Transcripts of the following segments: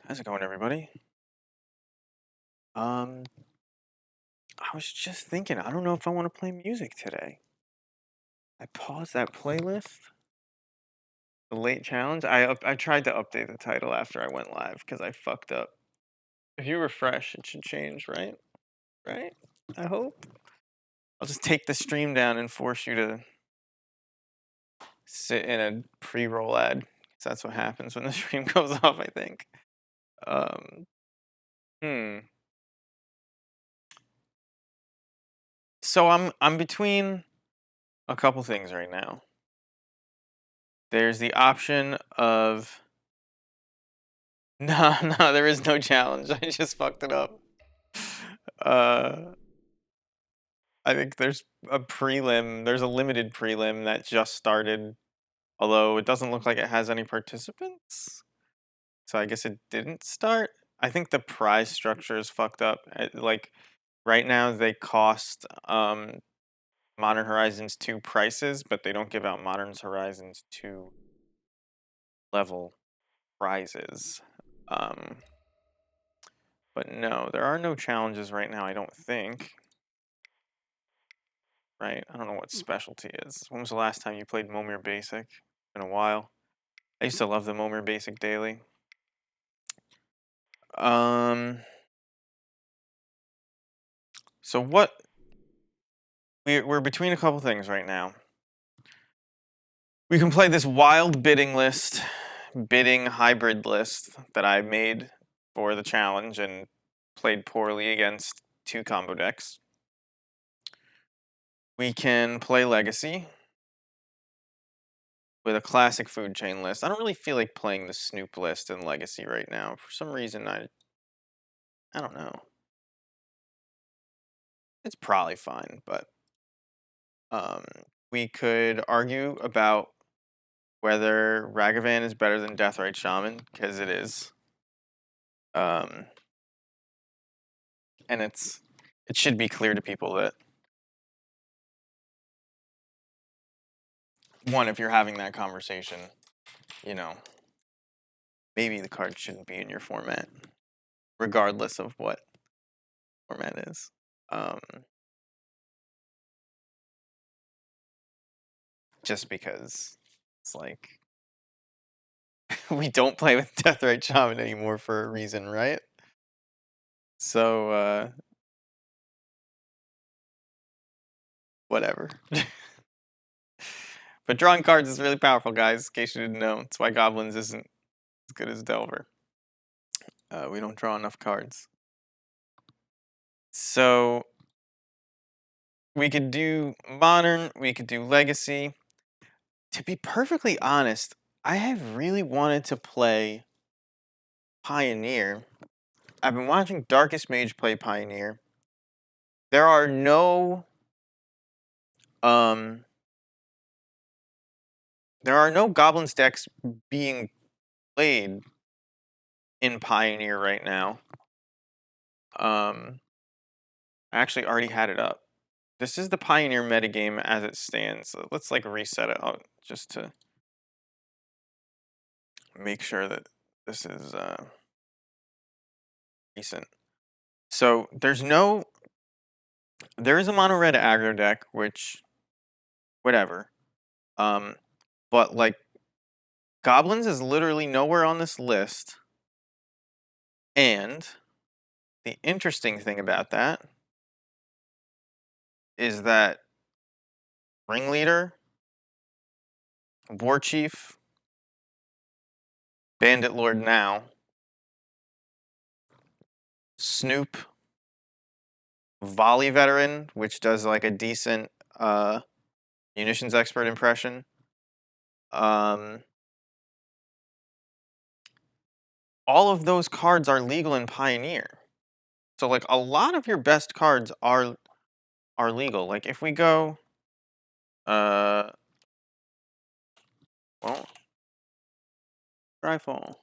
How's it going, everybody? I was just thinking, I don't know if I want to play music today. I paused that playlist, the late challenge. I tried to update the title after I went live because I fucked up. If you refresh, it should change, right? Right? I hope. I'll just take the stream down and force you to sit in a pre-roll ad. 'Cause that's what happens when the stream goes off, I think. Um, hmm. So I'm between a couple things right now. There's the option of no, no, there is no challenge. I just fucked it up. Uh, I think there's a prelim. There's a limited prelim that just started, although it doesn't look like it has any participants. So I guess it didn't start. I think the prize structure is fucked up. Like right now, they cost Modern Horizons 2 prices, but they don't give out Modern Horizons 2 level prizes. But no, there are no challenges right now, I don't think. Right? I don't know what specialty is. When was the last time you played Momir Basic? Been a while. I used to love the Momir Basic daily. So what we're between a couple things right now. We can play this wild bidding hybrid list that I made for the challenge and played poorly against 2 combo decks. We can play Legacy with a classic food chain list. I don't really feel like playing the Snoop list in Legacy right now. For some reason, I don't know. It's probably fine, but we could argue about whether Ragavan is better than Deathrite Shaman, because it is. And it should be clear to people that one, if you're having that conversation, maybe the card shouldn't be in your format, regardless of what format is. Just because it's like we don't play with Deathrite Shaman anymore for a reason, right? So whatever. But drawing cards is really powerful, guys, in case you didn't know. That's why Goblins isn't as good as Delver. We don't draw enough cards. So we could do Modern, we could do Legacy. To be perfectly honest, I have really wanted to play Pioneer. I've been watching Darkest Mage play Pioneer. There are no Goblins decks being played in Pioneer right now. I actually already had it up. This is the Pioneer metagame as it stands. So let's like reset it out just to make sure that this is recent. So there is a mono red aggro deck, which whatever. But like Goblins is literally nowhere on this list. And the interesting thing about that is that Ringleader, War Chief, Bandit Lord now, Snoop, Volley Veteran, which does like a decent munitions expert impression. All of those cards are legal in Pioneer. So like a lot of your best cards are legal. Like if we go well, Dryfall.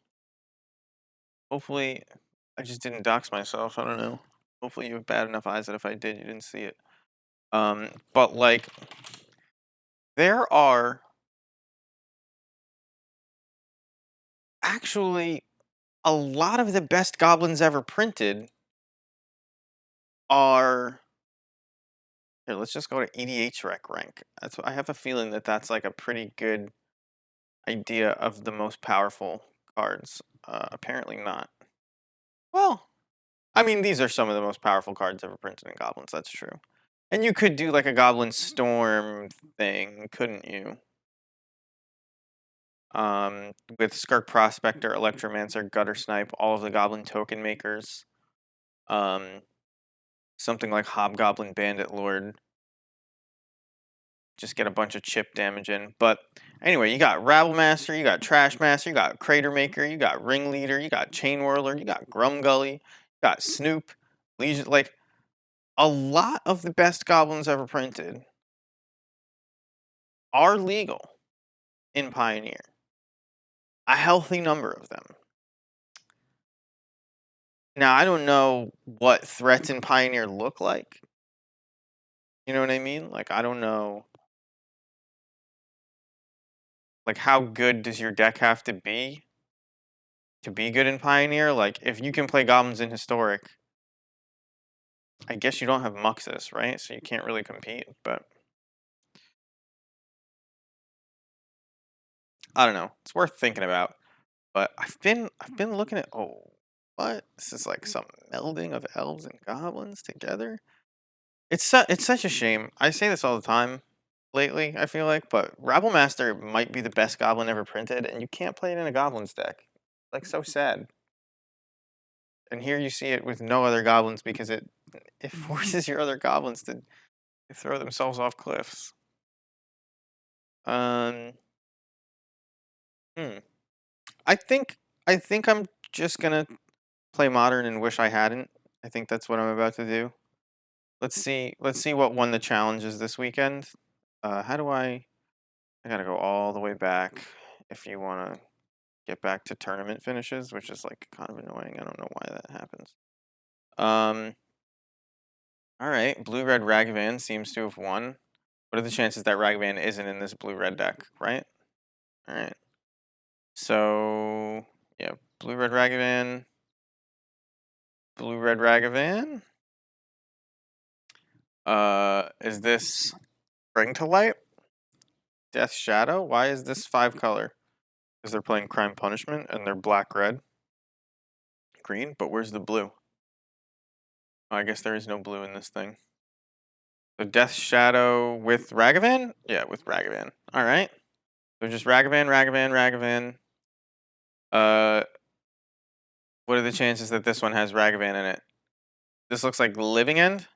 Hopefully I just didn't dox myself, I don't know. Hopefully you have bad enough eyes that if I did you didn't see it. But like there are actually a lot of the best goblins ever printed are here. Let's just go to EDH rec rank. That's I have a feeling that that's like a pretty good idea of the most powerful cards. Apparently not. Well, I mean, these are some of the most powerful cards ever printed in Goblins. That's true. And you could do like a Goblin Storm thing, couldn't you? With Skirk Prospector, Electromancer, Gutter Snipe, all of the Goblin token makers. Something like Hobgoblin Bandit Lord. Just get a bunch of chip damage in. But anyway, you got Rabble Master, you got Trash Master, you got Crater Maker, you got Ringleader, you got Chain Whirler, you got Grumgully, you got Snoop, Legion. Like a lot of the best goblins ever printed are legal in Pioneer. A healthy number of them. Now, I don't know what threats in Pioneer look like. You know what I mean? Like, I don't know. Like, how good does your deck have to be good in Pioneer? Like, if you can play goblins in Historic, I guess you don't have Muxus, right? So you can't really compete, but I don't know. It's worth thinking about. But I've been looking at what? This is like some melding of elves and goblins together. It's such a shame. I say this all the time lately, I feel like, but Rabble Master might be the best goblin ever printed, and you can't play it in a goblins deck. Like so sad. And here you see it with no other goblins because it forces your other goblins to throw themselves off cliffs. Um hmm. I think I'm just gonna play modern and wish I hadn't. I think that's what I'm about to do. Let's see what won the challenges this weekend. How do I gotta go all the way back if you wanna get back to tournament finishes, which is like kind of annoying. I don't know why that happens. Um all right, blue red Ragavan seems to have won. What are the chances that Ragavan isn't in this blue red deck, right? All right. So, yeah, blue red Ragavan, blue red Ragavan. Is this Bring to Light? Death Shadow? Why is this 5 color? Because they're playing Crime Punishment and they're black red. Green, but where's the blue? Oh, I guess there is no blue in this thing. So Death Shadow with Ragavan? Yeah, with Ragavan. Alright. So just Ragavan, Ragavan, Ragavan. What are the chances that this one has Ragavan in it? This looks like Living End?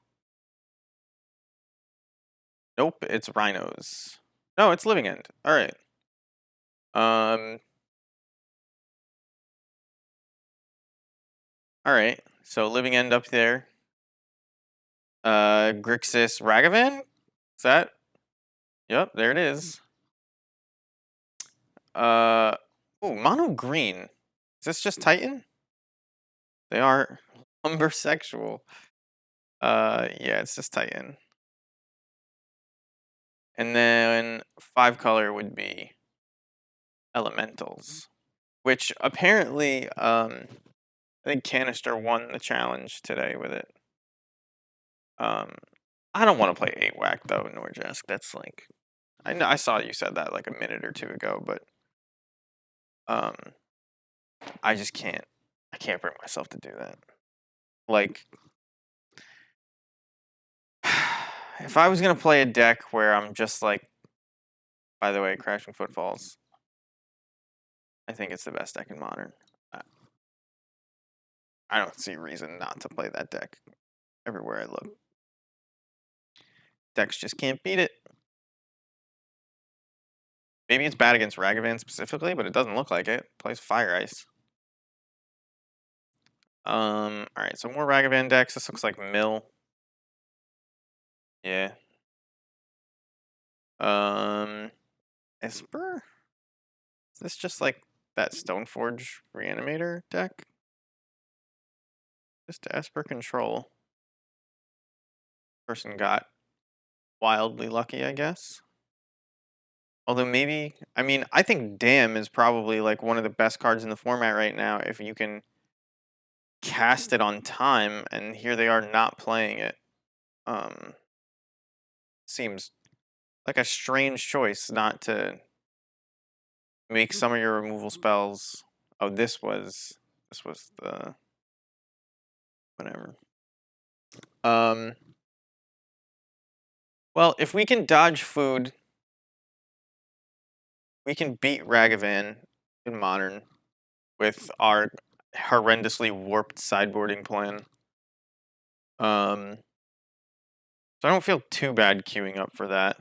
Nope, it's Rhinos. No, it's Living End. Alright. Alright. So Living End up there. Grixis Ragavan? Is that? Yep, there it is. Mono green. Is this just Titan? They are lumbersexual. Yeah, it's just Titan. And then 5 color would be Elementals, which apparently, I think Canister won the challenge today with it. I don't want to play 8-whack though, Norjask. That's like, I know I saw you said that like a minute or two ago, but I just can't. I can't bring myself to do that. Like, if I was gonna play a deck where I'm just like, by the way, Crashing Footfalls, I think it's the best deck in Modern. I don't see reason not to play that deck everywhere I look. Decks just can't beat it. Maybe it's bad against Ragavan specifically, but it doesn't look like it. Plays Fire Ice. Alright, so more Ragavan decks. This looks like Mill. Yeah. Esper? Is this just like that Stoneforge Reanimator deck? Just Esper Control. Person got wildly lucky, I guess. Although maybe, I mean, I think Damn is probably like one of the best cards in the format right now if you can cast it on time, and here they are not playing it. Seems like a strange choice not to make some of your removal spells. Oh, this was the whatever. Um, well, if we can dodge food, we can beat Ragavan in Modern with our horrendously warped sideboarding plan. So I don't feel too bad queuing up for that.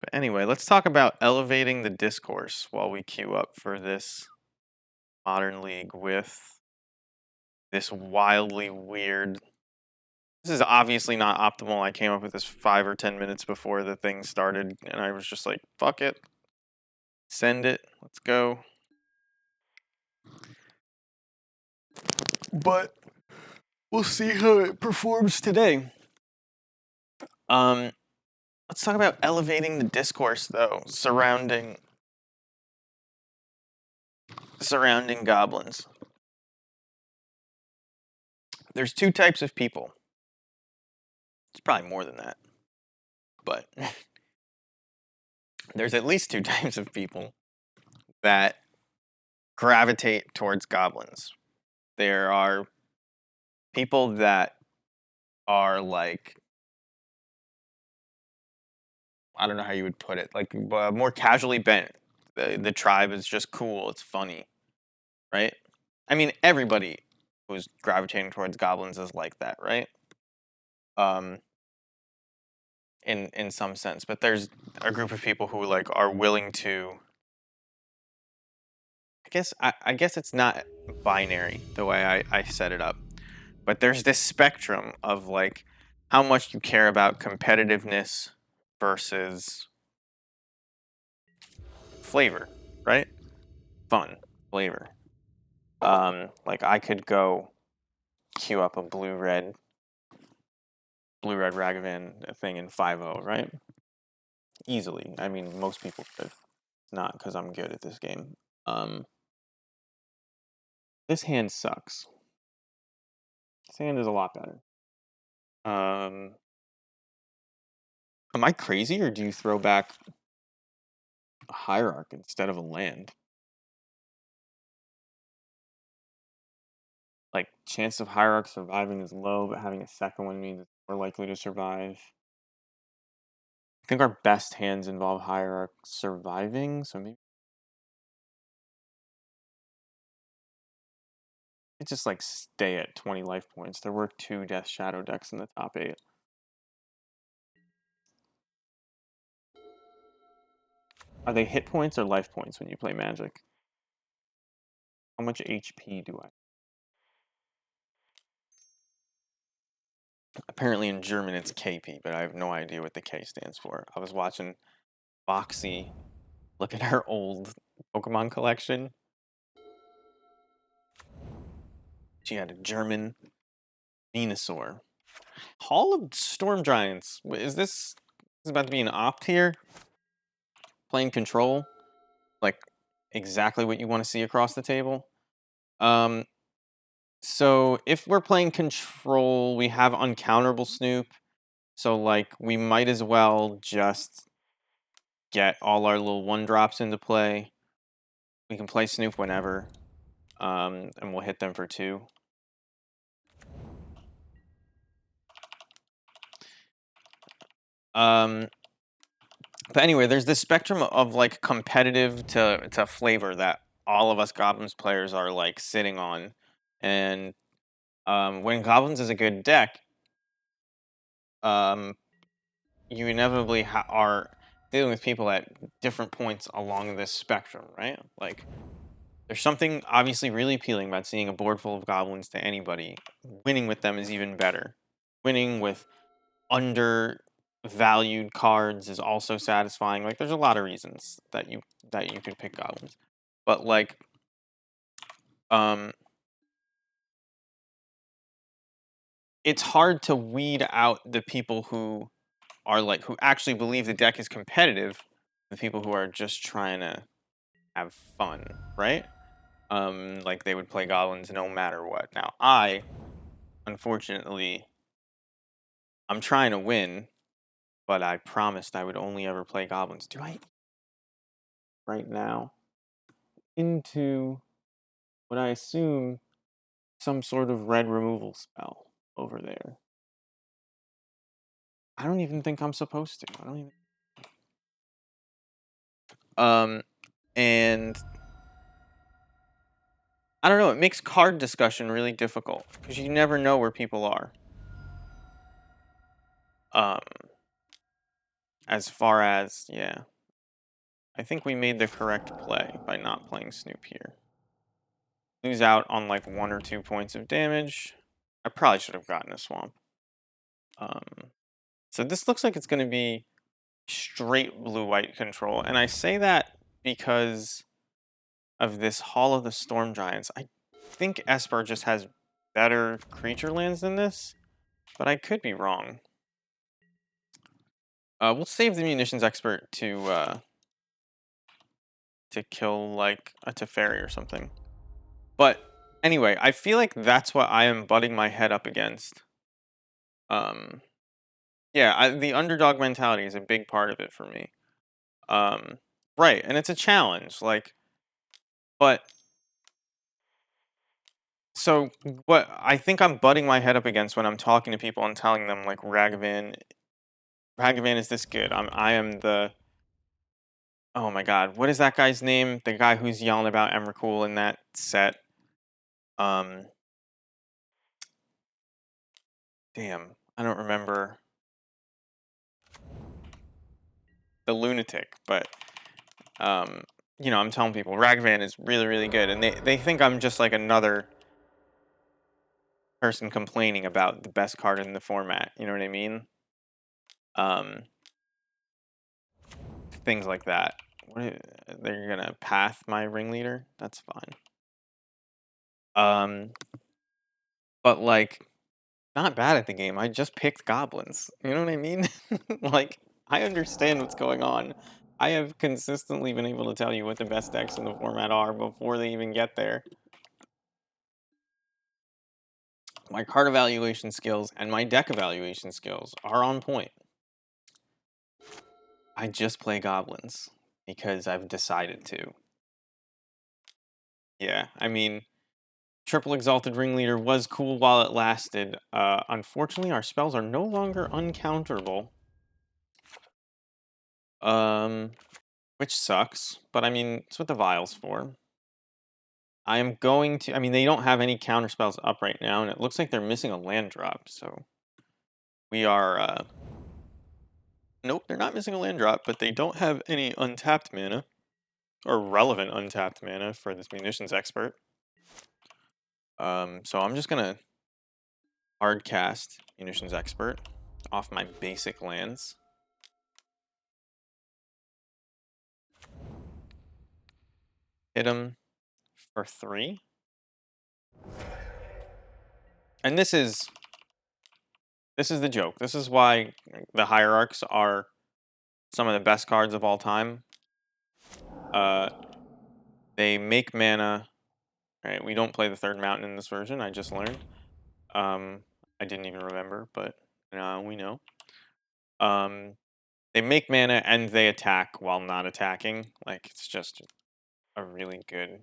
But anyway, let's talk about elevating the discourse while we queue up for this Modern League with this wildly weird. This is obviously not optimal. I came up with this 5 or 10 minutes before the thing started, and I was just like, fuck it. Send it. Let's go. But we'll see how it performs today. Let's talk about elevating the discourse though, surrounding goblins. There's two types of people. It's probably more than that. But there's at least two types of people that gravitate towards goblins. There are people that are like, I don't know how you would put it, like more casually bent. The tribe is just cool, it's funny, right? I mean, everybody who's gravitating towards goblins is like that, right? Um, in some sense, but there's a group of people who like are willing to. I guess it's not binary the way I set it up, but there's this spectrum of like how much you care about competitiveness versus flavor, right? Fun, flavor. Like I could go queue up a blue red Ragavan thing in 5-0, right? Easily. I mean, most people could. Not because I'm good at this game. This hand sucks. This hand is a lot better. Am I crazy, or do you throw back a hierarch instead of a land? Like, chance of hierarch surviving is low, but having a second one means it's more likely to survive. I think our best hands involve hierarch surviving, so maybe it's just like stay at 20 life points. There were 2 Death Shadow decks in the top 8. Are they hit points or life points when you play Magic? How much HP do I? Apparently in German it's KP, but I have no idea what the K stands for. I was watching Foxy look at her old Pokemon collection. She had a German Venusaur. Hall of Storm Giants. Is about to be an opt here? Playing control? Like exactly what you want to see across the table? So if we're playing control, we have uncounterable Snoop. So like we might as well just get all our little 1-drops into play. We can play Snoop whenever. And we'll hit them for 2. But anyway, there's this spectrum of like competitive to flavor that all of us Goblins players are like sitting on. And when Goblins is a good deck, um, you inevitably are dealing with people at different points along this spectrum, right? Like, there's something obviously really appealing about seeing a board full of Goblins to anybody. Winning with them is even better. Winning with undervalued cards is also satisfying. Like, there's a lot of reasons that you could pick Goblins, but like, um, it's hard to weed out the people who are like who actually believe the deck is competitive, the people who are just trying to have fun, right? Like they would play goblins no matter what. Now unfortunately, I'm trying to win, but I promised I would only ever play goblins. Do I right now into what I assume some sort of red removal spell over there? I don't even think I'm supposed to. I don't even. Um, and I don't know. It makes card discussion really difficult because you never know where people are. Um, as far as yeah, I think we made the correct play by not playing Snoop here. Lose out on like 1 or 2 points of damage. I probably should have gotten a swamp. So this looks like it's going to be straight blue-white control, and I say that because of this Hall of the Storm Giants. I think Esper just has better creature lands than this, but I could be wrong. We'll save the munitions expert to kill like a Teferi or something. But anyway, I feel like that's what I am butting my head up against. Yeah, the underdog mentality is a big part of it for me. Right, and it's a challenge. Like, but so what I think I'm butting my head up against when I'm talking to people and telling them like Ragavan is this good. I am the oh my god, what is that guy's name? The guy who's yelling about Emrakul in that set. Um, damn, I don't remember the lunatic, but you know, I'm telling people Ragavan is really really good, and they think I'm just like another person complaining about the best card in the format. You know what I mean? Um, things like that. They're gonna path my ringleader. That's fine. But like, not bad at the game. I just picked goblins. You know what I mean? Like, I understand what's going on. I have consistently been able to tell you what the best decks in the format are before they even get there. My card evaluation skills and my deck evaluation skills are on point. I just play goblins because I've decided to. Yeah, I mean, Triple Exalted Ringleader was cool while it lasted. Unfortunately, our spells are no longer uncounterable. Which sucks, but I mean, it's what the vial's for. I am going to, I mean, they don't have any counter spells up right now, and it looks like they're missing a land drop, so we are, nope, they're not missing a land drop, but they don't have any untapped mana, or relevant untapped mana for this munitions expert. So I'm just gonna hard cast munitions expert off my basic lands. Hit him for 3. And this is the joke. This is why the hierarchs are some of the best cards of all time. They make mana. Right, we don't play the third mountain in this version. I just learned. I didn't even remember, but now we know. They make mana and they attack while not attacking. Like it's just a really good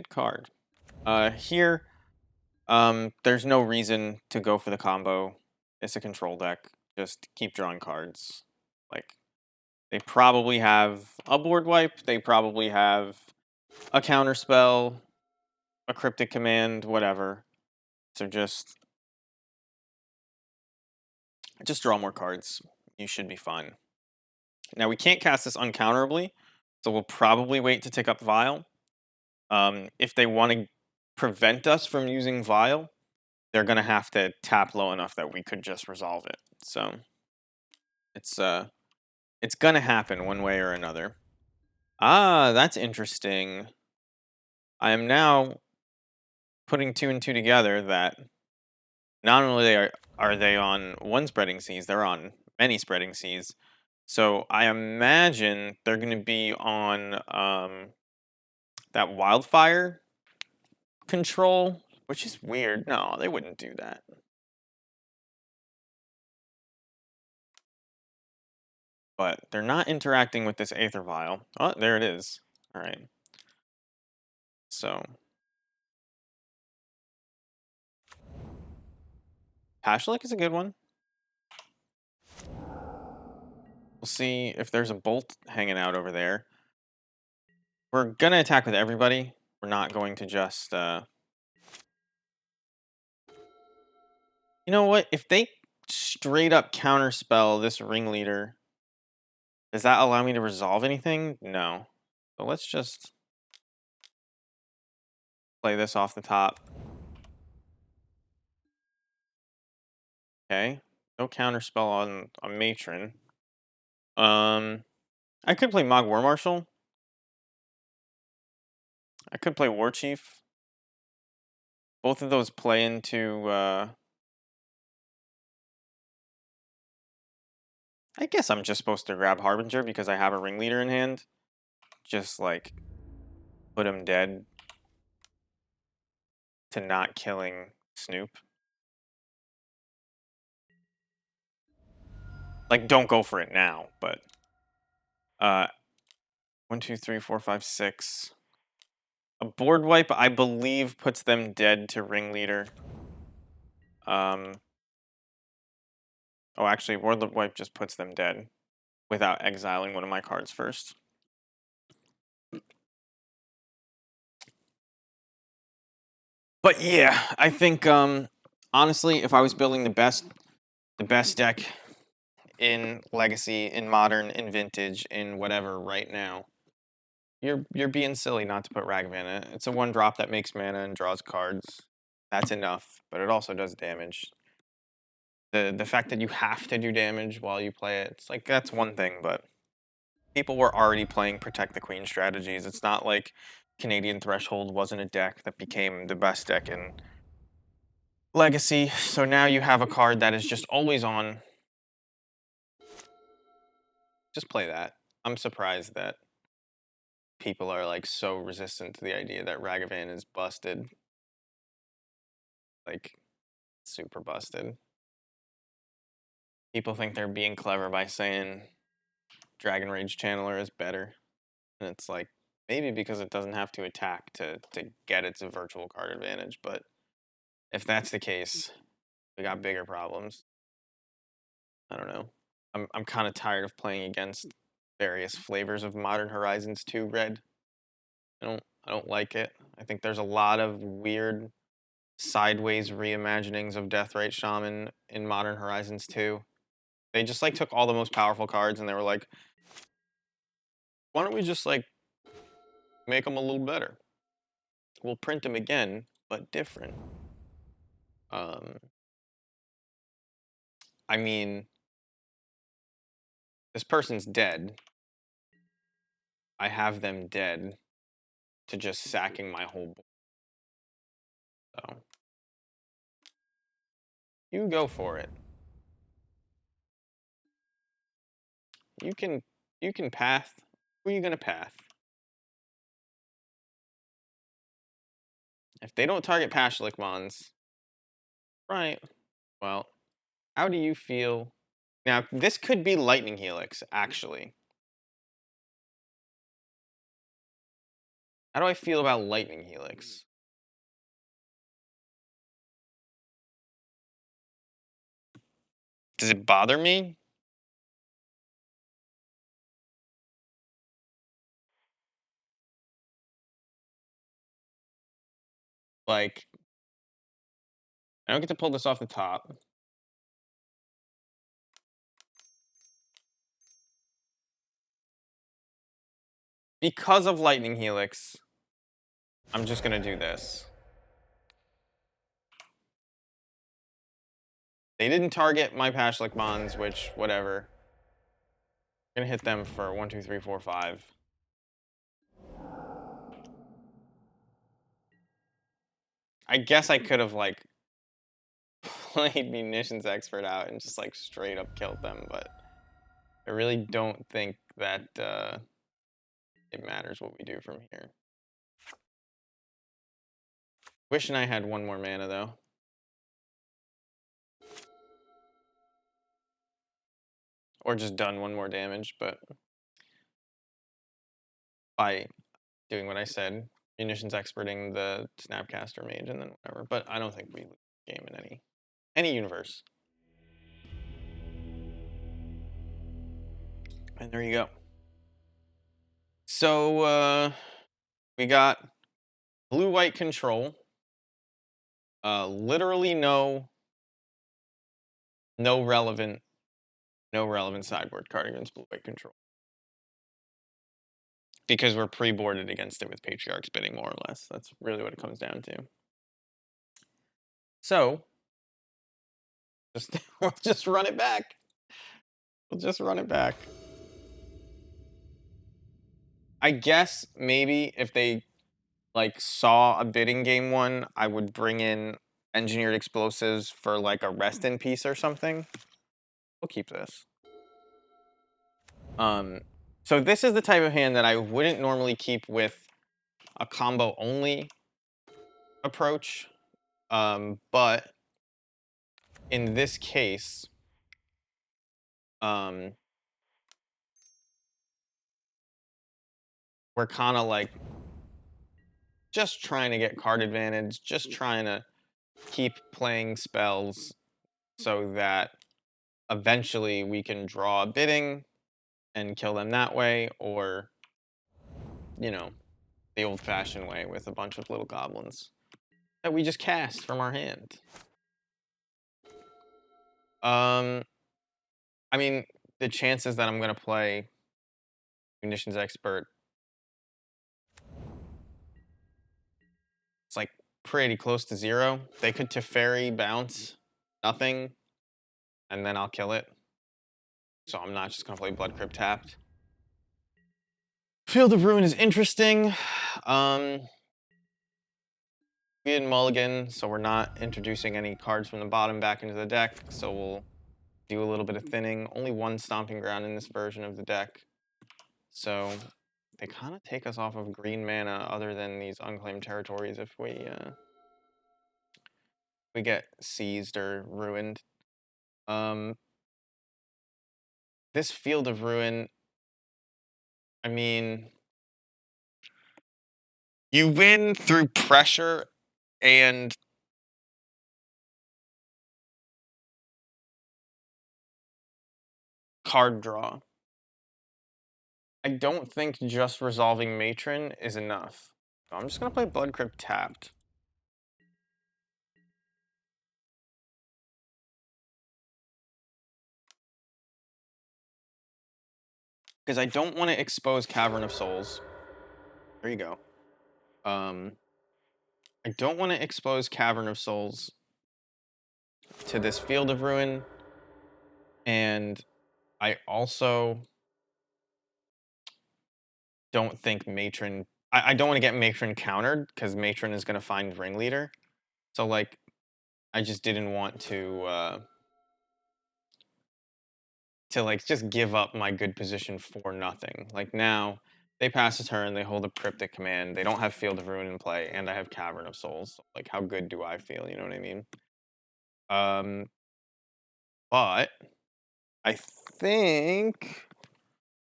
card. Here, there's no reason to go for the combo. It's a control deck. Just keep drawing cards. Like they probably have a board wipe. They probably have a counter spell, a cryptic command, whatever. So just draw more cards. You should be fine. Now we can't cast this uncounterably, so we'll probably wait to take up Vial. If they want to prevent us from using Vial, they're gonna have to tap low enough that we could just resolve it. So it's gonna happen one way or another. Ah, that's interesting. I am now putting 2 and 2 together that not only are they on one spreading seas, they're on many spreading seas. So I imagine they're going to be on that wildfire control, which is weird. No, they wouldn't do that. But they're not interacting with this Aether Vial. Oh, there it is. All right. So Pashlik is a good one. We'll see if there's a bolt hanging out over there. We're gonna attack with everybody. We're not going to just you know what? If they straight up counterspell this ringleader, does that allow me to resolve anything? No. So let's just play this off the top. Okay. No counterspell on a matron. I could play Mog War Marshal. I could play War Chief. Both of those play into I guess I'm just supposed to grab Harbinger because I have a ringleader in hand. Just like put him dead to not killing Snoop. Like, don't go for it now, but 1, 2, 3, 4, 5, 6. A board wipe, I believe, puts them dead to ringleader. Oh, actually, board wipe just puts them dead without exiling one of my cards first. But yeah, I think honestly, if I was building the best deck in Legacy, in Modern, in Vintage, in whatever right now, you're being silly not to put Ragavan in it. It's a 1-drop that makes mana and draws cards. That's enough, but it also does damage. The fact that you have to do damage while you play it, it's like that's one thing, but people were already playing Protect the Queen strategies. It's not like Canadian Threshold wasn't a deck that became the best deck in Legacy. So now you have a card that is just always on. Just play that. I'm surprised that people are like so resistant to the idea that Ragavan is busted. Like, super busted. People think they're being clever by saying Dragon Rage Channeler is better. And it's like, maybe because it doesn't have to attack to get its virtual card advantage, but if that's the case, we got bigger problems. I don't know. I'm kind of tired of playing against various flavors of Modern Horizons 2 Red. I don't like it. I think there's a lot of weird sideways reimaginings of Deathrite Shaman in Modern Horizons 2. They just like took all the most powerful cards and they were like, why don't we just like make them a little better? We'll print them again, but different. I mean, this person's dead. I have them dead to just sacking my whole board. So you go for it. You can path. Who are you gonna path? If they don't target Pashlik Mons, right? Well, how do you feel? Now, this could be Lightning Helix, actually. How do I feel about Lightning Helix? Does it bother me? Like, I don't get to pull this off the top. Because of Lightning Helix, I'm just gonna do this. They didn't target my Pashlik Mons, which, whatever. I'm gonna hit them for 1, 2, 3, 4, 5. I guess I could have, like, played Munitions Expert out and just like straight up killed them, but I really don't think that it matters what we do from here. Wishing I had one more mana though. Or just done one more damage, but by doing what I said, Munitions Experting the Snapcaster Mage and then whatever. But I don't think we lose the game in any universe. And there you go. So we got blue-white control. Literally no relevant sideboard card against blue-white control. Because we're pre-boarded against it with Patriarch's Bidding, more or less. That's really what it comes down to. So, we'll just run it back. We'll just run it back. I guess maybe if they like saw a bidding game one, I would bring in engineered explosives for like a rest in peace or something. We'll keep this. So this is the type of hand that I wouldn't normally keep with a combo only approach. But in this case, we're kind of like just trying to get card advantage, just trying to keep playing spells so that eventually we can draw a bidding and kill them that way, or, you know, the old-fashioned way with a bunch of little goblins that we just cast from our hand. I mean, the chances that I'm going to play Munitions Expert, it's like pretty close to 0. They could Teferi bounce nothing, and then I'll kill it. So I'm not just going to play Blood Crypt tapped. Field of Ruin is interesting. We didn't mulligan, so we're not introducing any cards from the bottom back into the deck, so we'll do a little bit of thinning. Only one Stomping Ground in this version of the deck. So they kind of take us off of green mana other than these unclaimed territories if we get seized or ruined. This Field of Ruin, I mean, you win through pressure and card draw. I don't think just resolving Matron is enough. So I'm just going to play Blood Crypt tapped. Because I don't want to expose Cavern of Souls. There you go. I don't want to expose Cavern of Souls to this Field of Ruin. And I also don't think Matron... I don't want to get Matron countered, because Matron is going to find Ringleader. So, like, I just didn't want to like, just give up my good position for nothing. Like, now, they pass a turn, they hold a Cryptic Command, they don't have Field of Ruin in play, and I have Cavern of Souls. So, like, how good do I feel, you know what I mean? But I think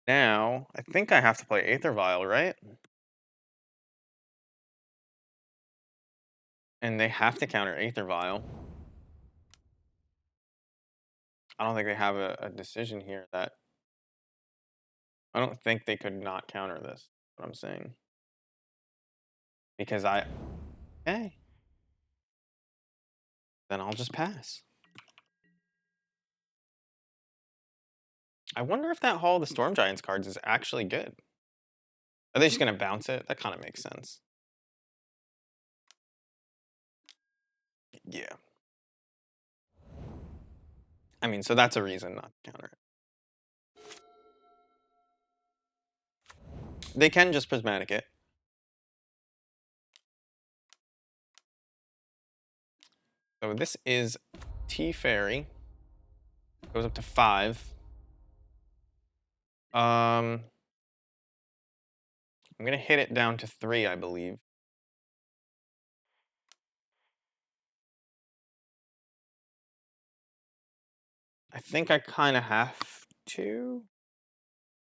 now, I think I have to play Aether Vial, right? And they have to counter Aether Vial. I don't think they have a decision here that... I don't think they could not counter this, what I'm saying. Because okay. Then I'll just pass. I wonder if that Hall of the Storm Giants cards is actually good. Are they just going to bounce it? That kind of makes sense. Yeah. I mean, so that's a reason not to counter it. They can just Prismatic it. So this is T Fairy goes up to 5. I'm gonna hit it down to 3, I believe. I think I kind of have to.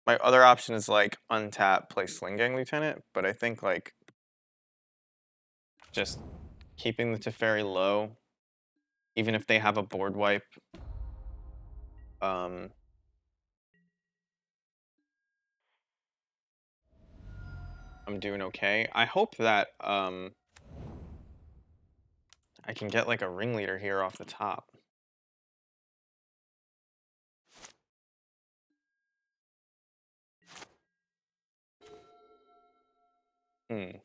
My other option is like untap, play Sling Gang Lieutenant, but I think like just keeping the Teferi low, even if they have a board wipe. Um, I'm doing okay. I hope that I can get like a ringleader here off the top. Hmm.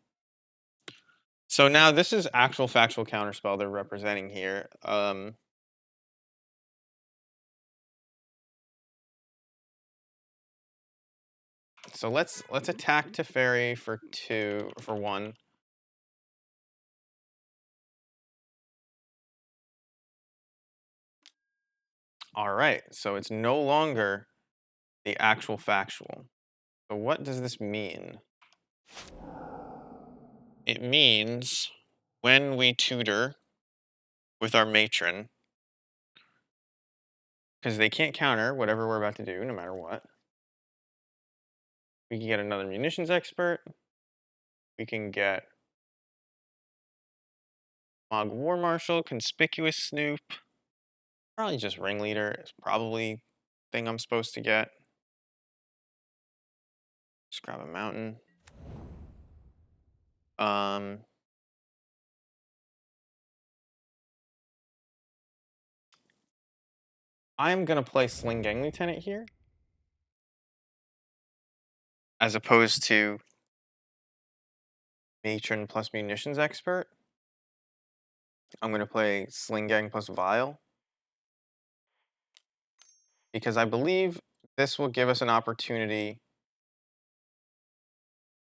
So now this is actual factual counterspell they're representing here. So let's attack Teferi for 1. All right, so it's no longer the actual factual. So what does this mean? It means when we tutor with our matron, because they can't counter whatever we're about to do, no matter what. We can get another munitions expert. We can get Mog War Marshal, Conspicuous Snoop. Probably just Ringleader is probably thing I'm supposed to get. Just grab a mountain. Um, I'm gonna play Sling Gang Lieutenant here, as opposed to Matron plus Munitions Expert. I'm gonna play Sling Gang plus Vial, because I believe this will give us an opportunity.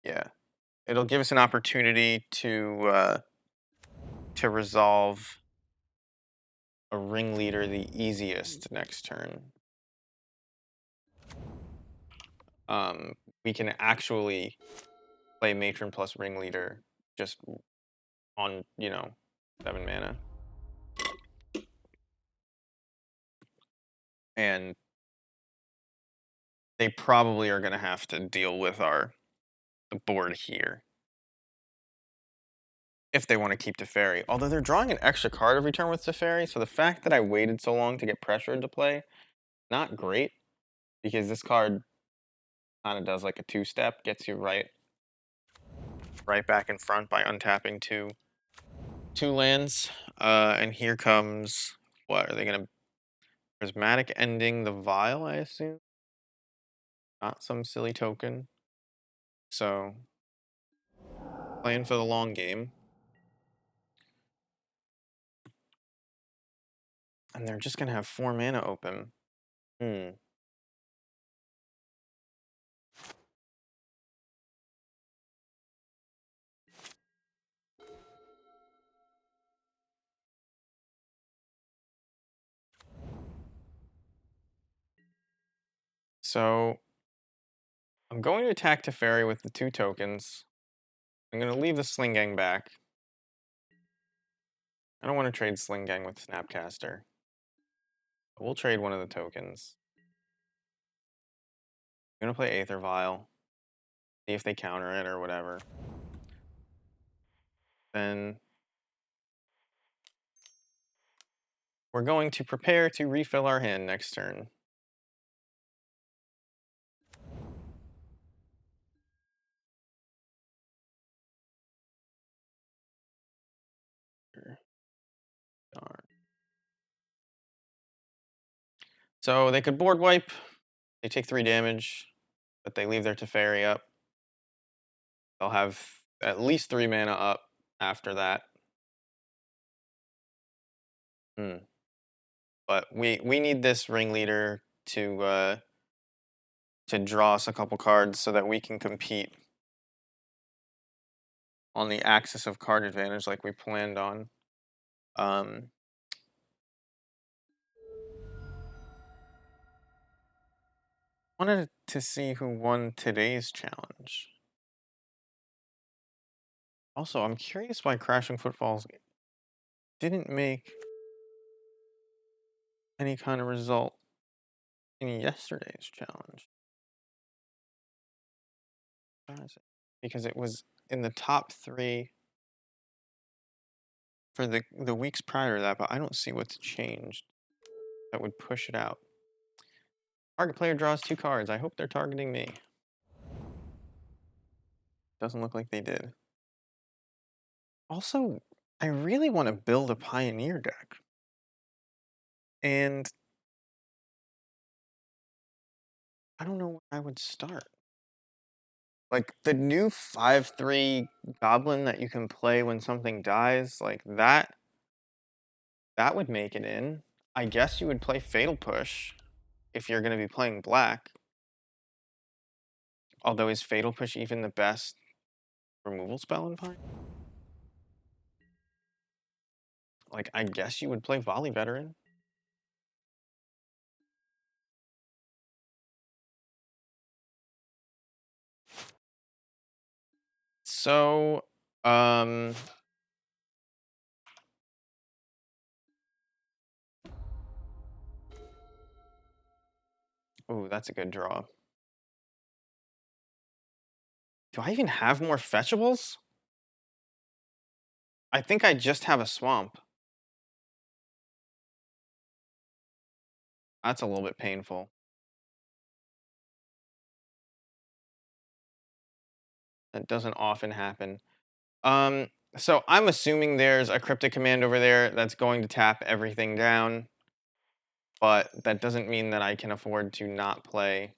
Yeah, it'll give us an opportunity to resolve a ringleader the easiest next turn. We can actually play matron plus ringleader just on 7 mana, and they probably are going to have to deal with the board here if they want to keep Teferi. Although they're drawing an extra card every turn with Teferi, so the fact that I waited so long to get pressure into play, not great, because this card kind of does like a 2-step, gets you right back in front by untapping two lands. And here comes, what are they gonna? Prismatic ending the Vial, I assume. Not some silly token. So playing for the long game. And they're just gonna have 4 mana open. Hmm. So I'm going to attack Teferi with the 2 tokens. I'm gonna leave the Sling Gang back. I don't want to trade Sling Gang with Snapcaster. We'll trade one of the tokens. I'm gonna play Aether Vial. See if they counter it or whatever. Then we're going to prepare to refill our hand next turn. Darn. So they could board wipe. They take 3 damage, but they leave their Teferi up. They'll have at least 3 mana up after that. But we need this ringleader to draw us a couple cards so that we can compete on the axis of card advantage like we planned on. Wanted to see who won today's challenge. Also, I'm curious why Crashing Footfalls didn't make any kind of result in yesterday's challenge. Why is it? Because it was in the top 3 for the weeks prior to that, but I don't see what's changed that would push it out. Target player draws 2 cards. I hope they're targeting me. Doesn't look like they did. Also, I really want to build a Pioneer deck. And I don't know where I would start. Like the new 5/3 Goblin that you can play when something dies, like that would make it in. I guess you would play Fatal Push if you're going to be playing black. Although is Fatal Push even the best removal spell in Pine? Like I guess you would play Volley Veteran. So, um ooh, that's a good draw. Do I even have more fetchables? I think I just have a swamp. That's a little bit painful. That doesn't often happen. So I'm assuming there's a cryptic command over there that's going to tap everything down, but that doesn't mean that I can afford to not play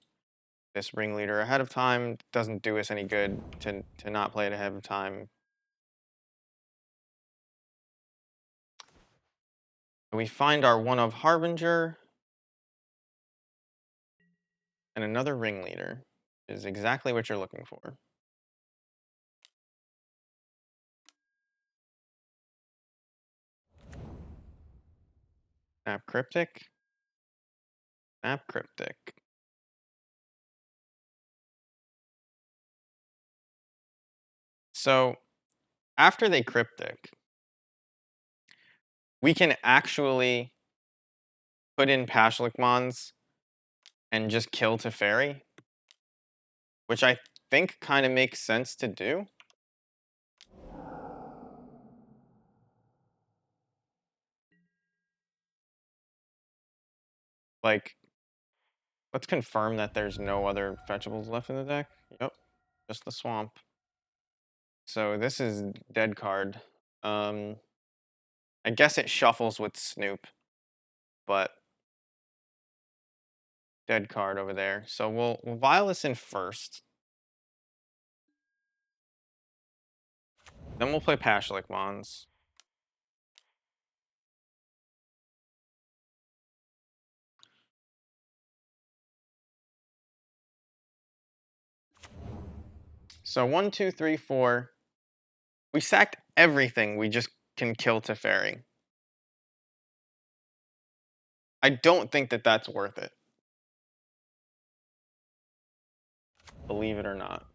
this ringleader ahead of time. Doesn't do us any good to not play it ahead of time. We find our one of Harbinger and another ringleader is exactly what you're looking for. Snap cryptic. Snap cryptic. So after they cryptic, we can actually put in Pashlikmons and just kill Teferi, which I think kind of makes sense to do. Like, let's confirm that there's no other fetchables left in the deck. Yep, just the swamp. So this is dead card. I guess it shuffles with Snoop, but dead card over there. So we'll vial this in first. Then we'll play Pashlikmons. So 1, 2, 3, 4. We sacked everything. We just can kill Teferi. I don't think that that's worth it. Believe it or not.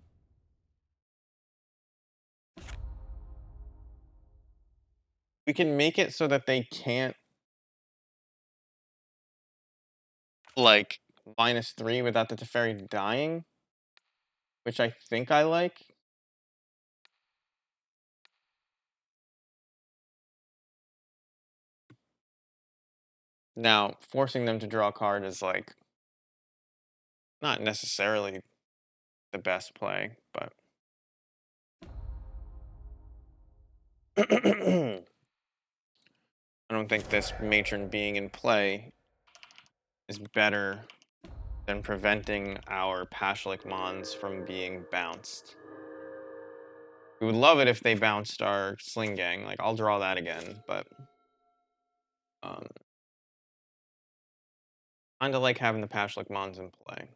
We can make it so that they can't like -3 without the Teferi dying, which I think I like. Now, forcing them to draw a card is like not necessarily the best play, but I don't think this matron being in play is better than preventing our Pashlikmons from being bounced. We would love it if they bounced our Sling Gang. Like, I'll draw that again, but um, kind of like having the Pashlikmons in play.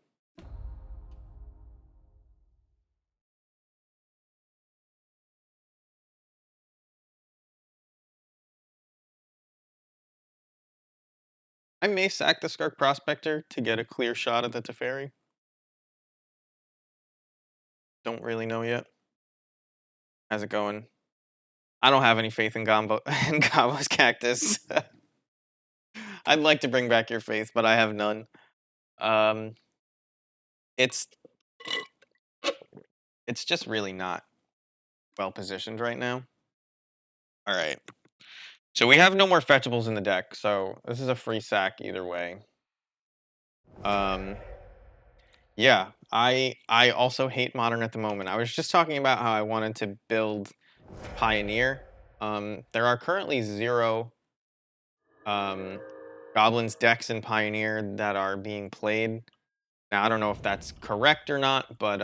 I may sack the Skirk Prospector to get a clear shot at the Teferi. Don't really know yet. How's it going? I don't have any faith in in Gombo's cactus. I'd like to bring back your faith, but I have none. Um, it's it's just really not well positioned right now. All right. So we have no more fetchables in the deck, so this is a free sack either way. Um, yeah, I also hate modern at the moment. I was just talking about how I wanted to build Pioneer. There are currently 0 um, Goblins decks in Pioneer that are being played. Now I don't know if that's correct or not, but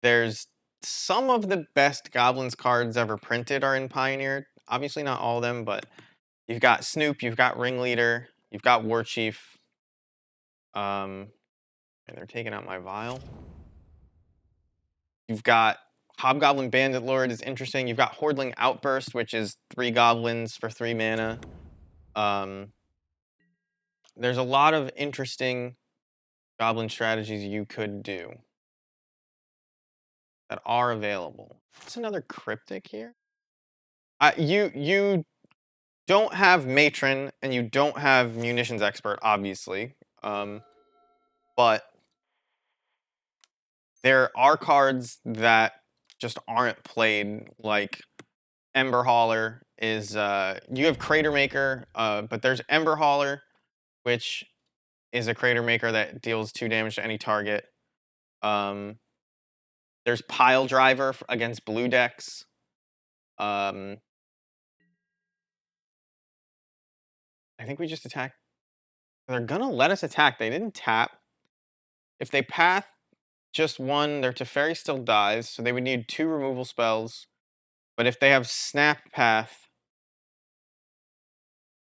there's some of the best Goblins cards ever printed are in Pioneer. Obviously not all of them, but you've got Snoop, you've got Ringleader, you've got War Chief. And they're taking out my vial. You've got Hobgoblin Bandit Lord is interesting. You've got Hordling Outburst, which is 3 goblins for 3 mana. There's a lot of interesting goblin strategies you could do that are available. What's another cryptic here? You don't have Matron and you don't have Munitions Expert, obviously. But there are cards that just aren't played, like Ember Hauler is you have Crater Maker, but there's Ember Hauler, which is a Crater Maker that deals 2 damage to any target. There's Pile Driver against blue decks. I think we just attack. They're gonna let us attack. They didn't tap. If they path just 1, their Teferi still dies, so they would need 2 removal spells. But if they have Snap Path,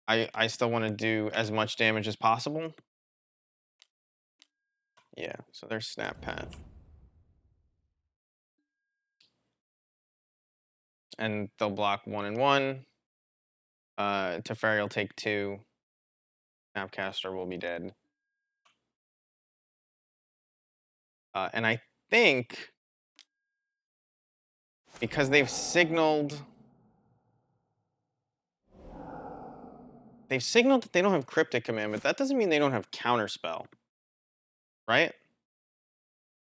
I still want to do as much damage as possible. Yeah, so there's Snap Path. And they'll block 1 and 1. Teferi will take 2. Snapcaster will be dead. And I think because they've signaled that they don't have Cryptic Command, but that doesn't mean they don't have Counterspell, right?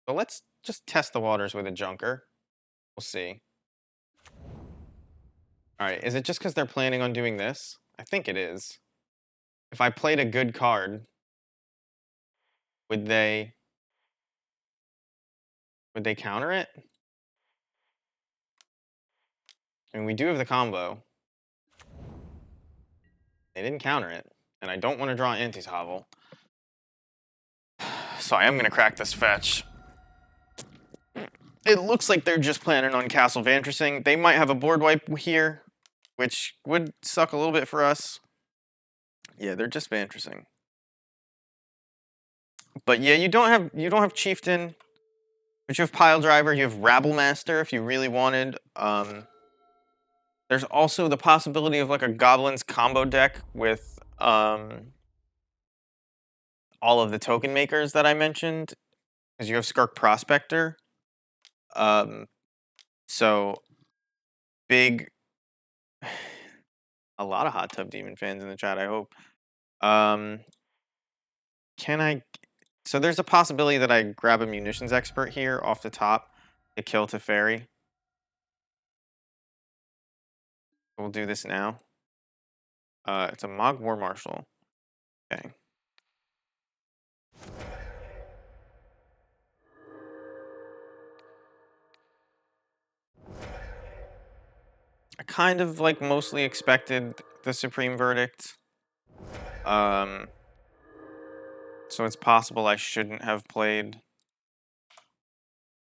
So let's just test the waters with a Junker. We'll see. All right, is it just because they're planning on doing this? I think it is. If I played a good card, would they counter it? I mean, we do have the combo. They didn't counter it, and I don't want to draw Anti's Hovel. So I am going to crack this fetch. It looks like they're just planning on Castle Vantressing. They might have a board wipe here, which would suck a little bit for us. Yeah, they're just Vantressing. But yeah, you don't have Chieftain, but you have Pile Driver, you have Rabble Master if you really wanted. There's also the possibility of like a Goblins combo deck with all of the token makers that I mentioned, because you have Skirk Prospector. So big, a lot of Hot Tub Demon fans in the chat, I hope. Can I? So there's a possibility that I grab a Munitions Expert here off the top to kill Teferi. We'll do this now. It's a Mog War Marshal. Okay. I kind of like mostly expected the Supreme Verdict. So it's possible I shouldn't have played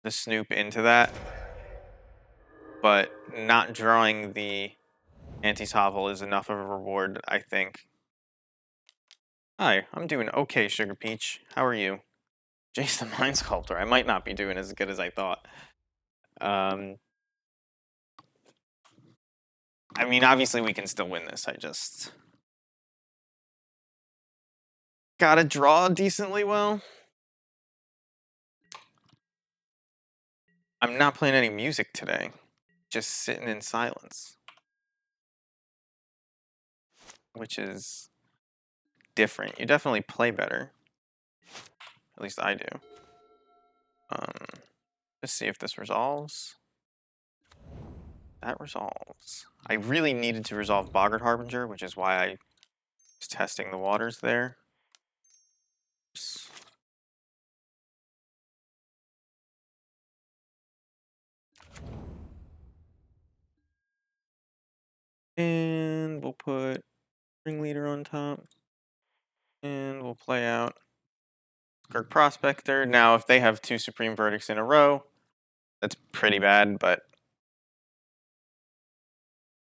the Snoop into that. But not drawing the Anti's Hovel is enough of a reward, I think. Hi, I'm doing okay, Sugar Peach. How are you? Jace the Mind Sculptor. I might not be doing as good as I thought. I mean, obviously we can still win this. I just gotta draw decently well. I'm not playing any music today. Just sitting in silence, which is different. You definitely play better. At least I do. Let's see if this resolves. That resolves. I really needed to resolve Boggart Harbinger, which is why I was testing the waters there. Oops. And we'll put Ringleader on top. And we'll play out Skirk Prospector. Now, if they have 2 Supreme Verdicts in a row, that's pretty bad, but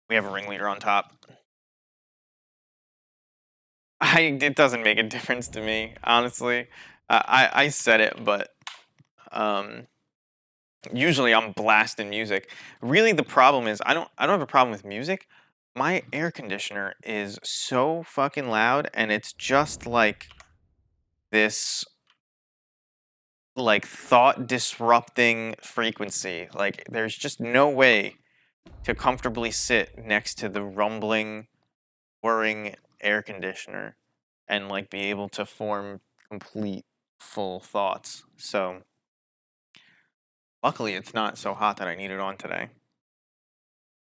we have a Ringleader on top. It doesn't make a difference to me, honestly. I said it, but um, usually I'm blasting music. Really, the problem is I don't have a problem with music. My air conditioner is so fucking loud, and it's just like this like thought disrupting frequency. Like there's just no way to comfortably sit next to the rumbling, whirring air conditioner and like be able to form complete full thoughts. So luckily it's not so hot that I need it on today.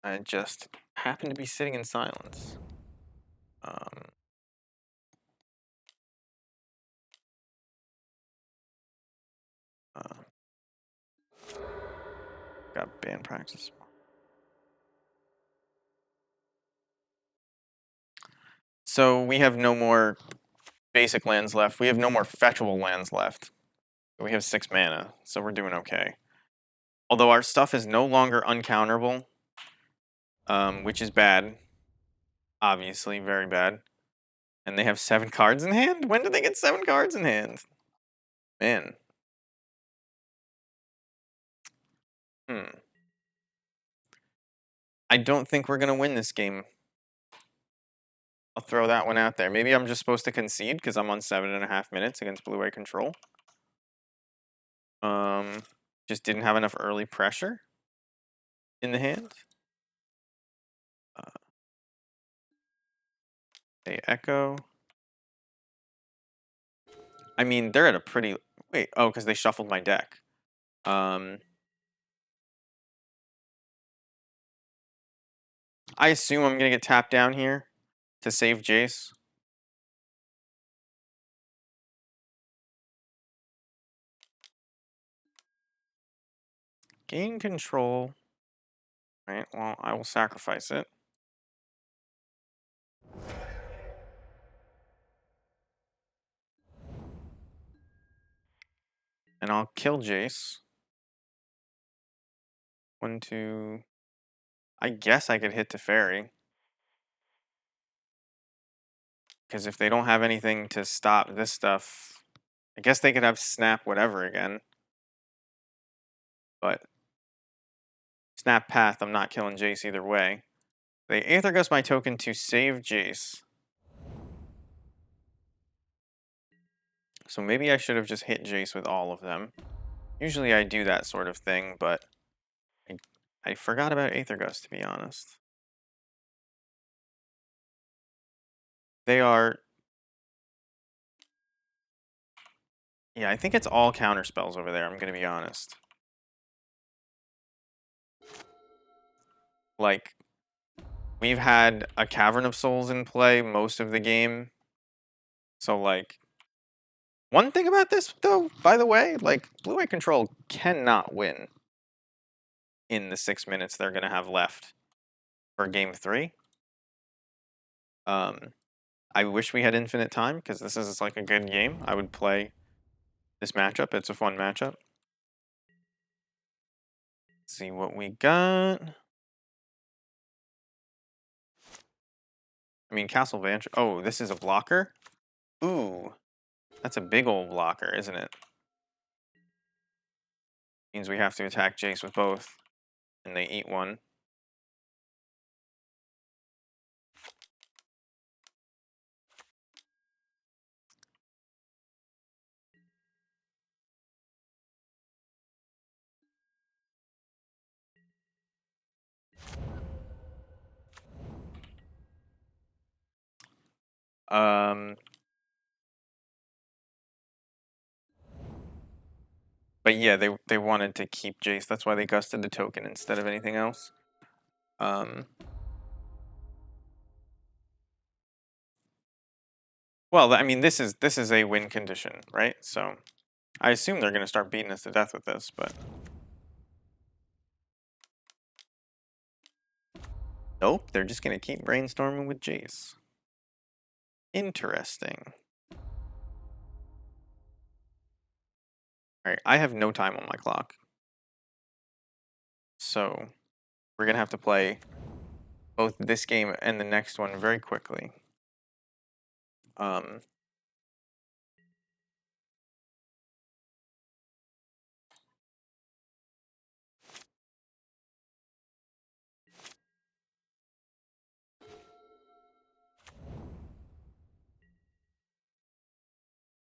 I just happen to be sitting in silence. Um, uh, got band practice. So we have no more basic lands left. We have no more fetchable lands left. We have 6 mana, so we're doing okay. Although our stuff is no longer uncounterable, which is bad. Obviously, very bad. And they have 7 cards in hand? When did they get 7 cards in hand? Man. I don't think we're going to win this game. I'll throw that one out there. Maybe I'm just supposed to concede because I'm on 7.5 minutes against blue-white control. Just didn't have enough early pressure in the hand. They echo. I mean, they're at a pretty... Wait, oh, because they shuffled my deck. I assume I'm going to get tapped down here to save Jace. Gain control. Right, well, I will sacrifice it. And I'll kill Jace. 1, 2... I guess I could hit the fairy. Because if they don't have anything to stop this stuff, I guess they could have snap whatever again. But snap path, I'm not killing Jace either way. They Aether Ghost my token to save Jace. So maybe I should have just hit Jace with all of them. Usually I do that sort of thing, but I forgot about Aether Ghost, to be honest. They are... Yeah, I think it's all counter spells over there, I'm going to be honest. Like, we've had a Cavern of Souls in play most of the game. So, like, one thing about this, though, by the way, like, blue-white control cannot win in the 6 minutes they're going to have left for game 3. I wish we had infinite time, because this is, like, a good game. I would play this matchup. It's a fun matchup. Let's see what we got. I mean, Castlevania... Oh, this is a blocker? Ooh, that's a big old blocker, isn't it? Means we have to attack Jace with both, and they eat one. But yeah, they wanted to keep Jace. That's why they gusted the token instead of anything else. Well, I mean, this is a win condition, right? So I assume they're going to start beating us to death with this, but nope, they're just going to keep brainstorming with Jace. Interesting. All right, I have no time on my clock. So we're going to have to play both this game and the next one very quickly.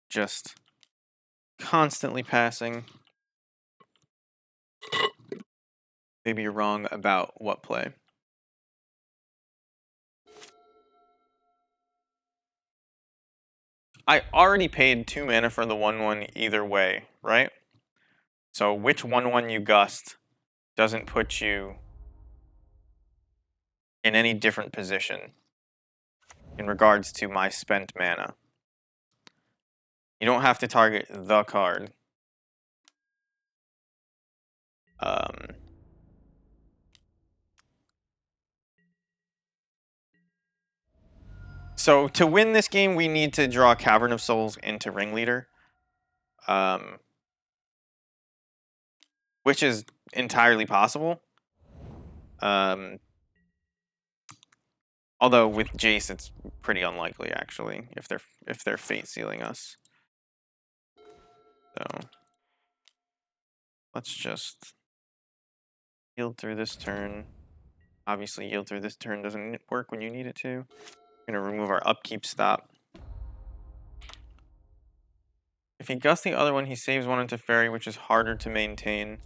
Just constantly passing. Maybe you're wrong about what play. I already paid 2 mana for the 1/1 either way, right? So which 1/1 you gust doesn't put you in any different position in regards to my spent mana. You don't have to target the card. So to win this game, we need to draw Cavern of Souls into Ringleader, which is entirely possible. Although with Jace, it's pretty unlikely actually if they're fate sealing us. So let's just yield through this turn. Obviously, yield through this turn doesn't work when you need it to. We're gonna remove our upkeep stop. If he gusts the other one, he saves one into Fairy, which is harder to maintain.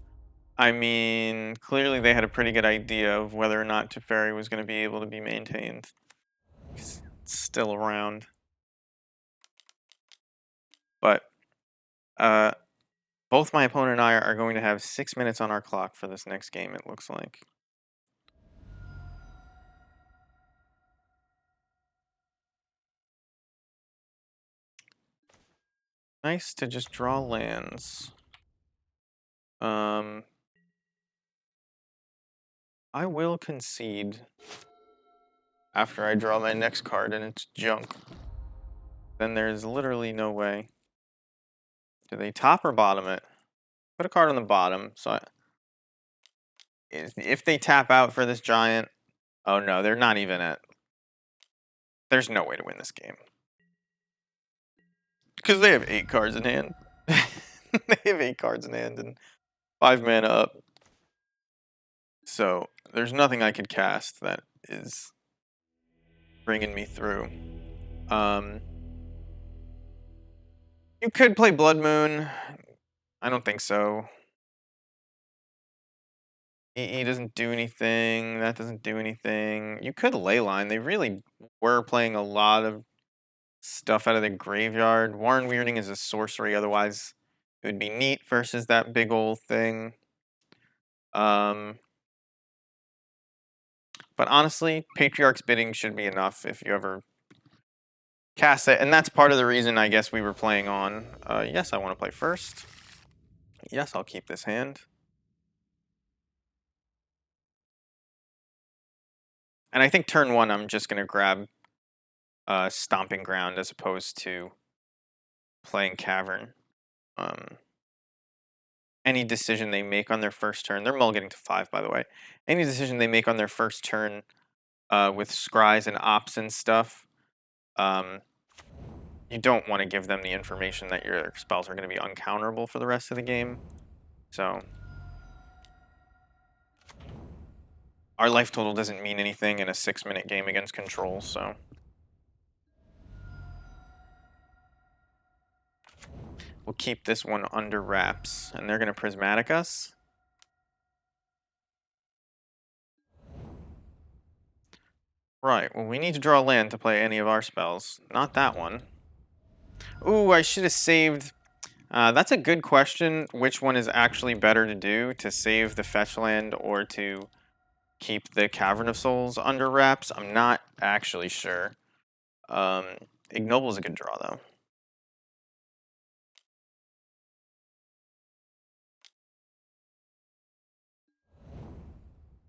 I mean, clearly they had a pretty good idea of whether or not Teferi was going to be able to be maintained. It's still around. But both my opponent and I are going to have 6 minutes on our clock for this next game, it looks like. Nice to just draw lands. I will concede after I draw my next card and it's junk. Then there's literally no way. Do they top or bottom it? Put a card on the bottom. So if they tap out for this giant, oh no, they're not even at. There's no way to win this game. Because they have 8 cards in hand. They have 8 cards in hand and 5 mana up. So there's nothing I could cast that is bringing me through. You could play Blood Moon. I don't think so. He doesn't do anything. That doesn't do anything. You could Leyline. They really were playing a lot of stuff out of the graveyard. Warren Weirding is a sorcery. Otherwise, it would be neat versus that big old thing. But honestly, Patriarch's Bidding should be enough if you ever cast it. And that's part of the reason I guess we were playing on. Yes, I want to play first. Yes, I'll keep this hand. And I think turn 1, I'm just going to grab Stomping Ground as opposed to playing Cavern. Any decision they make on their first turn, they're mulliganing to 5, by the way. Any decision they make on their first turn with scries and ops and stuff, you don't want to give them the information that your spells are going to be uncounterable for the rest of the game. So our life total doesn't mean anything in a 6-minute game against control, so. We'll keep this one under wraps, and they're going to Prismatic us. Right, well, we need to draw land to play any of our spells. Not that one. Ooh, I should have saved... that's a good question. Which one is actually better to do? To save the fetch land or to keep the Cavern of Souls under wraps? I'm not actually sure. Um, Ignoble's a good draw, though.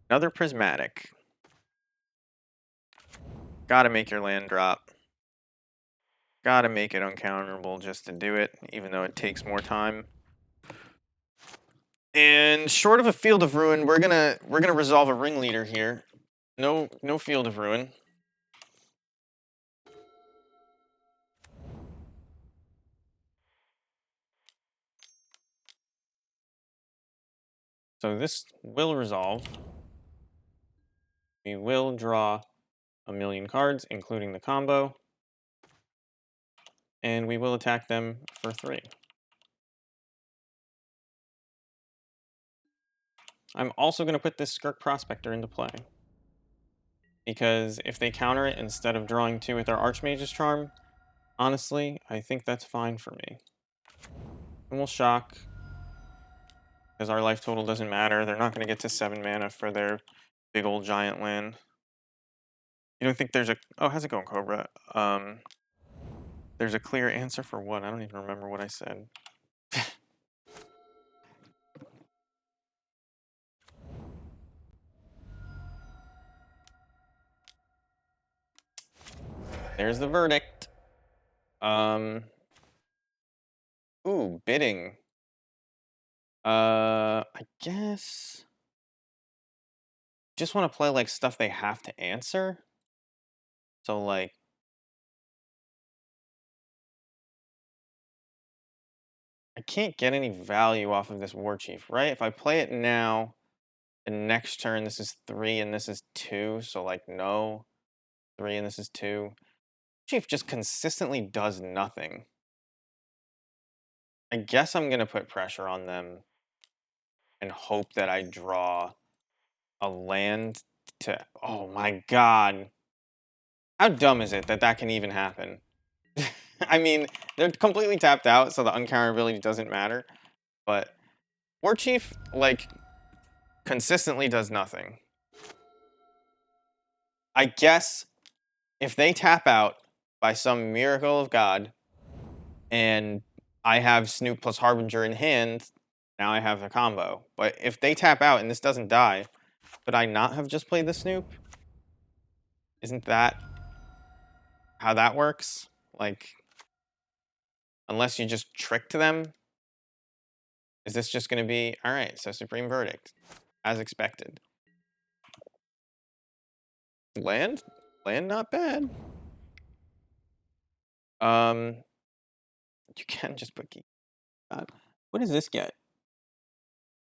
Another Prismatic. Gotta make your land drop. Gotta make it uncounterable just to do it, even though it takes more time. And short of a Field of Ruin, we're gonna resolve a Ringleader here. No Field of Ruin. So this will resolve. We will draw a million cards, including the combo. And we will attack them for 3. I'm also going to put this Skirk Prospector into play. Because if they counter it instead of drawing 2 with their Archmage's Charm, honestly, I think that's fine for me. And we'll shock. Because our life total doesn't matter. They're not going to get to 7 mana for their big old giant land. You don't think there's a... Oh, how's it going, Cobra? There's a clear answer for what? I don't even remember what I said. There's the verdict. Ooh, bidding. I guess... Just want to play, like, stuff they have to answer. So, like... I can't get any value off of this War Chief, right? If I play it now, the next turn this is 3 and this is 2, so, like, no. 3 and this is 2. Chief just consistently does nothing. I guess I'm gonna put pressure on them and hope that I draw a land to... Oh my god. How dumb is it that that can even happen? I mean, they're completely tapped out, so the uncounterability doesn't matter. But War Chief, like, consistently does nothing. I guess if they tap out by some miracle of God, and I have Snoop plus Harbinger in hand, now I have a combo. But if they tap out and this doesn't die, could I not have just played the Snoop? Isn't that how that works? Like, unless you just tricked them? Is this just going to be, all right, so Supreme Verdict, as expected. Land? Land not bad. You can just put key. God. What does this get?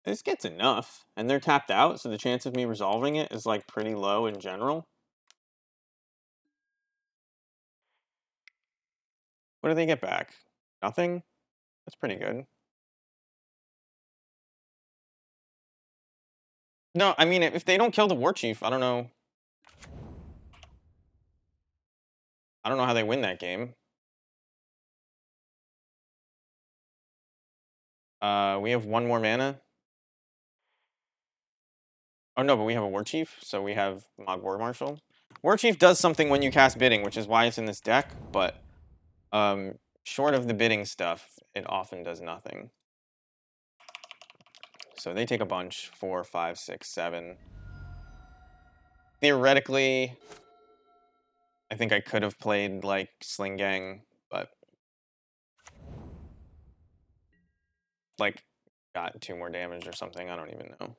This gets enough, and they're tapped out, so the chance of me resolving it is, like, pretty low in general. What do they get back? Nothing? That's pretty good. No, I mean, if they don't kill the War Chief, I don't know. I don't know how they win that game. We have 1 more mana. Oh, no, but we have a War Chief, so we have Mog War Marshal. War Chief does something when you cast Bidding, which is why it's in this deck, but short of the bidding stuff, it often does nothing. So they take a bunch, 4, 5, 6, 7. Theoretically, I think I could have played, like, Sling Gang, but, like, got 2 more damage or something. I don't even know.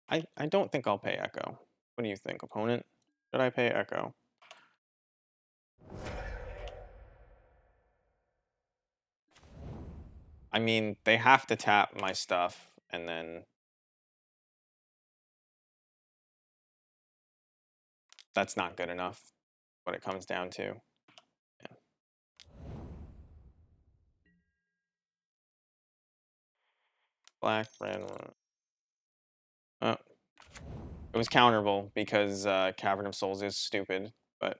I don't think I'll pay Echo. What do you think, opponent? Should I pay Echo? I mean, they have to tap my stuff, and then that's not good enough, what it comes down to. Yeah. Black, red, oh. It was counterable because Cavern of Souls is stupid, but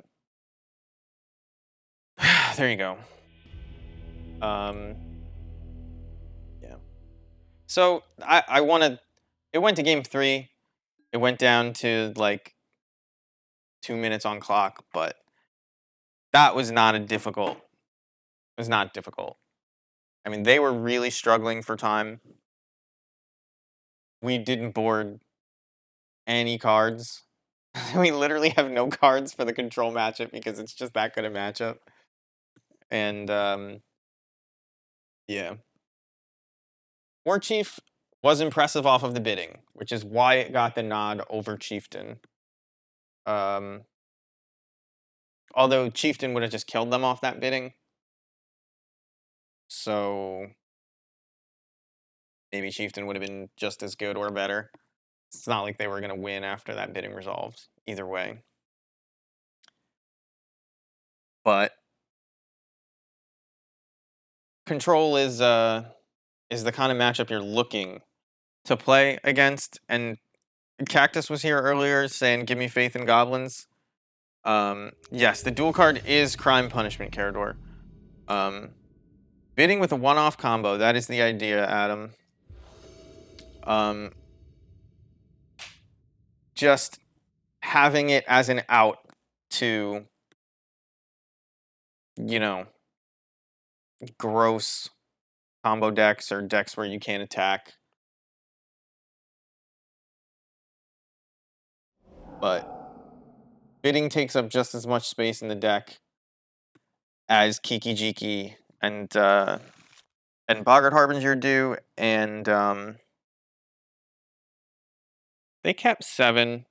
there you go. Yeah. So I wanted. It went to game 3. It went down to like 2 minutes on clock, but that was not a difficult. It was not difficult. I mean, they were really struggling for time. We didn't board any cards. We literally have no cards for the control matchup because it's just that good a matchup. And yeah, War Chief was impressive off of the bidding, which is why it got the nod over Chieftain. Um, although Chieftain would have just killed them off that bidding, so maybe Chieftain would have been just as good or better. It's not like they were going to win after that bidding resolved, either way. But control is the kind of matchup you're looking to play against. And Cactus was here earlier saying, "Give me faith in goblins." Yes, the dual card is Crime Punishment Carador. Bidding with a one-off combo, that is the idea, Adam. Just having it as an out to, you know, gross combo decks or decks where you can't attack. But bidding takes up just as much space in the deck as Kiki Jiki and Boggart Harbinger do, and they kept 7.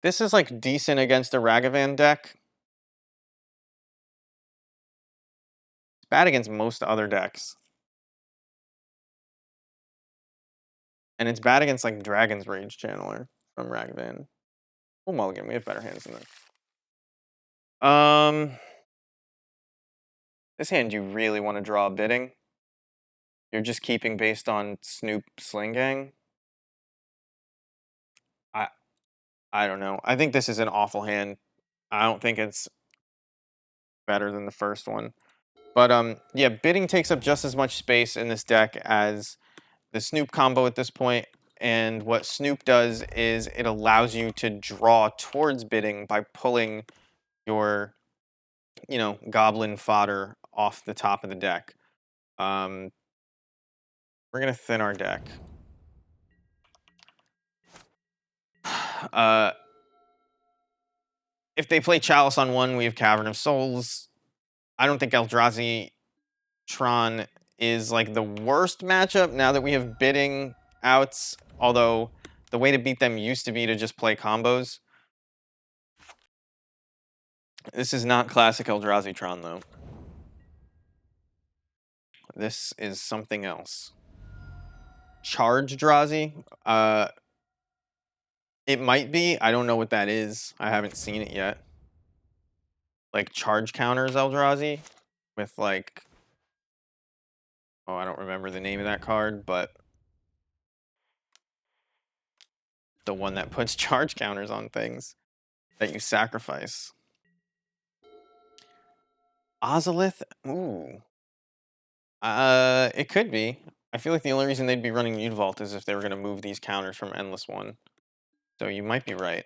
This is like decent against a Ragavan deck. It's bad against most other decks. And it's bad against like Dragon's Rage Channeler from Ragavan. We'll mulligan, we have better hands than that. This hand you really want to draw bidding. You're just keeping based on Snoop Sling Gang. I don't know. I think this is an awful hand. I don't think it's better than the first one. But yeah, bidding takes up just as much space in this deck as the Snoop combo at this point. And what Snoop does is it allows you to draw towards bidding by pulling your, goblin fodder off the top of the deck. We're gonna thin our deck. If they play Chalice on 1, we have Cavern of Souls. I don't think Eldrazi Tron is like the worst matchup now that we have bidding outs, although the way to beat them used to be to just play combos. This is not classic Eldrazi Tron, though. This is something else. Charge Drazi? It might be. I don't know what that is. I haven't seen it yet. Like charge counters Eldrazi with like... Oh, I don't remember the name of that card, but... the one that puts charge counters on things that you sacrifice. Ozolith? Ooh. It could be. I feel like the only reason they'd be running Mute Vault is if they were going to move these counters from Endless One. So you might be right.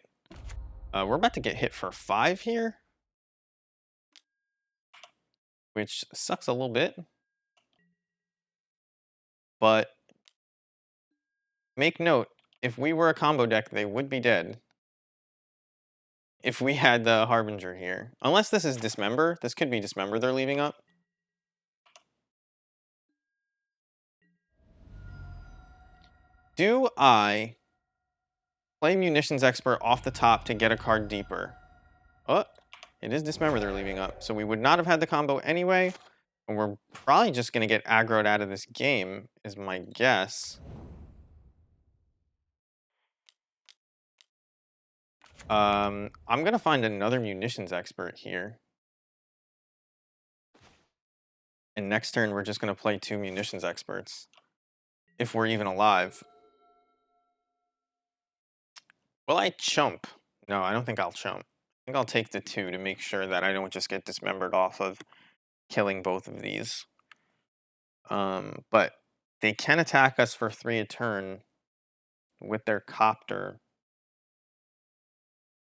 We're about to get hit for 5 here, which sucks a little bit. But make note, if we were a combo deck, they would be dead. If we had the Harbinger here. Unless this is Dismember. This could be Dismember they're leaving up. Do I play Munitions Expert off the top to get a card deeper? Oh, it is Dismember they're leaving up. So we would not have had the combo anyway. And we're probably just going to get aggroed out of this game, is my guess. I'm going to find another Munitions Expert here. And next turn, we're just going to play 2 Munitions Experts. If we're even alive. Will I chump? No, I don't think I'll chump. I think I'll take the 2 to make sure that I don't just get dismembered off of killing both of these. But they can attack us for 3 a turn with their copter,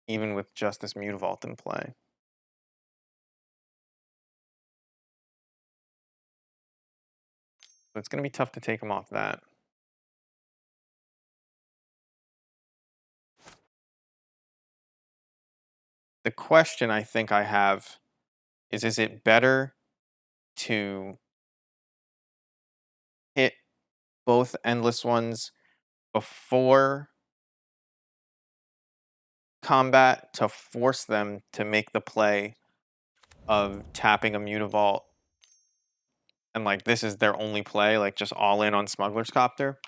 even with just this Mutavault in play. So it's going to be tough to take them off that. The question I think I have is it better to hit both Endless Ones before combat to force them to make the play of tapping a Mutavault and like this is their only play, like just all in on Smuggler's Copter?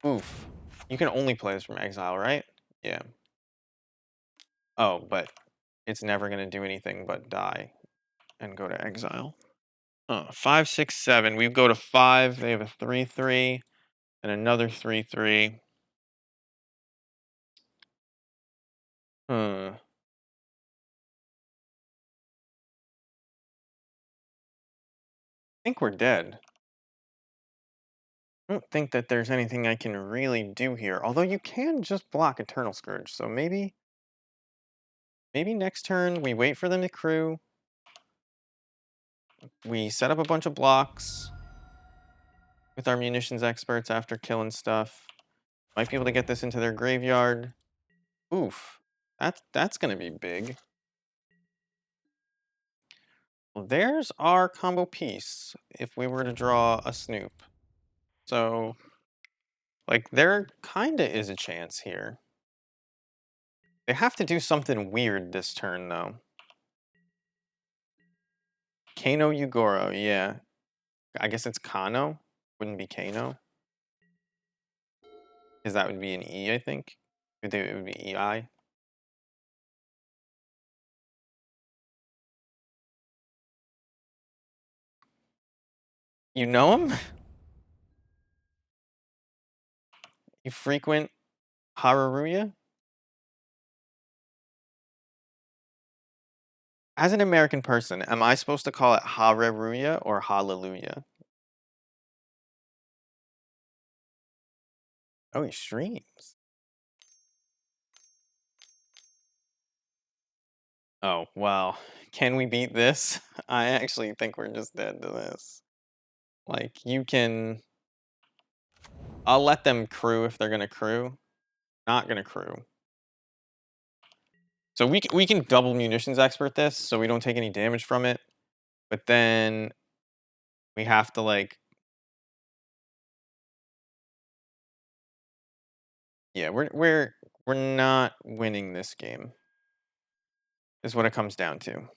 Oof. You can only play this from exile, right? Yeah. Oh, but it's never going to do anything but die and go to exile. 5, 6, 7. We go to 5. They have a 3/3 and another 3/3. I think we're dead. I don't think that there's anything I can really do here. Although you can just block Eternal Scourge, so maybe next turn we wait for them to crew. We set up a bunch of blocks with our munitions experts after killing stuff. Might be able to get this into their graveyard. Oof. That's gonna be big. Well, there's our combo piece if we were to draw a Snoop. So, like, there kinda is a chance here. They have to do something weird this turn, though. Kano Yugoro, yeah. I guess it's Kano. Wouldn't be Kano. Because that would be an E, I think. It would be EI. You know him? You frequent Hararuya? As an American person, am I supposed to call it Hararuya or Hallelujah? Oh, he streams. Oh, well, can we beat this? I actually think we're just dead to this. Like, you can... I'll let them crew if they're gonna crew. Not gonna crew. So we can double munitions expert this, so we don't take any damage from it. But then we have to like, yeah, we're not winning this game. Is what it comes down to.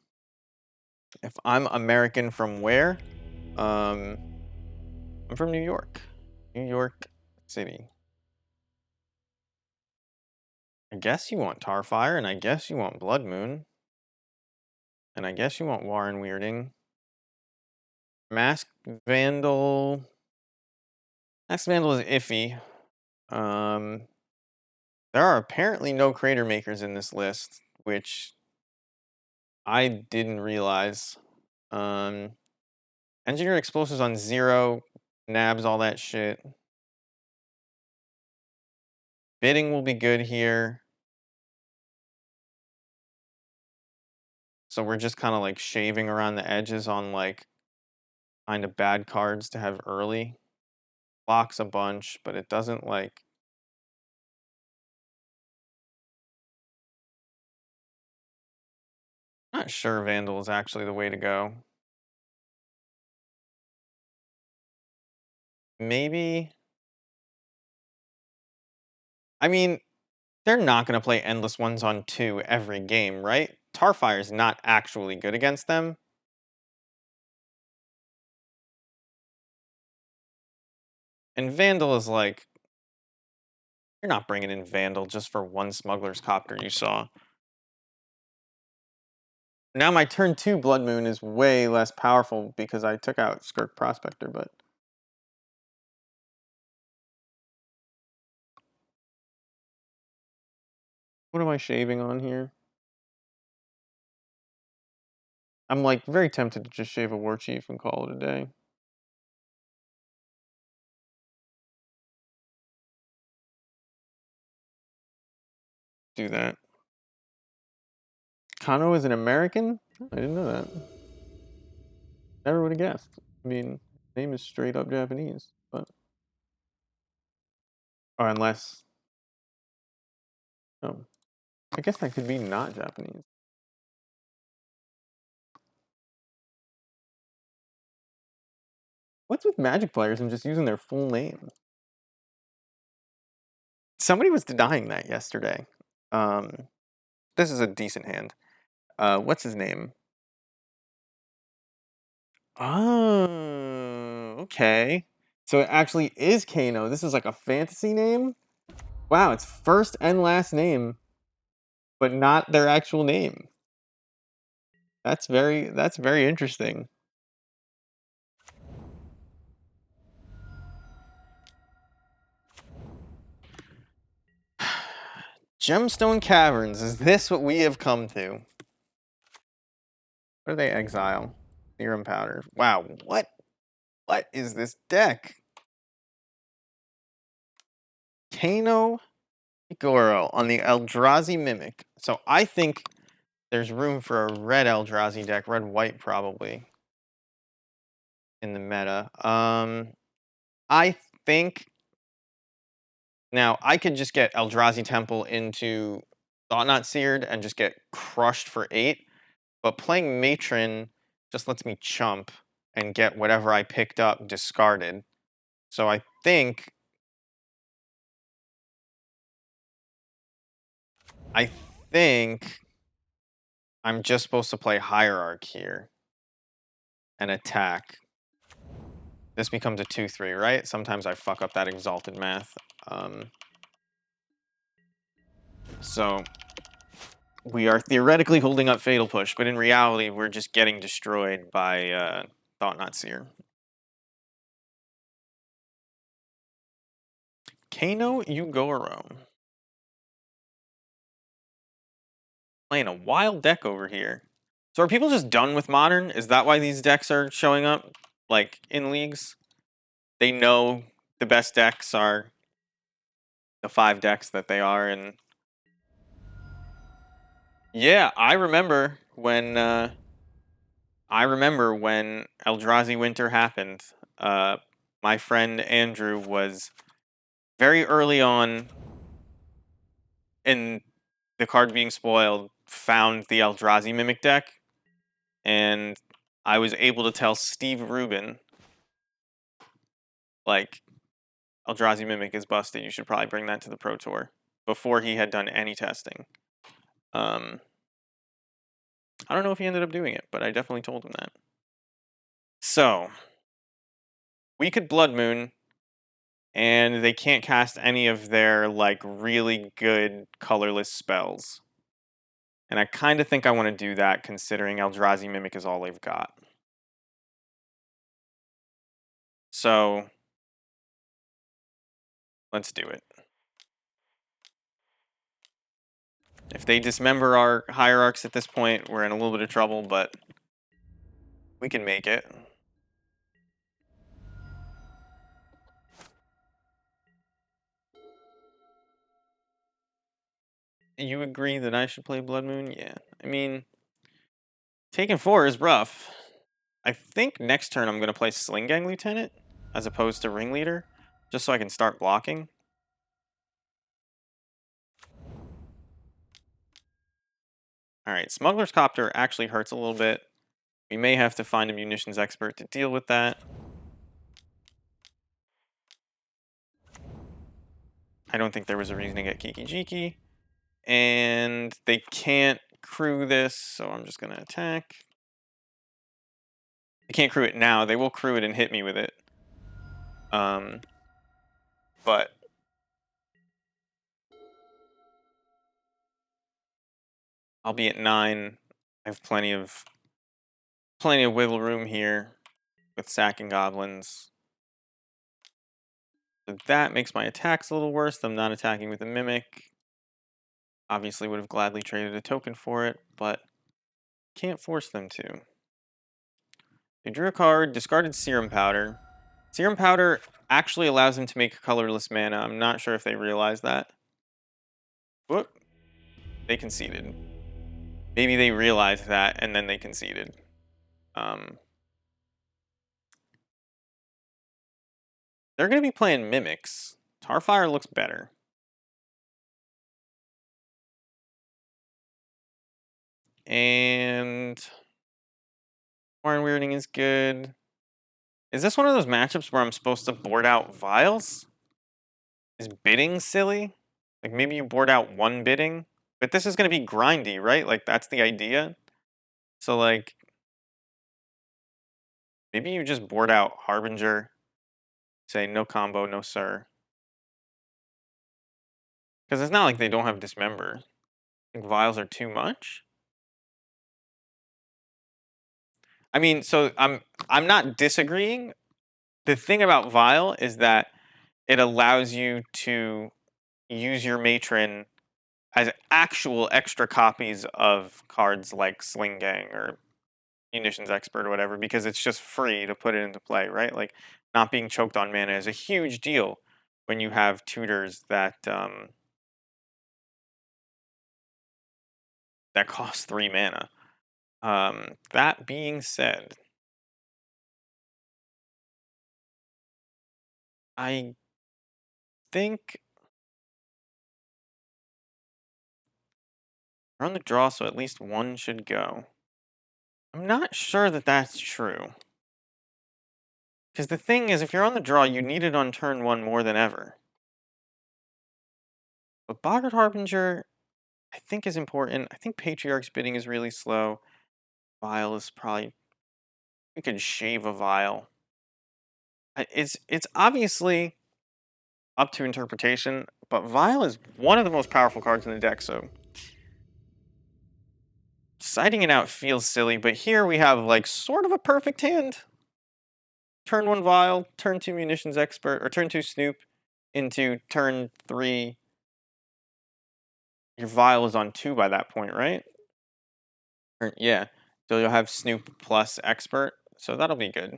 If I'm American from where? I'm from New York. New York City. I guess you want Tarfire, and I guess you want Blood Moon. And I guess you want Warren Weirding. Masked Vandal. Masked Vandal is iffy. There are apparently no Crater Makers in this list, which I didn't realize. Engineered Explosives on 0, nabs all that shit. Bidding will be good here. So we're just kind of like shaving around the edges on like kind of bad cards to have early. Blocks a bunch, but it doesn't like... I'm not sure Vandal is actually the way to go. Maybe... I mean, they're not going to play Endless Ones on 2 every game, right? Tarfire is not actually good against them. And Vandal is like... You're not bringing in Vandal just for one Smuggler's Copter you saw. Now my turn 2 Blood Moon is way less powerful because I took out Skirk Prospector, but... What am I shaving on here? I'm like very tempted to just shave a war chief and call it a day. Do that. Kano is an American? I didn't know that. Never would have guessed. I mean, his name is straight up Japanese, but or unless oh, I guess that could be not Japanese. What's with Magic players and just using their full name? Somebody was denying that yesterday. Um, this is a decent hand. What's his name? Oh, okay. So it actually is Kano. This is like a fantasy name? Wow, it's first and last name, but not their actual name. That's very interesting. Gemstone Caverns, is this what we have come to? What do they exile? Serum powder. Wow, what is this deck? Kano Igoro on the Eldrazi Mimic. So I think there's room for a red Eldrazi deck, red-white probably, in the meta. I think now I could just get Eldrazi Temple into Thought Not Seared and just get crushed for 8, but playing Matron just lets me chump and get whatever I picked up discarded. So I think I'm just supposed to play Hierarch here and attack. This becomes a 2/3, right? Sometimes I fuck up that exalted math. So we are theoretically holding up Fatal Push, but in reality, we're just getting destroyed by Thought Not Seer. Kano Yugoro. Playing a wild deck over here. So are people just done with Modern? Is that why these decks are showing up, like, in leagues? They know the best decks are the 5 decks that they are, and yeah, I remember when Eldrazi Winter happened. Uh, my friend Andrew was very early on in the card being spoiled, found the Eldrazi Mimic deck, and I was able to tell Steve Rubin, like, Eldrazi Mimic is busted. You should probably bring that to the Pro Tour before he had done any testing. Um, I don't know if he ended up doing it, but I definitely told him that. So we could Blood Moon, and they can't cast any of their like really good colorless spells. And I kind of think I want to do that, considering Eldrazi Mimic is all they've got. So let's do it. If they dismember our hierarchs at this point, we're in a little bit of trouble, but we can make it. You agree that I should play Blood Moon? Yeah. I mean, taking 4 is rough. I think next turn I'm going to play Sling Gang Lieutenant as opposed to Ringleader, just so I can start blocking. Alright, Smuggler's Copter actually hurts a little bit. We may have to find a munitions expert to deal with that. I don't think there was a reason to get Kiki Jiki. And they can't crew this, so I'm just going to attack. They can't crew it now. They will crew it and hit me with it. But I'll be at 9. I have plenty of wiggle room here with sacking goblins. So that makes my attacks a little worse. I'm not attacking with a mimic. Obviously would have gladly traded a token for it, but can't force them to. They drew a card, discarded Serum Powder. Serum Powder actually allows them to make colorless mana. I'm not sure if they realize that. Whoop. They conceded. Maybe they realized that and then they conceded. They're going to be playing Mimics. Tarfire looks better. And Warren Weirding is good. Is this one of those matchups where I'm supposed to board out Vials? Is bidding silly? Like maybe you board out one bidding? But this is going to be grindy, right? Like that's the idea. So like, maybe you just board out Harbinger. Say no combo, no sir. Because it's not like they don't have Dismember. I think Vials are too much. I mean, so I'm not disagreeing. The thing about Vial is that it allows you to use your matron as actual extra copies of cards like Sling Gang or Munitions Expert or whatever, because it's just free to put it into play, right? Like not being choked on mana is a huge deal when you have tutors that that cost 3 mana. That being said, I think we're on the draw, so at least one should go. I'm not sure that that's true. Because the thing is, if you're on the draw, you need it on turn 1 more than ever. But Boggart Harbinger, I think, is important. I think Patriarch's bidding is really slow. Vial is probably... We could shave a Vial. It's obviously up to interpretation, but Vial is one of the most powerful cards in the deck, so... Siding it out feels silly, but here we have, like, sort of a perfect hand. Turn 1 Vial, turn 2 Munitions Expert, or turn 2 Snoop into turn 3. Your Vial is on 2 by that point, right? Or, yeah. So you'll have Snoop plus Expert, so that'll be good.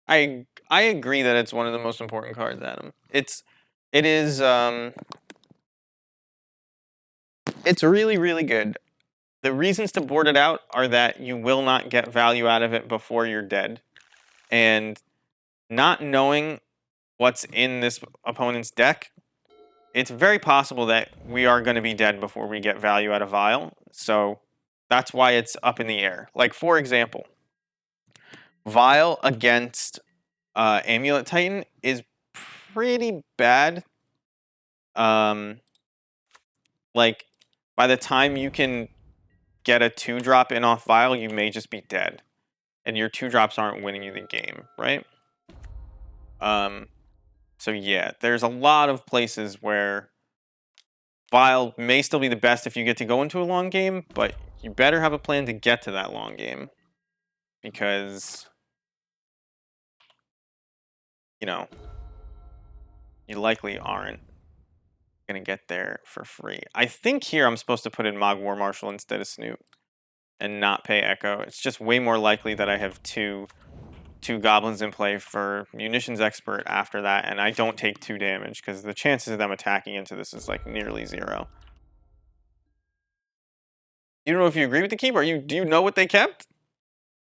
I agree that it's one of the most important cards, Adam. It's really, really good. The reasons to board it out are that you will not get value out of it before you're dead. And not knowing what's in this opponent's deck, it's very possible that we are going to be dead before we get value out of Vial. So that's why it's up in the air. Like, for example, Vial against Amulet Titan is pretty bad. Like, by the time you can get a 2-drop in off Vial, you may just be dead. And your 2-drops aren't winning you the game, right? So yeah, there's a lot of places where Vial may still be the best if you get to go into a long game, but you better have a plan to get to that long game. Because, you know, you likely aren't going to get there for free. I think here I'm supposed to put in Mog War Marshal instead of Snoop and not pay Echo. It's just way more likely that I have two Goblins in play for Munitions Expert after that, and I don't take 2 damage, because the chances of them attacking into this is like nearly 0. You don't know if you agree with the keep, or do you know what they kept?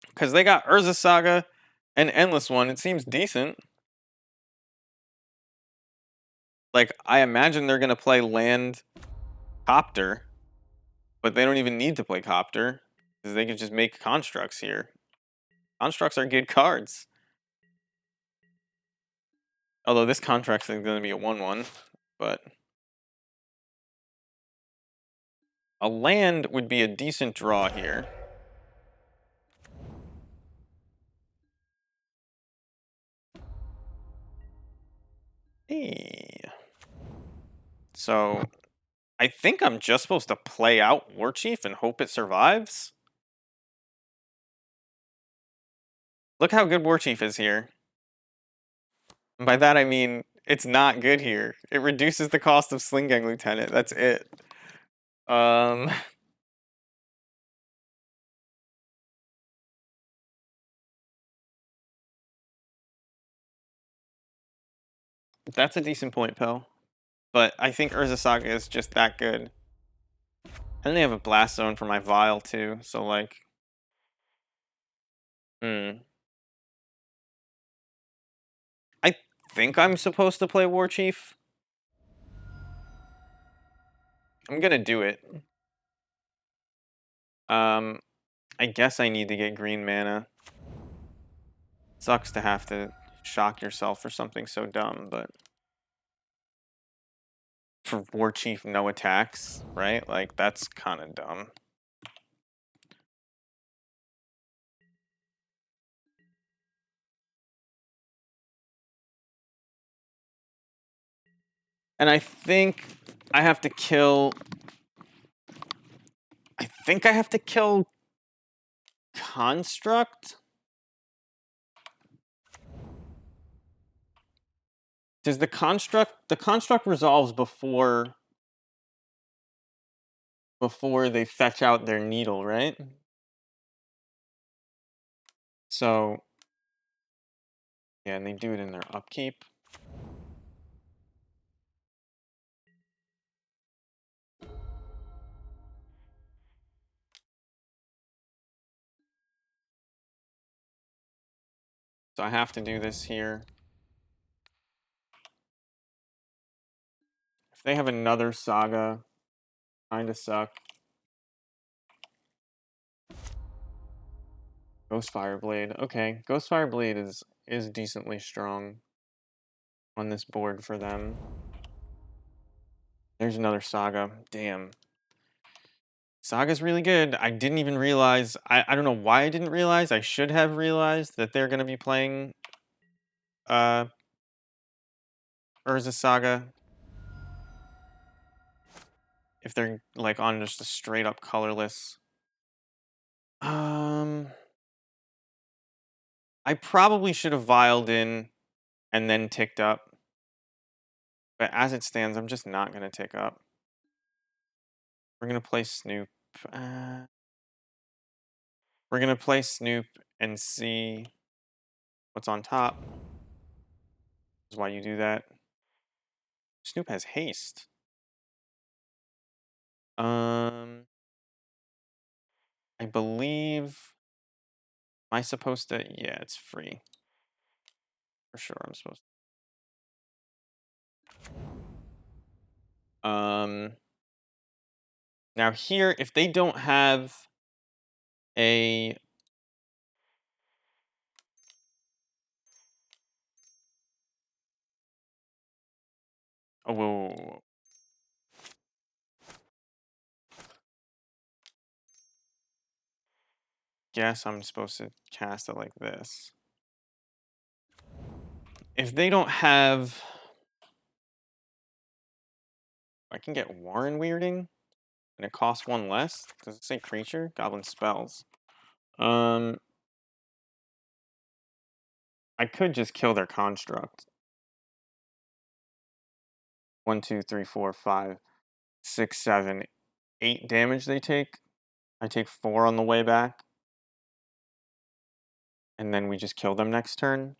Because they got Urza Saga and Endless One. It seems decent. Like, I imagine they're going to play Land Copter, but they don't even need to play Copter, because they can just make Constructs here. Constructs are good cards. Although this Construct is going to be a 1/1, but... A land would be a decent draw here. Hey. So, I think I'm just supposed to play out War Chief and hope it survives. Look how good War Chief is here. And by that I mean, It's not good here. It reduces the cost of Sling Gang Lieutenant. That's it. Um, that's a decent point, Pel. But I think Urza Saga is just that good. And they have a blast zone for my Vial too, so like, hmm. I think I'm supposed to play War Chief. I'm gonna do it. Um, I guess I need to get green mana. Sucks to have to shock yourself for something so dumb, but for War Chief, no attacks, right? Like, that's kind of dumb. And I think I have to kill... I think I have to kill Construct? Does the Construct resolves before they fetch out their needle, right? So, yeah, and they do it in their upkeep. So I have to do this here. If they have another Saga, kinda suck. Ghostfire Blade. Okay, Ghostfire Blade is decently strong on this board for them. There's another Saga. Damn. Saga's really good. I didn't even realize... I don't know why I didn't realize. I should have realized that they're going to be playing Urza Saga. If they're like on just a straight up colorless. I probably should have vialed in and then ticked up. But as it stands, I'm just not going to tick up. We're going to play Snoop. We're going to play Snoop and see what's on top. That's why you do that. Snoop has haste. I believe... Am I supposed to... Yeah, it's free. For sure I'm supposed to. Now here, if they don't have a... Oh, whoa, whoa, whoa. Guess I'm supposed to cast it like this. If they don't have... I can get Warren Weirding, and it costs one less. Does it say creature? Goblin spells. I could just kill their construct. 1, 2, 3, 4, 5, 6, 7, 8 damage they take. I take 4 on the way back. And then we just kill them next turn.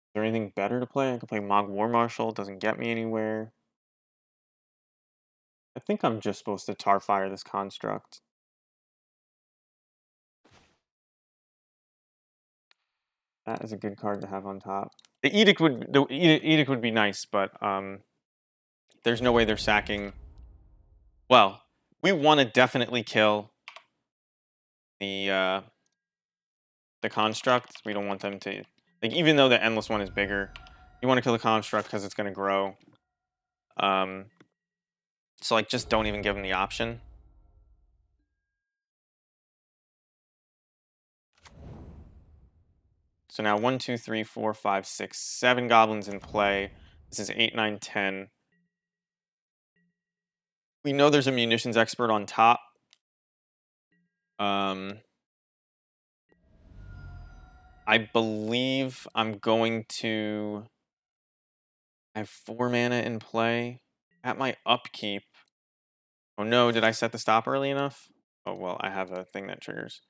Is there anything better to play? I could play Mog War Marshal. Doesn't get me anywhere. I think I'm just supposed to Tarfire this construct. That is a good card to have on top. The Edict would be nice, but there's no way they're sacking. Well, we want to definitely kill the construct. We don't want them to, like, even though the endless one is bigger, you want to kill the construct because it's going to grow. So like, just don't even give them the option. So now 1, 2, 3, 4, 5, 6, 7 goblins in play. This is 8, 9, 10. We know there's a munitions expert on top. I believe I'm going to... I have 4 mana in play. At my upkeep... Oh no, did I set the stop early enough? Oh well, I have a thing that triggers.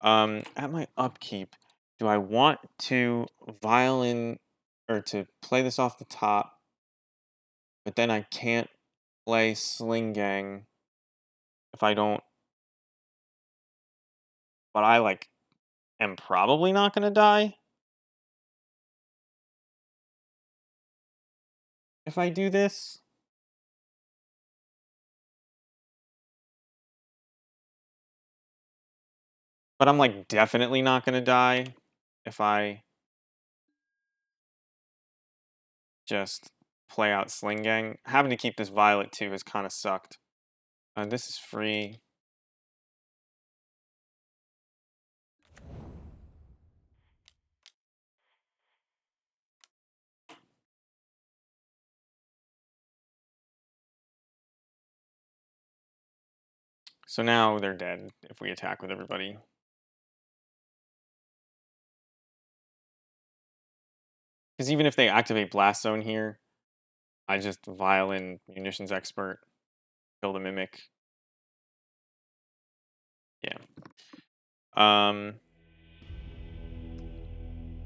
At my upkeep, do I want to violin or to play this off the top, but then I can't play Sling Gang if I don't... But I like am probably not gonna die if I do this. But I'm like definitely not gonna die if I just play out Sling Gang. Having to keep this Violet too has kind of sucked. This is free. So now they're dead if we attack with everybody. Because even if they activate Blast Zone here, I just Violin Munitions Expert, kill the Mimic. Yeah.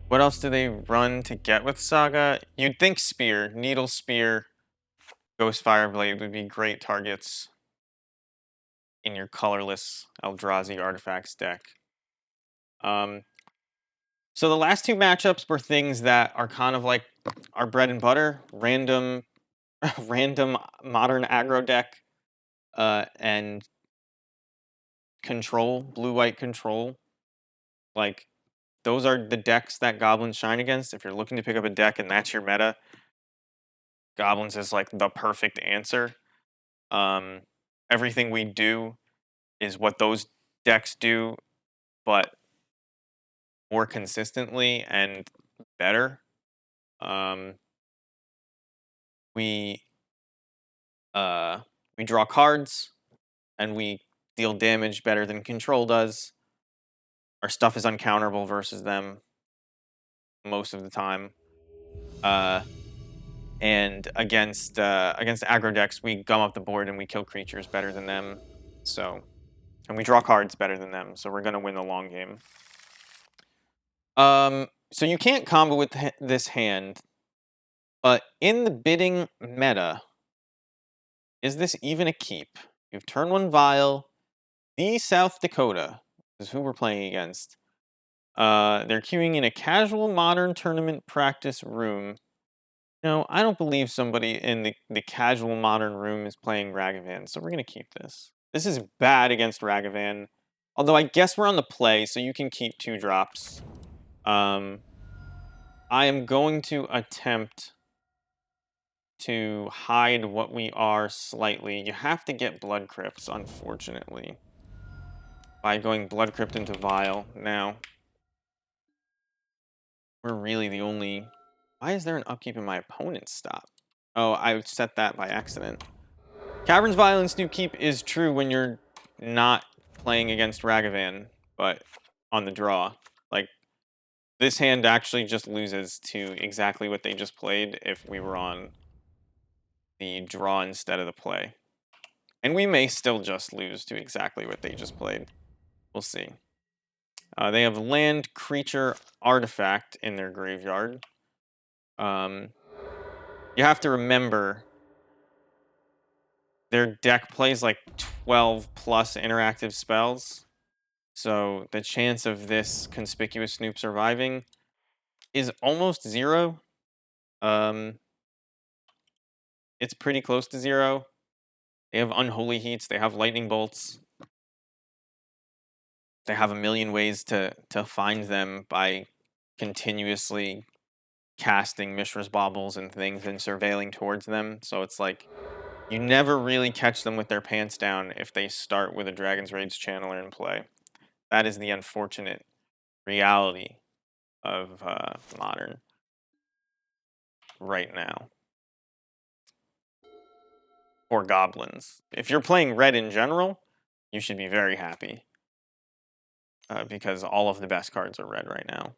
What else do they run to get with Saga? You'd think Spear, Needle Spear, Ghost Fireblade would be great targets in your colorless Eldrazi Artifacts deck. So the last 2 matchups were things that are kind of like our bread and butter, random random modern aggro deck, and control, blue-white control. Like, those are the decks that Goblins shine against. If you're looking to pick up a deck and that's your meta, Goblins is like the perfect answer. Everything we do is what those decks do, but more consistently and better. We we draw cards and we deal damage better than control does. Our stuff is uncounterable versus them most of the time. And against aggro decks, we gum up the board and we kill creatures better than them. So, and we draw cards better than them. So we're gonna win the long game. So you can't combo with this hand, but in the bidding meta, is this even a keep? You've turn 1 Vial. The South Dakota is who we're playing against. They're queuing in a casual modern tournament practice room. No, I don't believe somebody in the casual modern room is playing Ragavan, so we're going to keep this. This is bad against Ragavan. Although I guess we're on the play, so you can keep 2 drops. I am going to attempt to hide what we are slightly. You have to get Blood Crypts, unfortunately, by going Blood Crypt into Vial. Now, we're really the only... Why is there an upkeep in my opponent's stop? Oh, I set that by accident. Cavern's Violence do keep is true when you're not playing against Ragavan, but on the draw. Like, this hand actually just loses to exactly what they just played if we were on the draw instead of the play. And we may still just lose to exactly what they just played. We'll see. They have land, creature, artifact in their graveyard. You have to remember their deck plays like 12 plus interactive spells. So the chance of this Conspicuous Snoop surviving is almost 0. It's pretty close to 0. They have Unholy Heats, they have Lightning Bolts. They have a million ways to find them by continuously casting Mishra's Baubles and things and surveilling towards them. So it's like, you never really catch them with their pants down if they start with a Dragon's Rage Channeler in play. That is the unfortunate reality of Modern right now. Or Goblins. If you're playing Red in general, you should be very happy. Because all of the best cards are Red right now.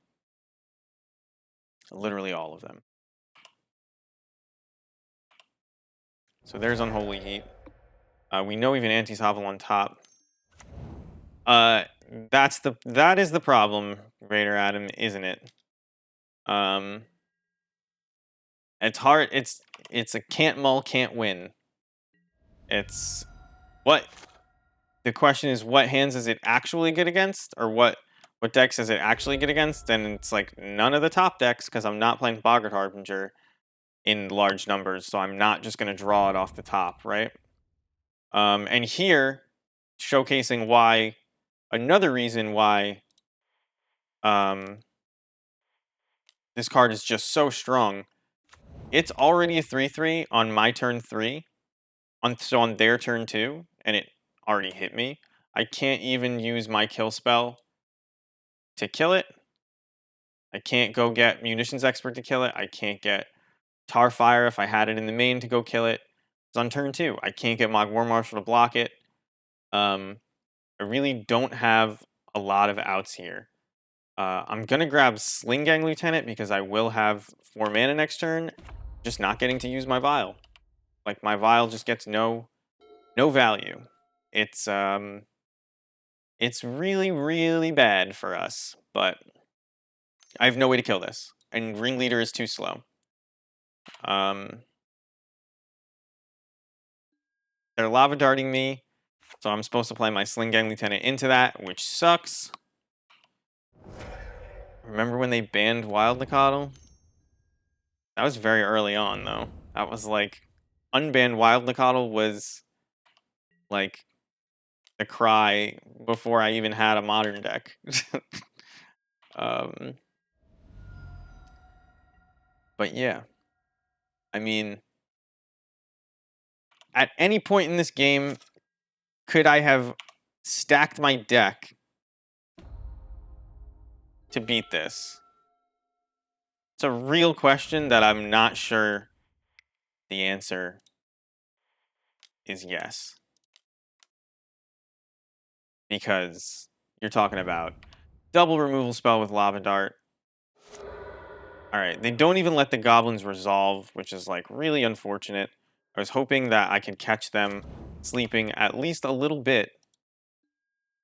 Literally all of them. So there's Unholy Heat. We know even Anti-Hovel on top. That is the problem, Raider Adam, isn't it? Um, it's hard. It's a can't mull, can't win. It's what the question is: what hands is it actually good against, or what decks is it actually good against? And it's like none of the top decks because I'm not playing Boggart Harbinger in large numbers, so I'm not just going to draw it off the top, right? And here, showcasing why, another reason why this card is just so strong. It's already a 3/3 on my turn 3, so on their turn 2, and it already hit me. I can't even use my kill spell to kill it. I can't go get Munitions Expert to kill it. I can't get Tarfire if I had it in the main to go kill it. It's on turn 2. I can't get Mog War Marshal to block it. I really don't have a lot of outs here. I'm going to grab Sling Gang Lieutenant because I will have 4 mana next turn. Just not getting to use my Vial. Like, my Vial just gets no value. It's really, really bad for us, but I have no way to kill this. And Ringleader is too slow. They're Lava Darting me, so I'm supposed to play my Sling Gang Lieutenant into that, which sucks. Remember when they banned Wild Nicottle? That was very early on, though. That was like, unbanned Wild Nicottle was like the cry before I even had a modern deck. But yeah, I mean, at any point in this game, could I have stacked my deck to beat this? It's a real question that I'm not sure the answer is yes. Because you're talking about double removal spell with Lava Dart. Alright, they don't even let the Goblins resolve, which is like really unfortunate. I was hoping that I could catch them sleeping at least a little bit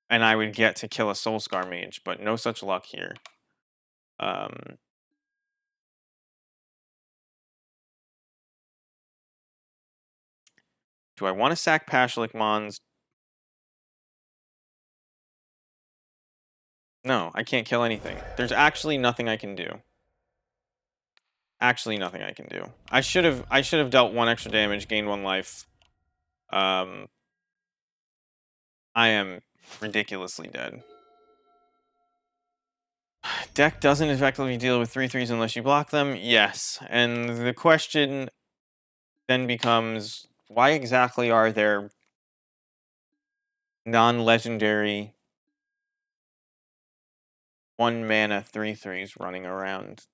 and I would get to kill a Soulscar Mage, but no such luck here. Do I want to sack Pashalik Mons? No, I can't kill anything. There's actually nothing I can do. Actually nothing I can do. I should have dealt 1 extra damage, gained 1 life. I am ridiculously dead. Deck doesn't effectively deal with 3/3s unless you block them? Yes. And the question then becomes, why exactly are there non-legendary 1 mana 3/3s running around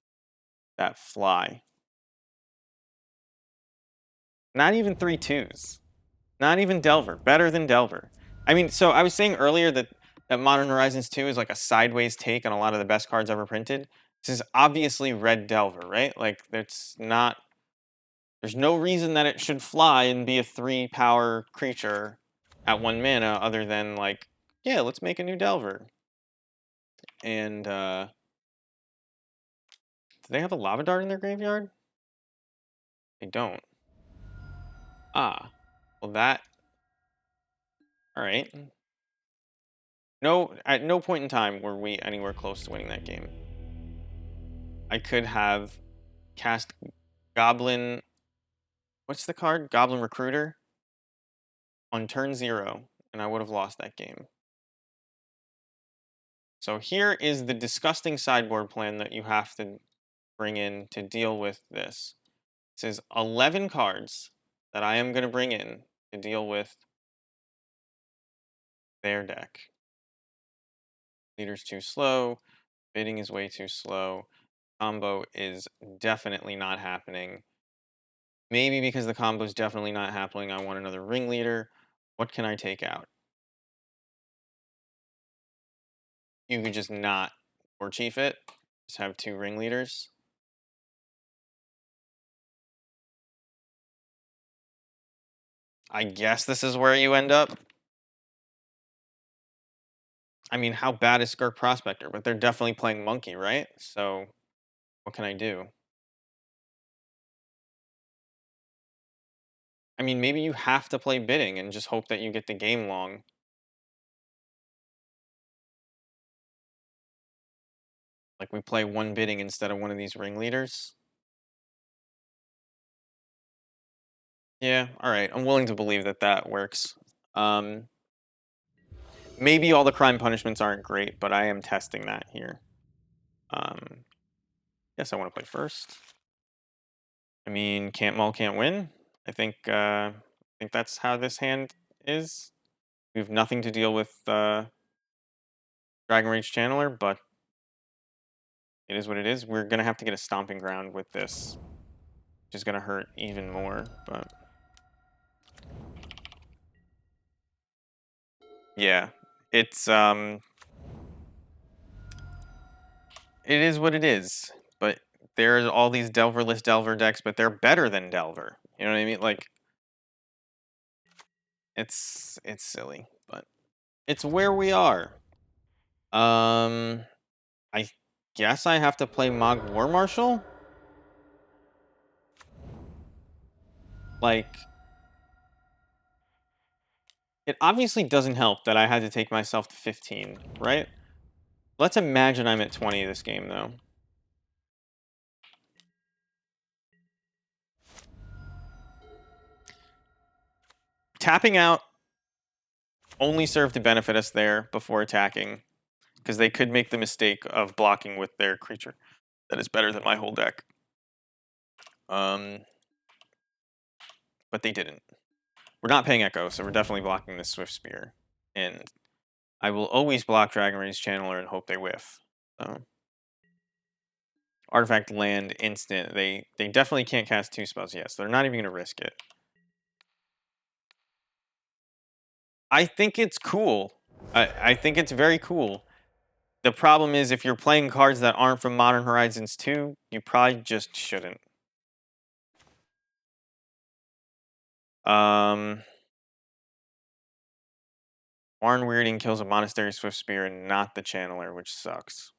that fly? Not even 3/2s. Not even Delver. Better than Delver. I mean, so I was saying earlier that Modern Horizons 2 is like a sideways take on a lot of the best cards ever printed. This is obviously Red Delver, right? Like, there's no reason that it should fly and be a 3-power creature at 1 mana other than like, yeah, let's make a new Delver. And do they have a Lava Dart in their graveyard? They don't. Ah. Well, that... Alright. No, at no point in time were we anywhere close to winning that game. I could have cast Goblin... What's the card? Goblin Recruiter? On turn 0, and I would have lost that game. So here is the disgusting sideboard plan that you have to bring in to deal with this. It says 11 cards that I am going to bring in to deal with their deck. Leader's too slow. Bidding is way too slow. Combo is definitely not happening. Maybe because the combo is definitely not happening, I want another ringleader. What can I take out? You could just not War Chief it. Just have 2 ringleaders. I guess this is where you end up. I mean, how bad is Skirk Prospector? But they're definitely playing Monkey, right? So what can I do? I mean, maybe you have to play Bidding and just hope that you get the game long. Like we play one Bidding instead of one of these ringleaders. Yeah, all right. I'm willing to believe that that works. Maybe all the crime punishments aren't great, but I am testing that here. Yes, I want to play first. I mean, can't mull, can't win. I think that's how this hand is. We have nothing to deal with Dragon Rage Channeler, but it is what it is. We're gonna have to get a stomping ground with this, which is gonna hurt even more. But yeah, it's it is what it is. But there's all these Delverless Delver decks, but they're better than Delver. You know what I mean? Like it's silly, but it's where we are. I guess I have to play Mog War Marshal? Like, it obviously doesn't help that I had to take myself to 15, right? Let's imagine I'm at 20 this game, though. Tapping out only served to benefit us there before attacking, because they could make the mistake of blocking with their creature that is better than my whole deck. But they didn't. We're not paying Echo, so we're definitely blocking the Swift Spear. And I will always block Dragon Rage Channeler and hope they whiff. So. Artifact, land, instant. They definitely can't cast 2 spells. Yes, they're not even going to risk it. I think it's cool. I think it's very cool. The problem is if you're playing cards that aren't from Modern Horizons 2, you probably just shouldn't. Warren Weirding kills a Monastery Swift Spear and not the Channeler, which sucks.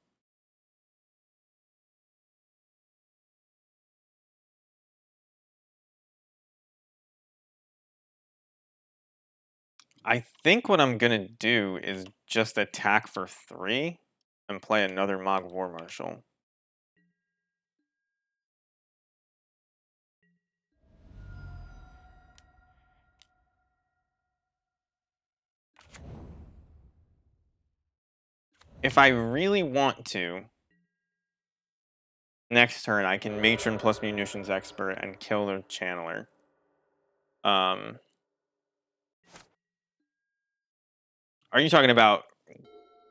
I think what I'm going to do is just attack for 3 and play another Mog War Marshal. If I really want to, next turn I can Matron plus Munitions Expert and kill the Channeler. Are you talking about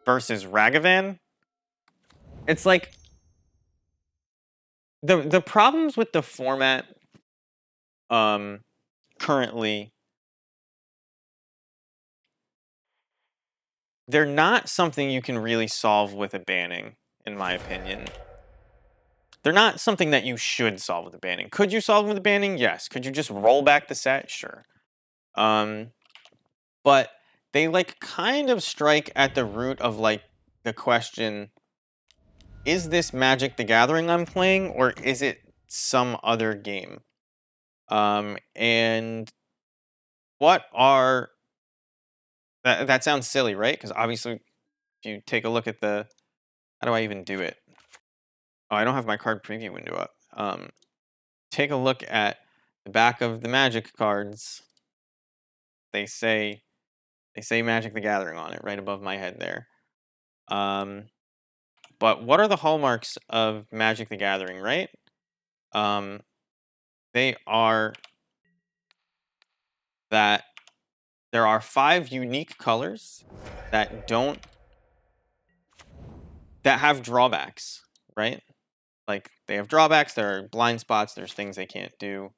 versus Ragavan? It's like the problems with the format currently, they're not something you can really solve with a banning, in my opinion. They're not something that you should solve with a banning. Could you solve with a banning? Yes. Could you just roll back the set? Sure. But they like kind of strike at the root of like the question, is this Magic the Gathering I'm playing or is it some other game? And what are that sounds silly, right? Because obviously if you take a look at the, how do I even do it? Oh, I don't have my card preview window up. Take a look at the back of the Magic cards. They say Magic the Gathering on it, right above my head there. But what are the hallmarks of Magic the Gathering, right? They are that there are 5 unique colors that have drawbacks, right? Like they have drawbacks, there are blind spots, there's things they can't do.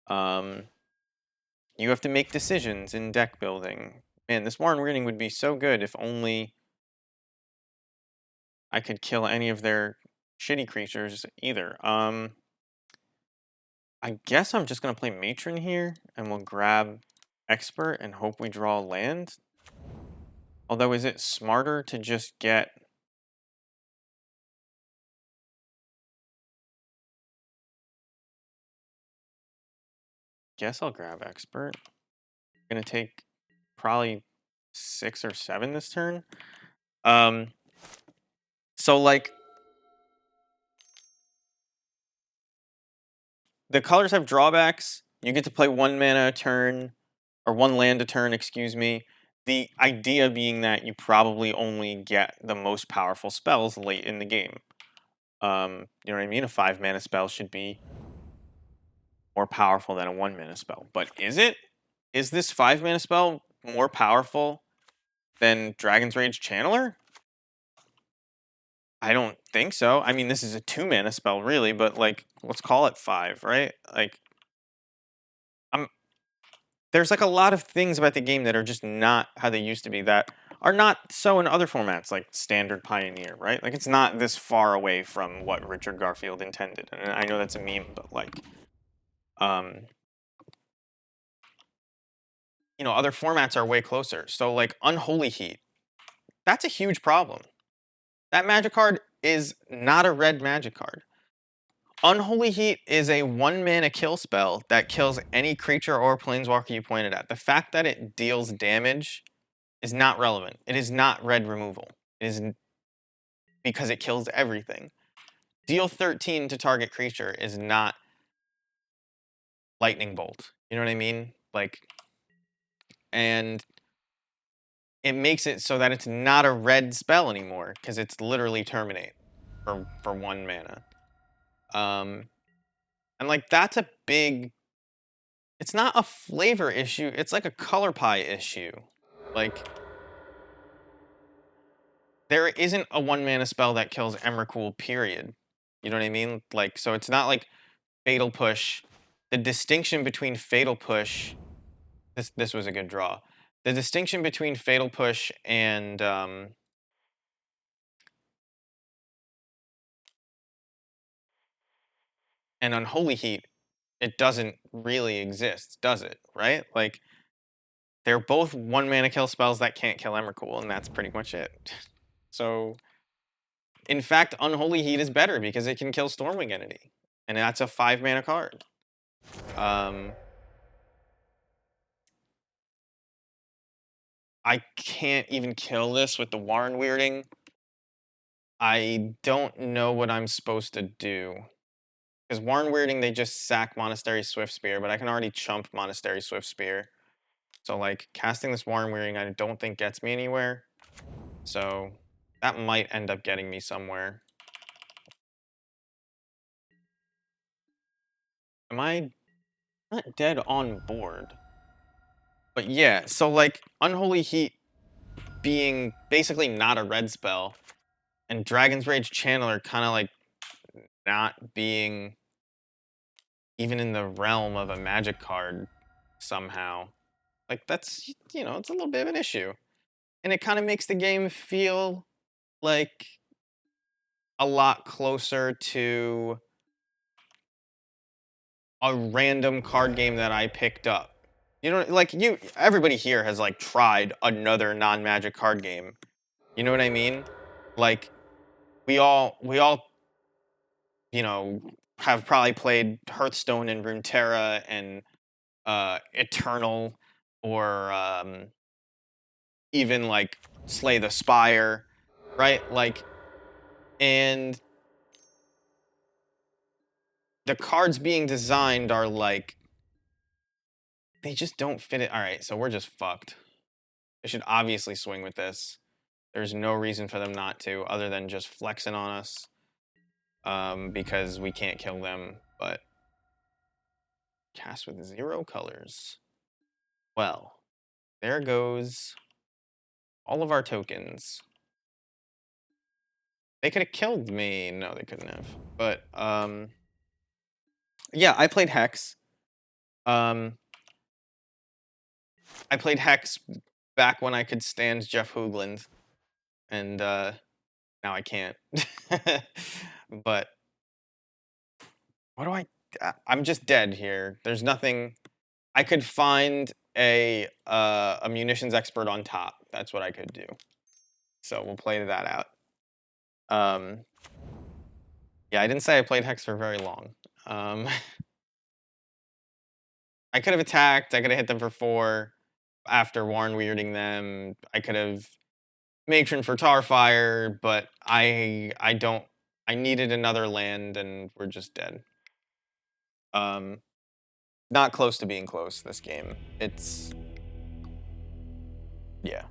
You have to make decisions in deck building. Man, this Warren Weirding would be so good if only I could kill any of their shitty creatures either. I guess I'm just gonna play Matron here, and we'll grab Expert and hope we draw land? Although, is it smarter to just get... Guess I'll grab Expert. Gonna take probably 6 or 7 this turn. So, like... The colors have drawbacks. You get to play 1 mana a turn, or 1 land a turn, excuse me. The idea being that you probably only get the most powerful spells late in the game. You know what I mean? A 5 mana spell should be more powerful than a 1 mana spell. But is it? Is this 5 mana spell more powerful than Dragon's Rage Channeler? I don't think so. I mean, this is a 2 mana spell, really, but like, let's call it 5, right? Like, there's like a lot of things about the game that are just not how they used to be that are not so in other formats like standard Pioneer, right? Like it's not this far away from what Richard Garfield intended. And I know that's a meme, but like um other formats are way closer. So like Unholy Heat, that's a huge problem. That magic card is not a red magic card. Unholy Heat is a 1 mana kill spell that kills any creature or planeswalker you pointed at. The fact that it deals damage is not relevant. It is not red removal. It is because it kills everything. Deal 13 to target creature is not lightning bolt. You know what I mean? Like, and it makes it so that it's not a red spell anymore because it's literally terminate for 1 mana. And like that's a big. It's not a flavor issue. It's like a color pie issue. Like there isn't a 1 mana spell that kills Emrakul, period. You know what I mean? Like, so it's not like Fatal Push. The distinction between Fatal Push, this was a good draw. The distinction between Fatal Push and Unholy Heat, it doesn't really exist, does it? Right? Like they're both 1 mana kill spells that can't kill Emrakul, and that's pretty much it. So in fact, Unholy Heat is better because it can kill Stormwing Entity. And that's a 5 mana card. I can't even kill this with the Warren Weirding. I don't know what I'm supposed to do. Because Warren Weirding, they just sack Monastery Swiftspear, but I can already chump Monastery Swiftspear. So, like, casting this Warren Weirding I don't think gets me anywhere. So, that might end up getting me somewhere. Am I not dead on board? But yeah, so, like, Unholy Heat being basically not a red spell, and Dragon's Rage Channeler kind of, like, not being even in the realm of a magic card somehow. Like, that's, it's a little bit of an issue. And it kind of makes the game feel like a lot closer to a random card game that I picked up. You know, like everybody here has like tried another non-magic card game. You know what I mean? Like we all, have probably played Hearthstone and Runeterra and Eternal or even like Slay the Spire, right? Like, and the cards being designed are like, they just don't fit it. All right, so we're just fucked. They should obviously swing with this. There's no reason for them not to, other than just flexing on us, because we can't kill them. But cast with 0 colors. Well, there goes all of our tokens. They could have killed me. No, they couldn't have. But yeah, I played Hex. I played Hex back when I could stand Jeff Hoogland, and now I can't. But what do I'm just dead here. There's nothing. I could find a munitions expert on top. That's what I could do. So we'll play that out. Yeah, I didn't say I played Hex for very long. I could have attacked. I could have hit them for 4 after Warren weirding them. I could have matron for Tarfire, but I don't. I needed another land, and we're just dead. Not close to being close. This game. It's yeah.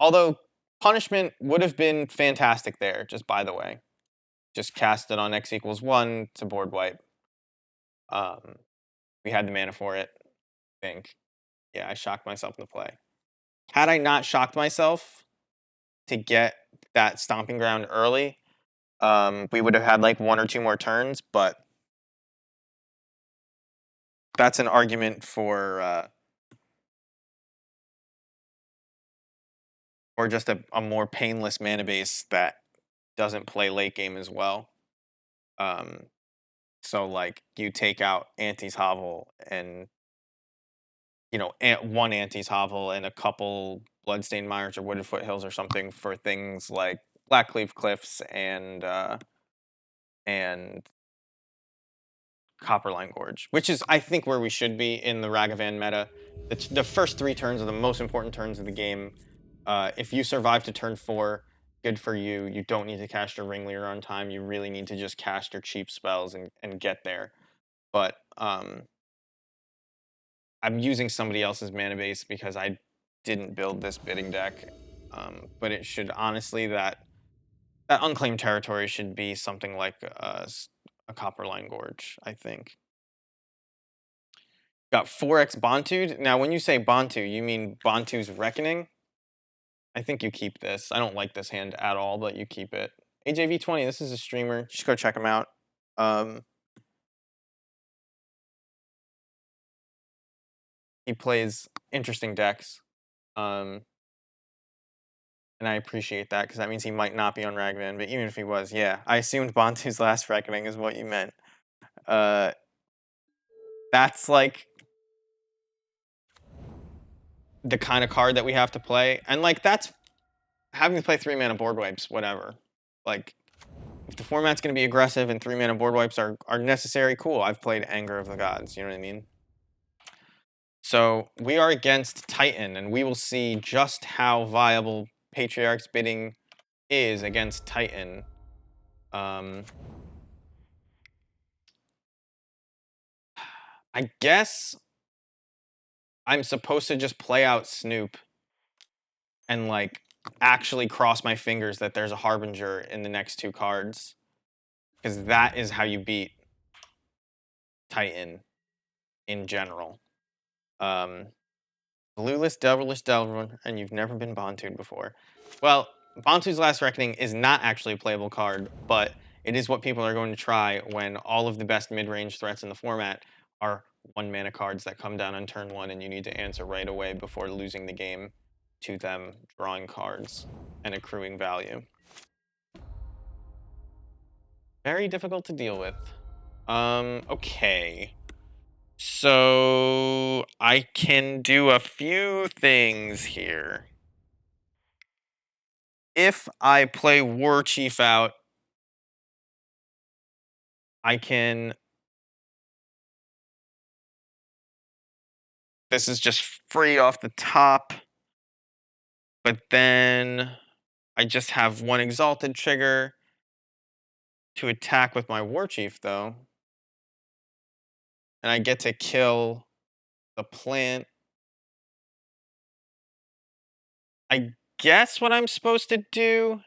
Although punishment would have been fantastic there. Just by the way, just cast it on X equals 1 to board wipe. We had the mana for it. I think. Yeah, I shocked myself in the play. Had I not shocked myself to get that stomping ground early, we would have had like 1 or 2 more turns, but that's an argument for or just a more painless mana base that doesn't play late game as well. So like you take out Auntie's Hovel and one Auntie's Hovel and a couple Bloodstained Mires or Wooded Foothills or something for things like Blackcleave Cliffs and Copperline Gorge, which is, I think, where we should be in the Ragavan meta. The first 3 turns are the most important turns of the game. If you survive to turn 4, good for you. You don't need to cast your Ringleader on time. You really need to just cast your cheap spells and get there. But I'm using somebody else's mana base because I didn't build this bidding deck. But it should honestly, that unclaimed territory should be something like a Copperline Gorge, I think. Got 4x Bantu. Now, when you say Bantu, you mean Bantu's Reckoning? I think you keep this. I don't like this hand at all, but you keep it. AJV20, this is a streamer. Just go check him out. He plays interesting decks. And I appreciate that, because that means he might not be on Ragavan, but even if he was, yeah. I assumed Bantu's Last Reckoning is what you meant. That's like the kind of card that we have to play. And like that's having to play 3 mana board wipes, whatever. Like if the format's gonna be aggressive and 3 mana board wipes are necessary, cool. I've played Anger of the Gods, you know what I mean? So we are against Titan, and we will see just how viable Patriarch's bidding is against Titan. I guess I'm supposed to just play out Snoop and like actually cross my fingers that there's a Harbinger in the next 2 cards, because that is how you beat Titan in general. Blueless, Devilish Delver, and you've never been Bantu'd before. Well, Bantu's Last Reckoning is not actually a playable card, but it is what people are going to try when all of the best mid-range threats in the format are 1 mana cards that come down on turn 1 and you need to answer right away before losing the game to them drawing cards and accruing value. Very difficult to deal with. Okay. So I can do a few things here. If I play War Chief out, I can... This is just free off the top. But then I just have 1 Exalted trigger to attack with my War Chief, though. And I get to kill the plant. I guess what I'm supposed to do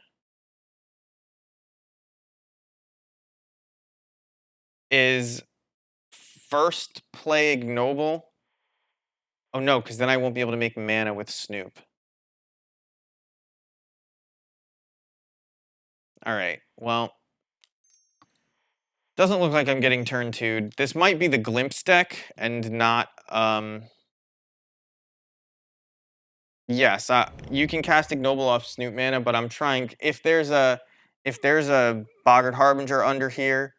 is first play Ignoble. Oh no, because then I won't be able to make mana with Snoop. Alright, well. Doesn't look like I'm getting turn 2'd. This might be the Glimpse deck and not, Yes, you can cast Ignoble off Snoop mana, but I'm trying... If there's a Boggart Harbinger under here,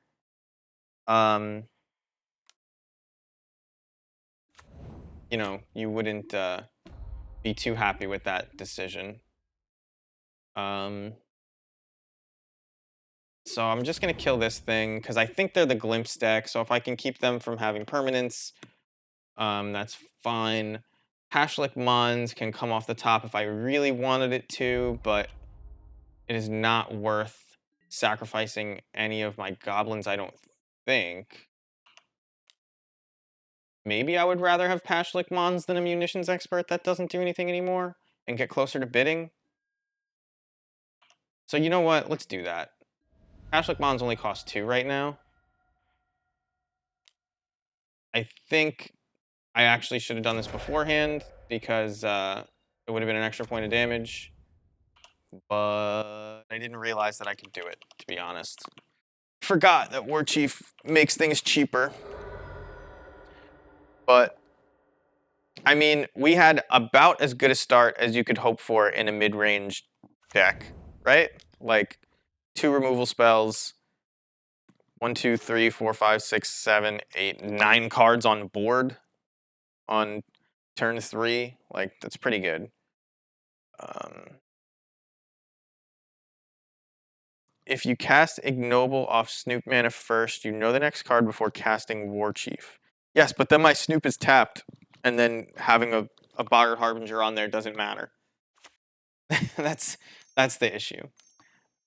you know, you wouldn't be too happy with that decision. So I'm just gonna kill this thing because I think they're the glimpse deck. So if I can keep them from having permanence, that's fine. Hashlik Mons can come off the top if I really wanted it to, but it is not worth sacrificing any of my goblins, I don't think. Maybe I would rather have Pashlik Mons than a munitions expert that doesn't do anything anymore and get closer to bidding. So you know what? Let's do that. Pashlik Mons only cost 2 right now. I think I actually should have done this beforehand because it would have been an extra point of damage. But I didn't realize that I could do it, to be honest. Forgot that War Chief makes things cheaper. But, I mean, we had about as good a start as you could hope for in a mid-range deck, right? Like, 2 removal spells, 1, 2, 3, 4, 5, 6, 7, 8, 9 cards on board on turn 3. Like, that's pretty good. If you cast Ignoble off Snoop mana first, you know the next card before casting War Chief. Yes, but then my Snoop is tapped, and then having a Boggart Harbinger on there doesn't matter. that's the issue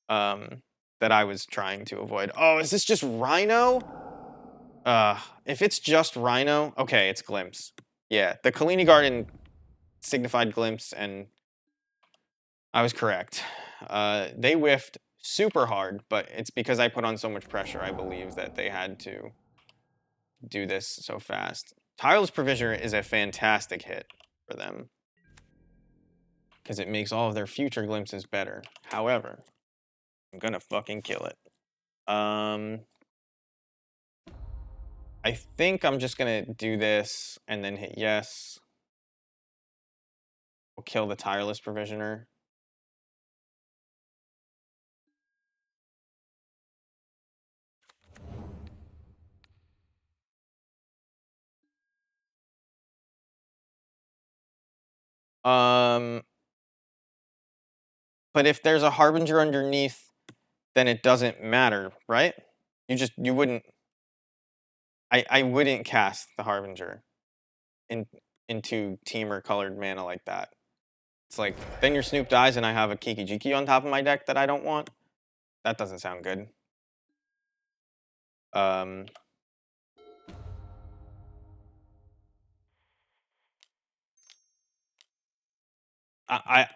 that I was trying to avoid. Oh, is this just Rhino? If it's just Rhino, okay, it's Glimpse. Yeah, the Kalini Garden signified Glimpse, and I was correct. They whiffed super hard, but it's because I put on so much pressure, I believe, that they had to do this so fast. Tireless Provisioner is a fantastic hit for them because it makes all of their future glimpses better. However, I'm gonna fucking kill it. I think I'm just gonna do this and then hit yes. We'll kill the Tireless Provisioner. But if there's a Harbinger underneath, then it doesn't matter, right? You wouldn't. I wouldn't cast the Harbinger into Teamer colored mana like that. It's like, then your Snoop dies and I have a Kiki Jiki on top of my deck that I don't want. That doesn't sound good.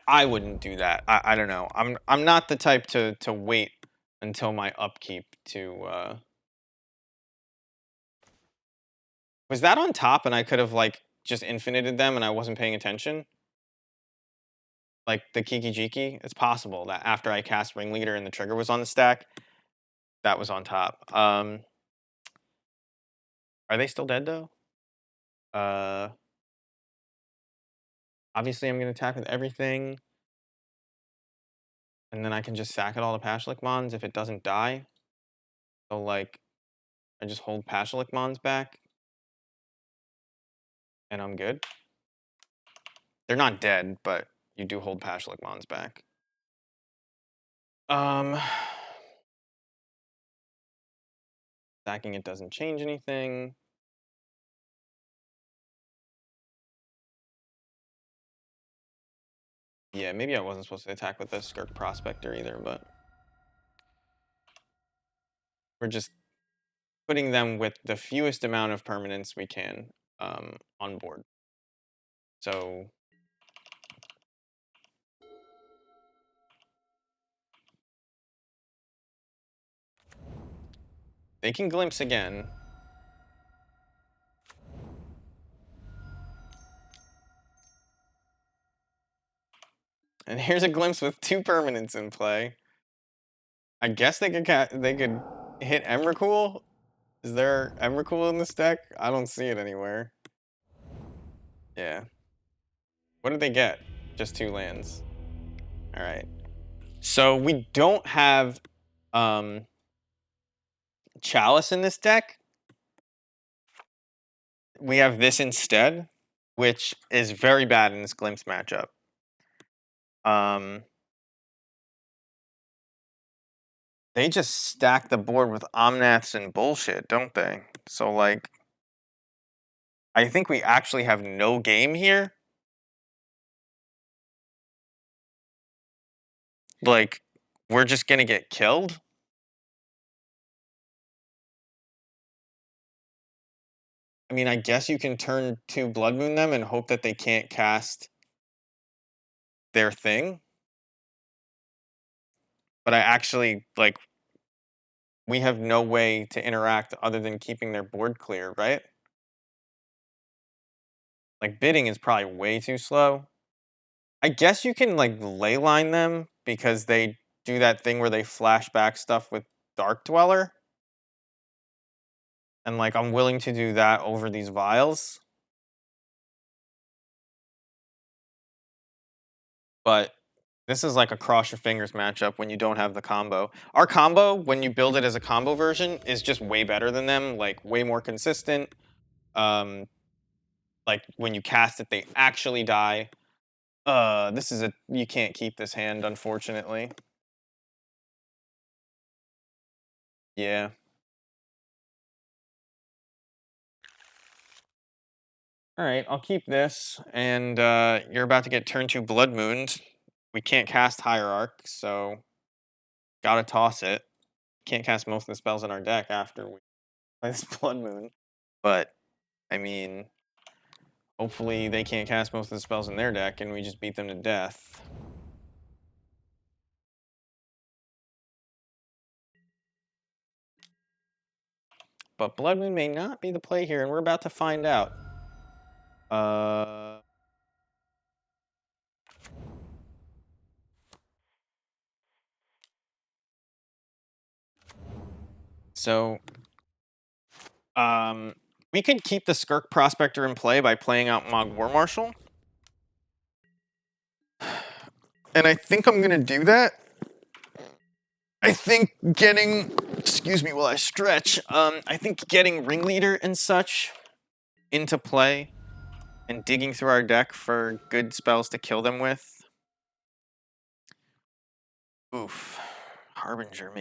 I wouldn't do that. I don't know. I'm not the type to wait until my upkeep to Was that on top and I could have like just infinited them and I wasn't paying attention? Like the Kiki Jiki? It's possible that after I cast Ringleader and the trigger was on the stack, that was on top. Are they still dead though? Obviously I'm gonna attack with everything. And then I can just sack it all to Pashlik Mons if it doesn't die. So like I just hold Pashlik Mons back. And I'm good. They're not dead, but you do hold Pashlik Mons back. Stacking it doesn't change anything. Yeah, maybe I wasn't supposed to attack with the Skirk Prospector either, but we're just putting them with the fewest amount of permanence we can on board. So they can glimpse again. And here's a glimpse with 2 permanents in play. I guess they could hit Emrakul. Is there Emrakul in this deck? I don't see it anywhere. Yeah. What did they get? Just 2 lands. All right. So we don't have Chalice in this deck. We have this instead. which is very bad in this Glimpse matchup. They just stack the board with Omnaths and bullshit, don't they? So, like, I think we actually have no game here. Like, we're just gonna get killed? I mean, I guess you can turn 2 Blood Moon them and hope that they can't cast their thing. But I actually, like, we have no way to interact other than keeping their board clear, right? Like, bidding is probably way too slow. I guess you can, like, ley line them because they do that thing where they flash back stuff with Dark Dweller. And, like, I'm willing to do that over these vials. But this is like a cross your fingers matchup when you don't have the combo. Our combo, when you build it as a combo version, is just way better than them, like way more consistent. Um, like when you cast it, they actually die. This is you can't keep this hand, unfortunately. Yeah. All right, I'll keep this, and you're about to get turn 2 Blood Moons. We can't cast Hierarch, so gotta toss it. Can't cast most of the spells in our deck after we play this Blood Moon. But, I mean, hopefully they can't cast most of the spells in their deck and we just beat them to death. But Blood Moon may not be the play here, and we're about to find out. So, we could keep the Skirk Prospector in play by playing out Mog War Marshal. And I think I'm gonna do that. I think getting, excuse me while I stretch, I think getting Ringleader and such into play and digging through our deck for good spells to kill them with. Oof. Harbinger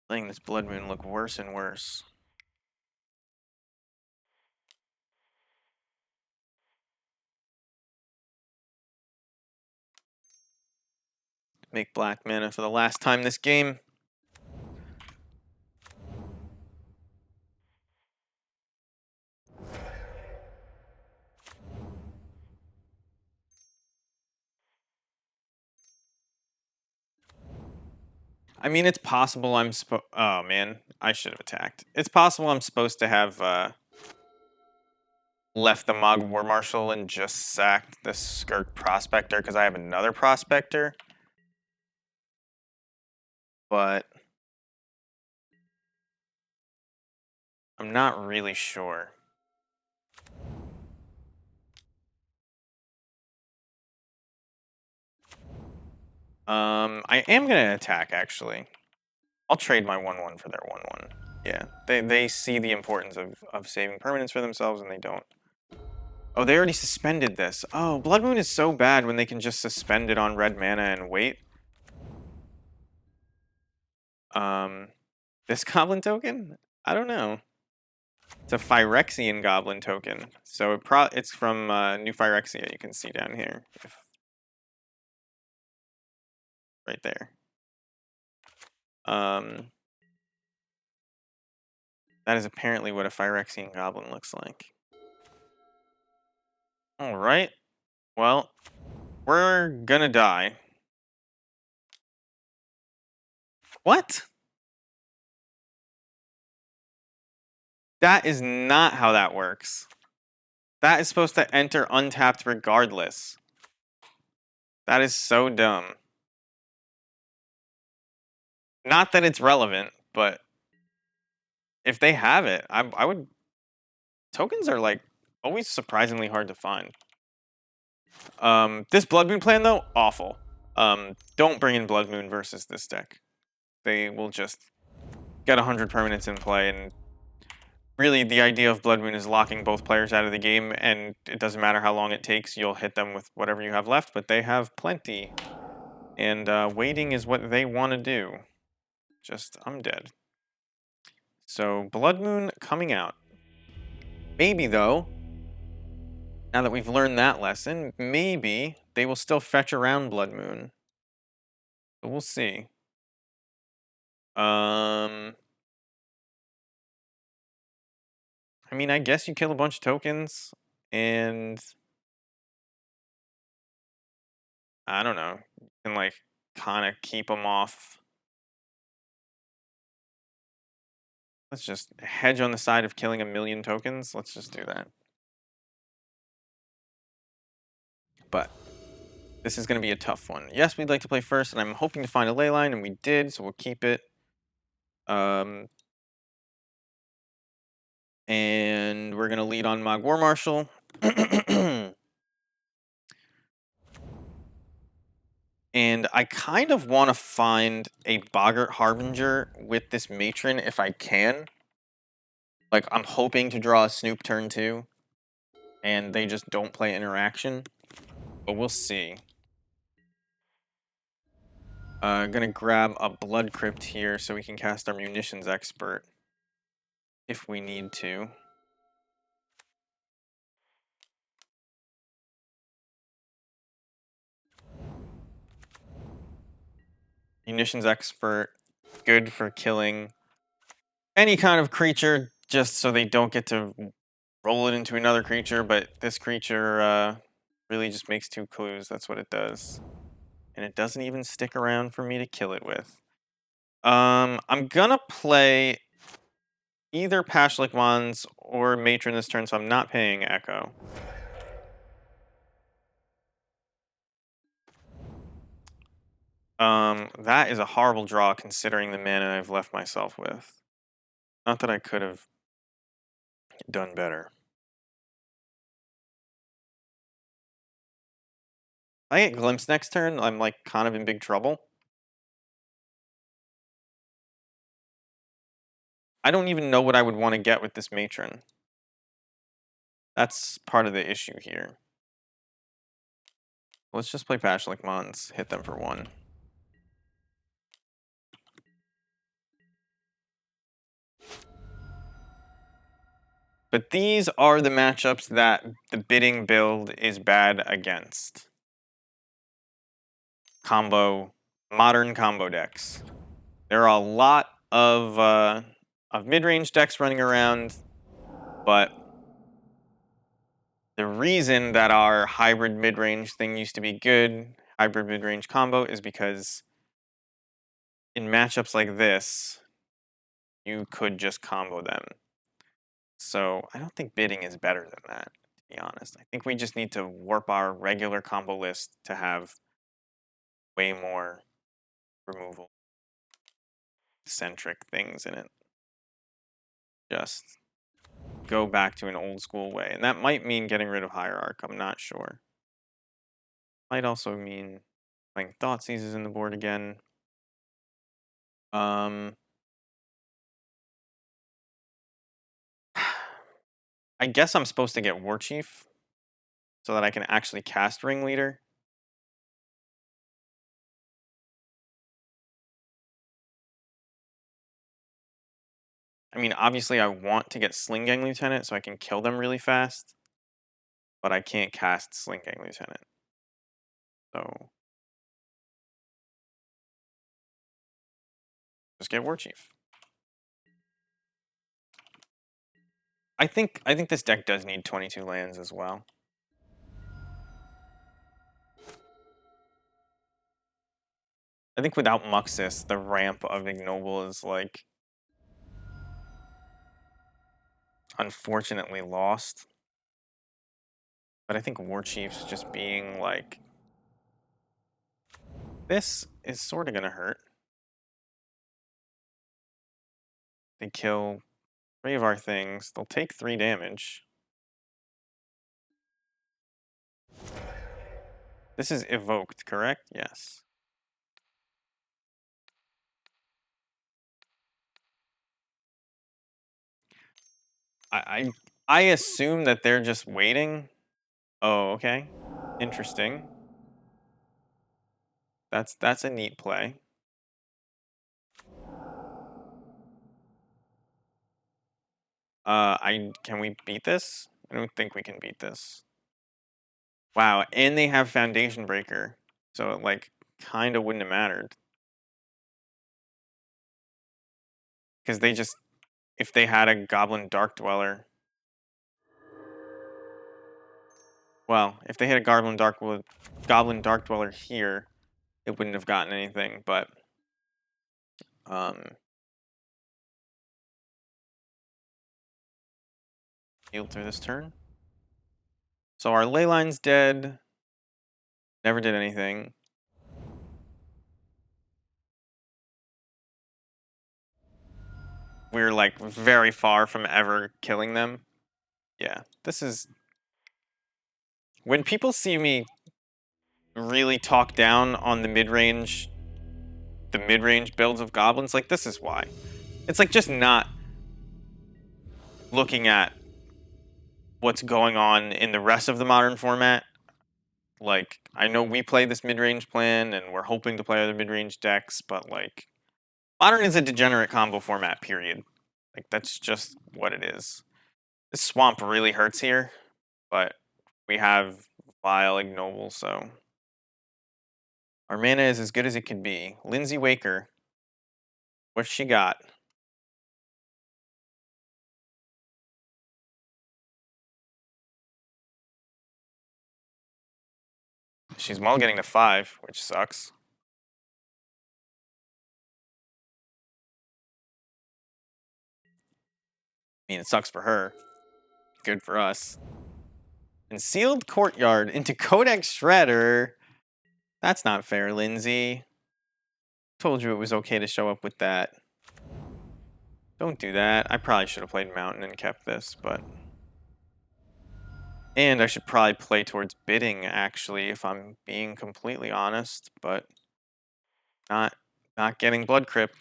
letting this Blood Moon look worse and worse. Make black mana for the last time this game. I mean, it's possible I'm supposed... Oh, man. I should have attacked. It's possible I'm supposed to have left the Mog War Marshal and just sacked the Skirk Prospector because I have another Prospector. But I'm not really sure. I am going to attack, actually. I'll trade my 1/1 for their 1/1. Yeah, they see the importance of saving permanence for themselves, and they don't. Oh, they already suspended this. Oh, Blood Moon is so bad when they can just suspend it on red mana and wait. This Goblin token? I don't know. It's a Phyrexian Goblin token, so it's from New Phyrexia. You can see down here, right there. That is apparently what a Phyrexian Goblin looks like. All right. Well, we're gonna die. What? That is not how that works. That is supposed to enter untapped regardless. That is so dumb. Not that it's relevant, but if they have it, I would... Tokens are, like, always surprisingly hard to find. This Blood Moon plan, though, awful. Don't bring in Blood Moon versus this deck. They will just get 100 permanents in play and really, the idea of Blood Moon is locking both players out of the game, and it doesn't matter how long it takes, you'll hit them with whatever you have left, but they have plenty. And waiting is what they want to do. Just, I'm dead. So, Blood Moon coming out. Maybe, though, now that we've learned that lesson, maybe they will still fetch around Blood Moon. But we'll see. I mean, I guess you kill a bunch of tokens, and I don't know, you can like kind of keep them off. Let's just hedge on the side of killing 1,000,000 tokens. Let's just do that. But this is going to be a tough one. Yes, we'd like to play first, and I'm hoping to find a ley line, and we did, so we'll keep it. And we're going to lead on Mog War Marshal. And I kind of want to find a Boggart Harbinger with this Matron if I can. Like, I'm hoping to draw a Snoop turn 2, and they just don't play interaction. But we'll see. Gonna grab a Blood Crypt here so we can cast our Munitions Expert if we need to. Munitions Expert, good for killing any kind of creature, just so they don't get to roll it into another creature, but this creature really just makes 2 clues, that's what it does. And it doesn't even stick around for me to kill it with. I'm gonna play either Pashlik Wands or Matron this turn, so I'm not paying Echo. That is a horrible draw considering the mana I've left myself with. Not that I could have done better. If I get Glimpse next turn, I'm like kind of in big trouble. I don't even know what I would want to get with this Matron. That's part of the issue here. Let's just play Pashlik Mons, hit them for 1. But these are the matchups that the bidding build is bad against. Modern combo decks. There are a lot of mid-range decks running around, but the reason that our hybrid mid-range thing used to be good, hybrid mid-range combo, is because in matchups like this, you could just combo them. So I don't think bidding is better than that, to be honest. I think we just need to warp our regular combo list to have way more removal centric things in it. Just go back to an old school way. And that might mean getting rid of Hierarch, I'm not sure. Might also mean playing Thoughtseizes in the board again. I guess I'm supposed to get War Chief so that I can actually cast Ringleader. I mean, obviously I want to get Sling Gang Lieutenant so I can kill them really fast, but I can't cast Sling Gang Lieutenant. So just get War Chief. I think this deck does need 22 lands as well. I think without Muxus, the ramp of Ignoble is like unfortunately lost. But I think War Chief's just being like, this is sort of gonna hurt. They kill 3 of our things. They'll take 3 damage. This is evoked, correct? Yes. I assume that they're just waiting. Oh, okay. Interesting. That's a neat play. I can we beat this? I don't think we can beat this. Wow, and they have Foundation Breaker, so it like kind of wouldn't have mattered because they just if they had a Goblin Dark Dweller. Well, if they had a Goblin Dark Dweller here, it wouldn't have gotten anything. But healed through this turn. So our ley line's dead. Never did anything. We're like very far from ever killing them. Yeah, this is when people see me really talk down on the mid-range builds of goblins, like this is why. It's like just not looking at what's going on in the rest of the modern format. Like I know we play this mid-range plan and we're hoping to play other mid-range decks, but like modern is a degenerate combo format, period. Like that's just what it is. This swamp really hurts here, but we have Vile Ignoble, so our mana is as good as it could be. Lindsay Waker, what's she got? She's mulliganing to 5, which sucks. I mean, it sucks for her. Good for us. And Sealed Courtyard into Codex Shredder. That's not fair, Lindsay. Told you it was okay to show up with that. Don't do that. I probably should have played Mountain and kept this, but... And I should probably play towards bidding, actually, if I'm being completely honest, but... Not getting Blood Crypt.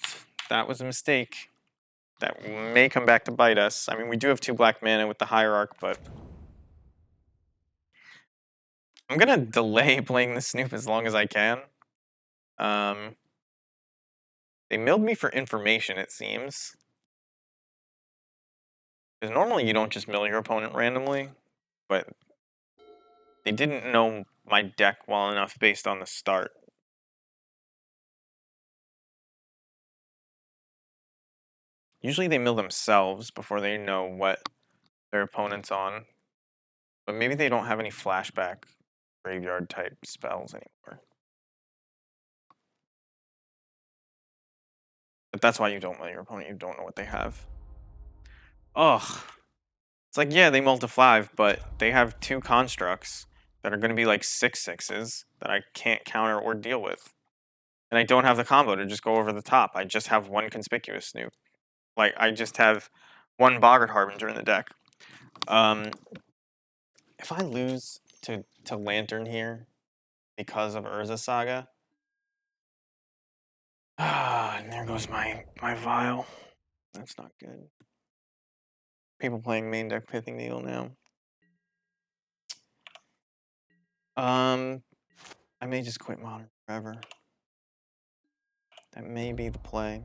That was a mistake. That may come back to bite us. I mean, we do have 2 black mana with the Hierarch, but... I'm gonna delay playing the Snoop as long as I can. They milled me for information, it seems. Because normally you don't just mill your opponent randomly, but they didn't know my deck well enough based on the start. Usually they mill themselves before they know what their opponent's on. But maybe they don't have any flashback graveyard type spells anymore. But that's why you don't mill your opponent, you don't know what they have. Ugh. It's like, yeah, they multiply, but they have 2 constructs that are going to be like 6/6s that I can't counter or deal with. And I don't have the combo to just go over the top. I just have 1 conspicuous Snoop. Like, I just have 1 Boggart Harbinger in the deck. If I lose to Lantern here because of Urza Saga, and there goes my Vial. That's not good. People playing main deck Pithing Needle now. I may just quit Modern forever. That may be the play.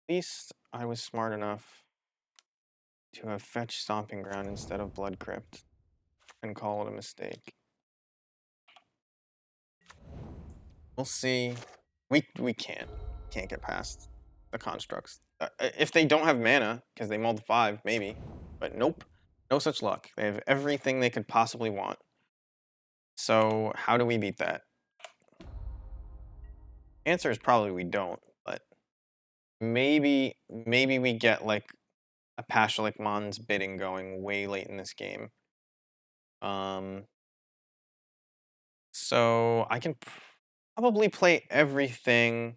At least I was smart enough to have fetched Stomping Ground instead of Blood Crypt and call it a mistake. We'll see. We can't get past the constructs. If they don't have mana, because they mulled 5, maybe. But nope. No such luck. They have everything they could possibly want. So how do we beat that? Answer is probably we don't, but maybe we get like a Pashalik Mon's bidding going way late in this game. So I can probably play everything,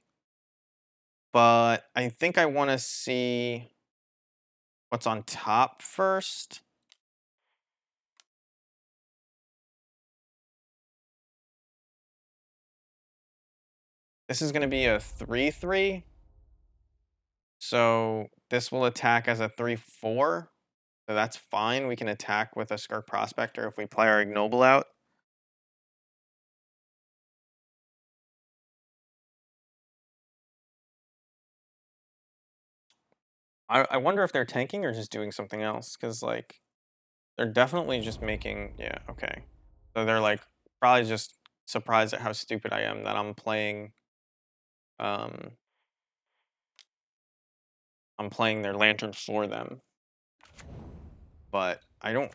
but I think I want to see what's on top first. This is going to be a 3/3. So this will attack as a 3/4. So that's fine. We can attack with a Skirk Prospector if we play our Ignoble out. I wonder if they're tanking or just doing something else, because like they're definitely just making, yeah, okay. So they're like probably just surprised at how stupid I am that um I'm playing their lantern for them. But I don't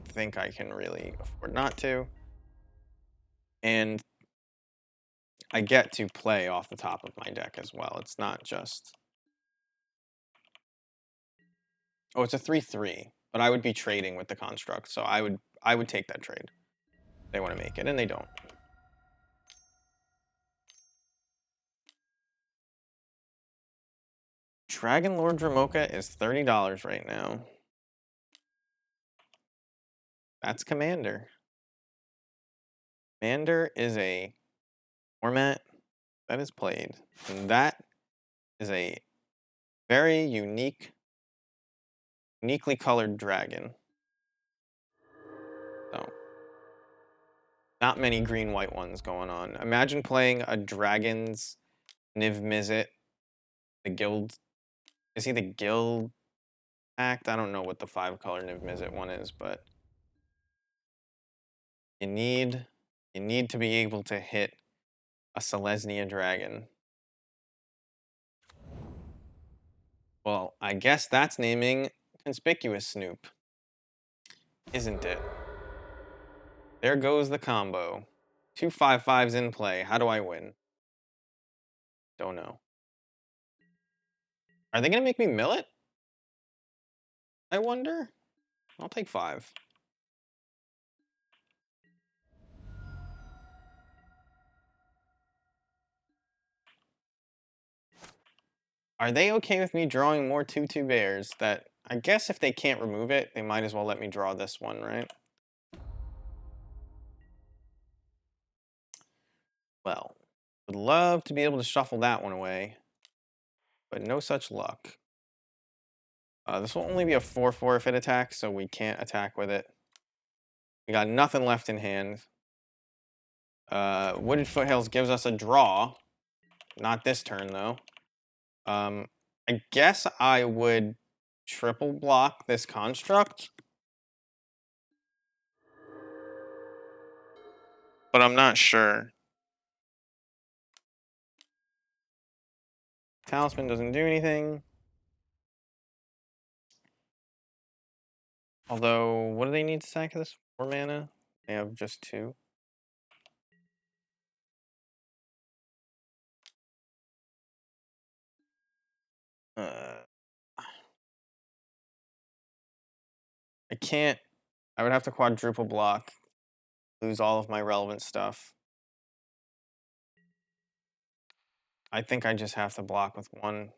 think I can really afford not to. And I get to play off the top of my deck as well. It's not just, oh, it's a 3/3, but I would be trading with the construct, so I would take that trade. They want to make it, and they don't. Dragon Lord Dramoka is $30 right now. That's Commander. Commander is a format that is played, and that is a very uniquely colored dragon. So, not many green-white ones going on. Imagine playing a Dragon's Niv Mizzet, the Guild. Is he the Guild Act? I don't know what the 5-color Niv Mizzet one is, but you need to be able to hit a Selesnya dragon. Well, I guess that's naming Conspicuous Snoop, isn't it? There goes the combo. 2 5/5s in play. How do I win? Don't know. Are they gonna make me mill it? I wonder. I'll take 5. Are they okay with me drawing more 2/2 bears? That I guess if they can't remove it, they might as well let me draw this one, right? Well, would love to be able to shuffle that one away, but no such luck. This will only be a 4/4 if it attacks, so we can't attack with it. We got nothing left in hand. Wooded Foothills gives us a draw. Not this turn, though. I guess I would triple block this construct, but I'm not sure. Talisman doesn't do anything. Although, what do they need to sack this? 4 mana? They have just 2. Uh, I can't. I would have to quadruple block, lose all of my relevant stuff. I think I just have to block with 1.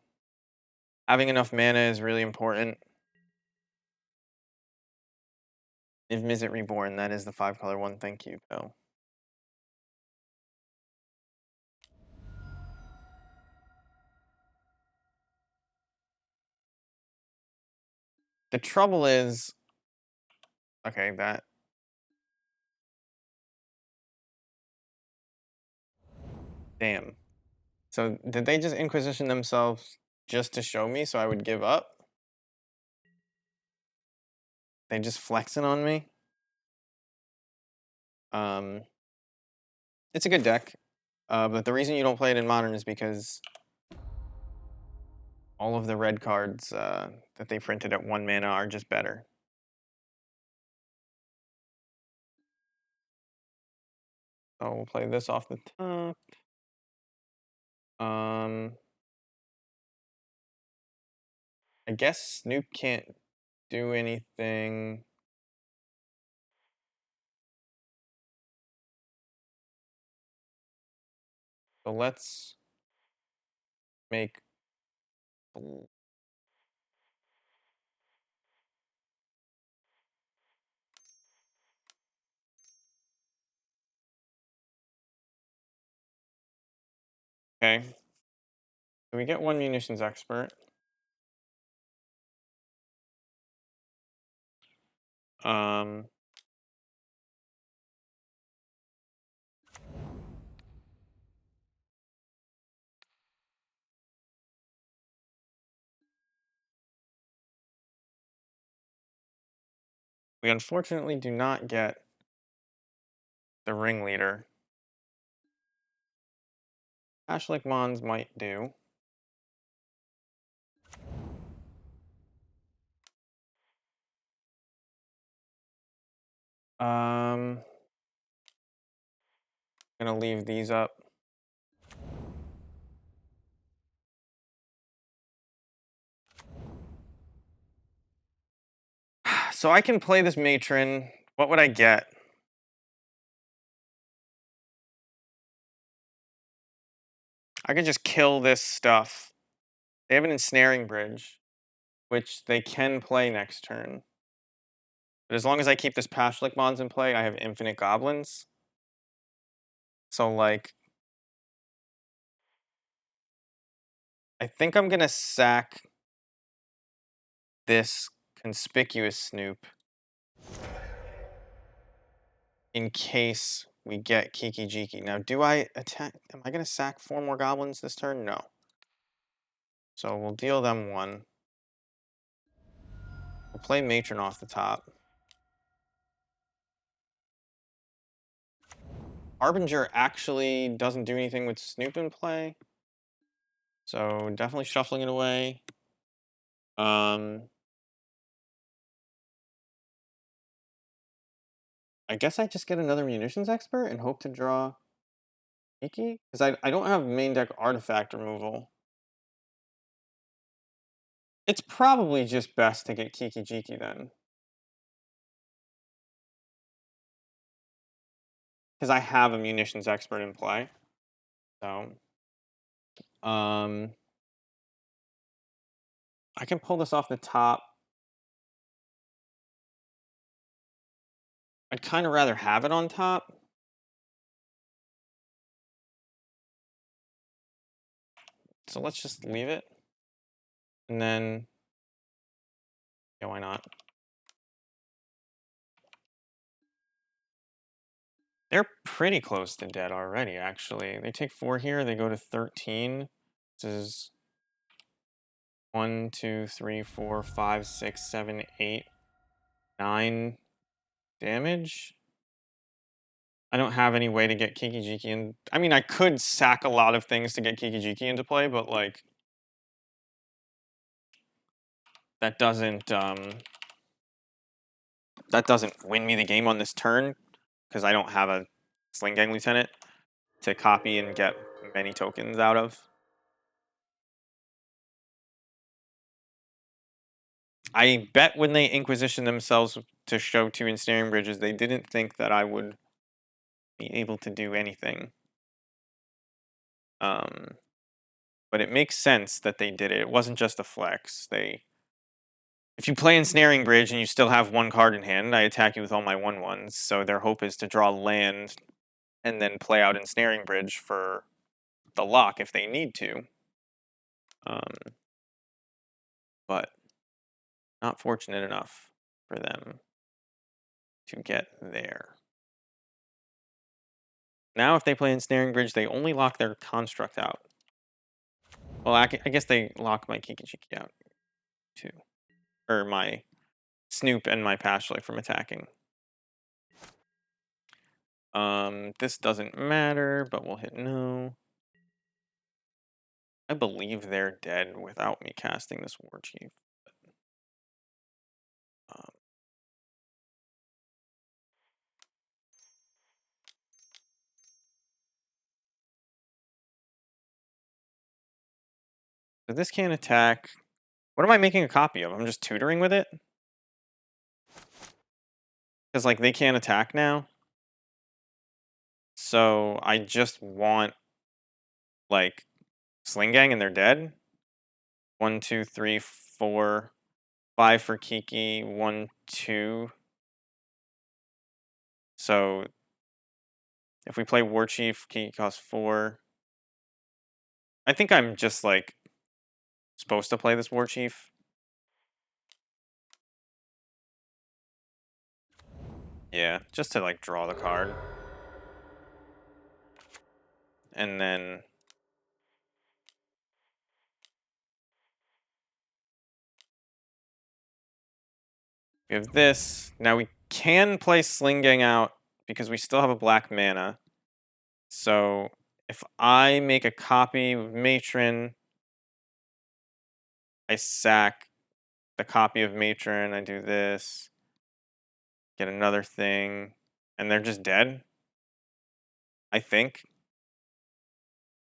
Having enough mana is really important. If Mizzet Reborn, that is the 5-color one. Thank you, Bill. The trouble is, okay, that. Damn. So did they just Inquisition themselves just to show me so I would give up? They just flexing on me? Um, it's a good deck, but the reason you don't play it in Modern is because all of the red cards that they printed at 1 mana are just better. So we'll play this off the top. I guess Snoop can't do anything. So let's make. Okay. So we get 1 Munitions Expert. Um, we unfortunately do not get the ringleader. Ashlik Mons might do. Gonna leave these up. So I can play this matron. What would I get? I could just kill this stuff. They have an ensnaring bridge, which they can play next turn. But as long as I keep this Pashlik Mons in play, I have infinite goblins. So like, I think I'm gonna sack this conspicuous snoop in case we get Kiki Jiki. Now, do I attack? Am I gonna sack 4 more goblins this turn? No. So we'll deal them 1. We'll play matron off the top. Harbinger actually doesn't do anything with Snoop in play. So definitely shuffling it away. I guess I just get another munitions expert and hope to draw Kiki? Because I don't have main deck artifact removal. It's probably just best to get Kiki Jiki then. Because I have a munitions expert in play. So I can pull this off the top. I'd kind of rather have it on top. So let's just leave it. And then, yeah, why not? They're pretty close to dead already, actually. They take 4 here, they go to 13. This is 1, 2, 3, 4, 5, 6, 7, 8, 9 damage. I don't have any way to get Kiki Jiki in. I mean, I could sack a lot of things to get Kiki Jiki into play, but like that doesn't win me the game on this turn because I don't have a Sling Gang Lieutenant to copy and get many tokens out of. I bet when they Inquisition themselves to show 2 ensnaring bridges, they didn't think that I would be able to do anything. But it makes sense that they did it. It wasn't just a flex. If you play Ensnaring Bridge and you still have 1 card in hand, I attack you with all my 1/1s. So their hope is to draw land and then play out Ensnaring Bridge for the lock if they need to. But not fortunate enough for them to get there. Now if they play Ensnaring Bridge, they only lock their construct out. Well, I guess they lock my Kiki Jiki out too. Or my Snoop and my Pashlik from attacking. This doesn't matter, but we'll hit no. I believe they're dead without me casting this War Chief. Um, so this can't attack. What am I making a copy of? I'm just tutoring with it? Because, like, they can't attack now. So I just want, like, Sling Gang and they're dead. 1, 2, 3, 4, 5 for Kiki. 1, 2. So if we play War Chief, Kiki costs 4. I think I'm just, like, supposed to play this War Chief. Yeah, just to like draw the card. And then we have this. Now we can play Sling Gang out because we still have a black mana. So if I make a copy of Matron, I sack the copy of Matron, I do this, get another thing, and they're just dead, I think.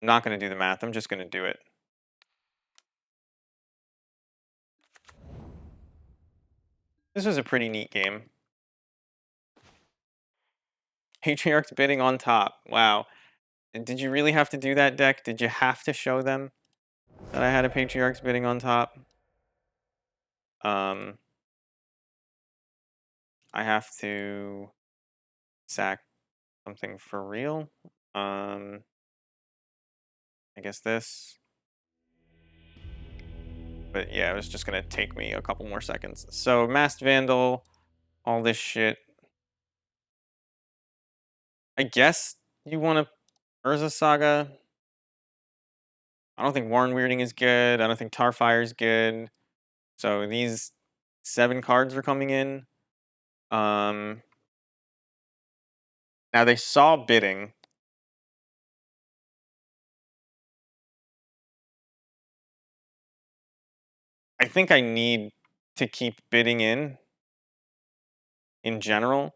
I'm not going to do the math, I'm just going to do it. This was a pretty neat game. Patriarch's bidding on top. Wow. Did you really have to do that, deck? Did you have to show them that I had a Patriarch's bidding on top? I have to sack something for real. I guess this. But yeah, it was just gonna take me a couple more seconds. So Masked Vandal, all this shit. I guess you want to Urza Saga. I don't think Warren Weirding is good. I don't think Tarfire is good. So these 7 cards are coming in. Now they saw bidding. I think I need to keep bidding in general.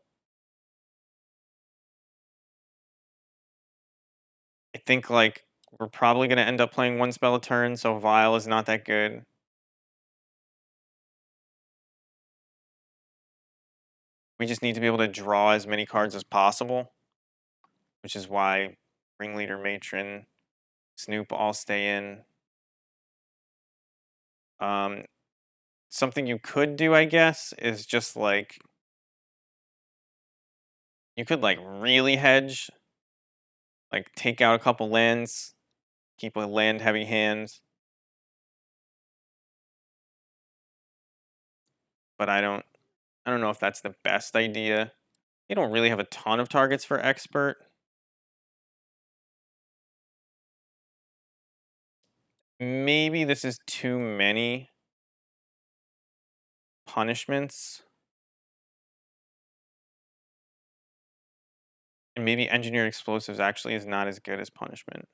I think like we're probably going to end up playing 1 spell a turn, so Vile is not that good. We just need to be able to draw as many cards as possible, which is why Ringleader, Matron, Snoop all stay in. Something you could do, I guess, is just like you could like really hedge, like take out a couple lands, keep a land heavy hand. But I don't know if that's the best idea. You don't really have a ton of targets for expert. Maybe this is too many punishments. And maybe engineered explosives actually is not as good as punishment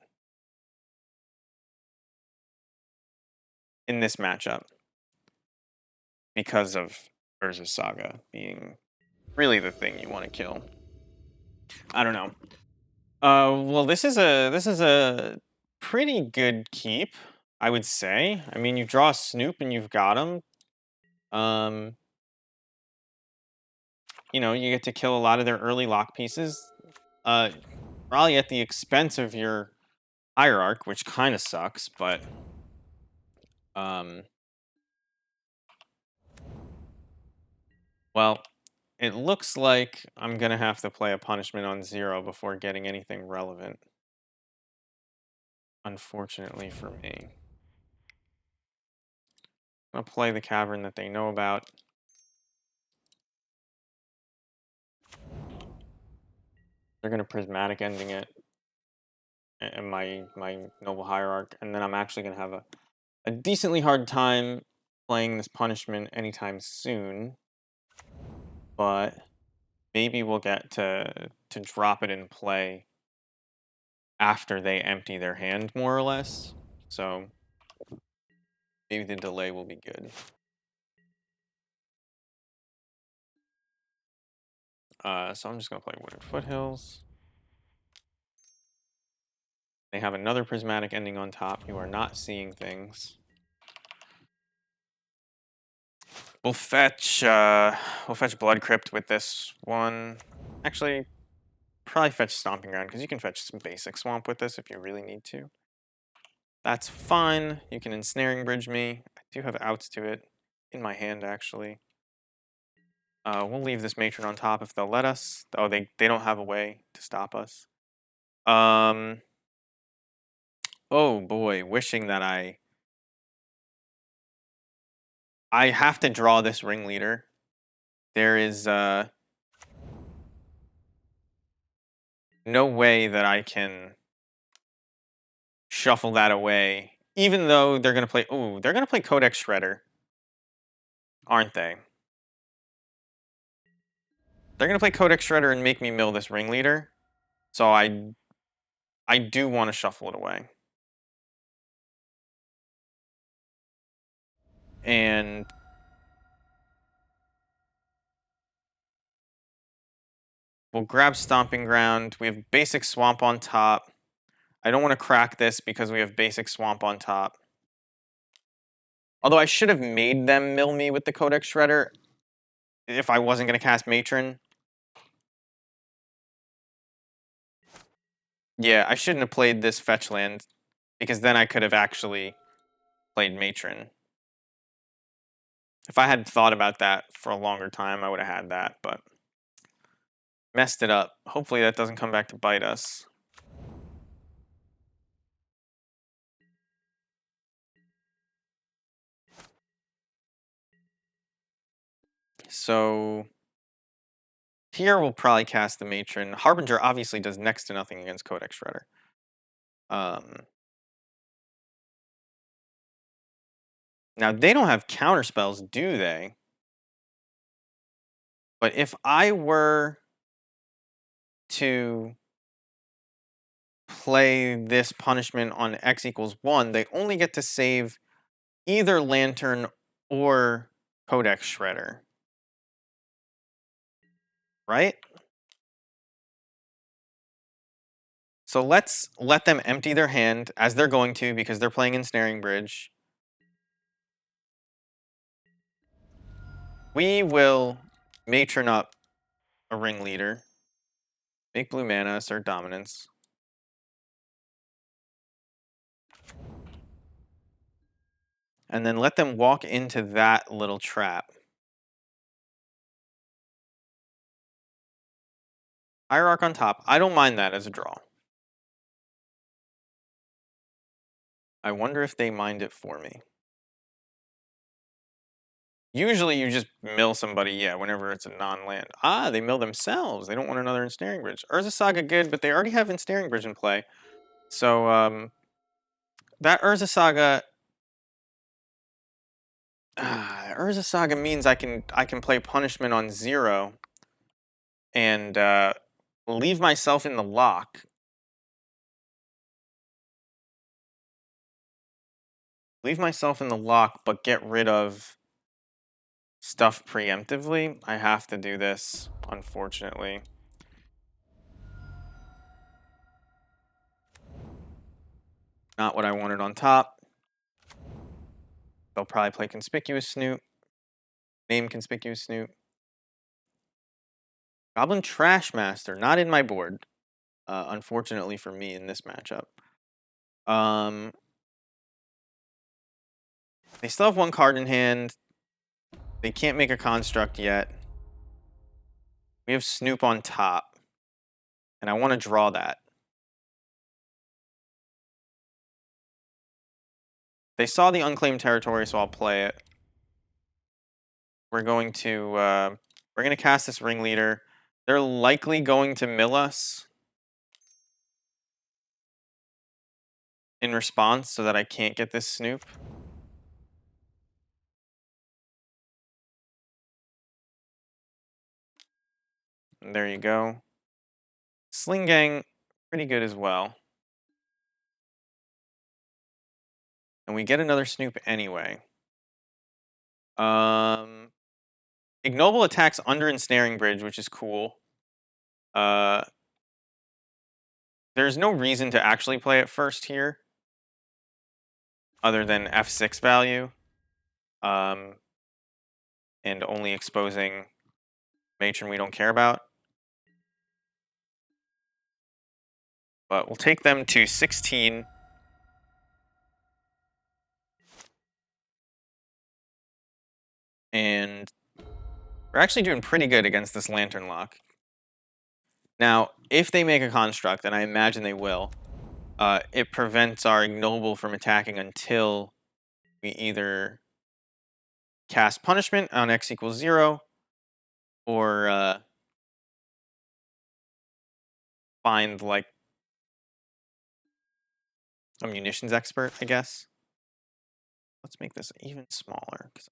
in this matchup because of Urza Saga being really the thing you want to kill. I don't know. Well, this is a pretty good keep, I would say. I mean, you draw a Snoop and you've got him. You know, you get to kill a lot of their early lock pieces. Probably at the expense of your Hierarch, which kind of sucks, but well, it looks like I'm gonna have to play a punishment on 0 before getting anything relevant. Unfortunately for me. I'm gonna play the cavern that they know about. They're gonna prismatic ending it. And my noble hierarch, and then I'm actually gonna have a decently hard time playing this punishment anytime soon. But maybe we'll get to drop it in play after they empty their hand, more or less. So maybe the delay will be good. So I'm just gonna play Wooded Foothills. They have another prismatic ending on top. You are not seeing things. We'll fetch Blood Crypt with this one. Actually, probably fetch Stomping Ground because you can fetch some basic swamp with this if you really need to. That's fine. You can Ensnaring Bridge me. I do have outs to it in my hand actually. We'll leave this Matron on top if they'll let us. Oh, they don't have a way to stop us. Oh boy, wishing that I have to draw this Ringleader. There is no way that I can shuffle that away. Even though they're gonna play, ooh, they're gonna play Codex Shredder, aren't they? They're gonna play Codex Shredder and make me mill this ringleader. So I do want to shuffle it away. And we'll grab Stomping Ground. We have basic Swamp on top. I don't want to crack this because we have basic Swamp on top. Although I should have made them mill me with the Codex Shredder if I wasn't going to cast Matron. Yeah, I shouldn't have played this fetch land because then I could have actually played Matron. If I had thought about that for a longer time, I would have had that, but messed it up. Hopefully that doesn't come back to bite us. So here we'll probably cast the Matron. Harbinger obviously does next to nothing against Codex Shredder. Now they don't have counter spells, do they? But if I were to play this punishment on X equals 1, they only get to save either Lantern or Codex Shredder. Right? So let's let them empty their hand, as they're going to because they're playing Ensnaring Bridge. We will Matron up a Ringleader. Make blue mana, assert dominance. And then let them walk into that little trap. Hierarch on top. I don't mind that as a draw. I wonder if they mind it for me. Usually you just mill somebody, yeah, whenever it's a non-land. Ah, they mill themselves. They don't want another Ensnaring Bridge. Urza Saga good, but they already have Ensnaring Bridge in play. So, that Urza Saga... Urza Saga means I can play Punishment on 0 and leave myself in the lock. Leave myself in the lock, but get rid of stuff preemptively. I have to do this, unfortunately. Not what I wanted on top. They'll probably play Conspicuous Snoot. Name Conspicuous Snoot. Goblin Trashmaster, not in my board. Unfortunately for me in this matchup. They still have one card in hand. They can't make a construct yet. We have Snoop on top. And I want to draw that. They saw the unclaimed territory, so I'll play it. We're going to cast this Ringleader. They're likely going to mill us in response so that I can't get this Snoop. And there you go. Sling Gang, pretty good as well. And we get another Snoop anyway. Ignoble attacks under Ensnaring Bridge, which is cool. There's no reason to actually play it first here, other than F6 value. And only exposing Matron we don't care about. But we'll take them to 16. And we're actually doing pretty good against this Lantern Lock. Now, if they make a construct, and I imagine they will, it prevents our Ignoble from attacking until we either cast Punishment on X equals 0, or find like a munitions expert, I guess. Let's make this even smaller because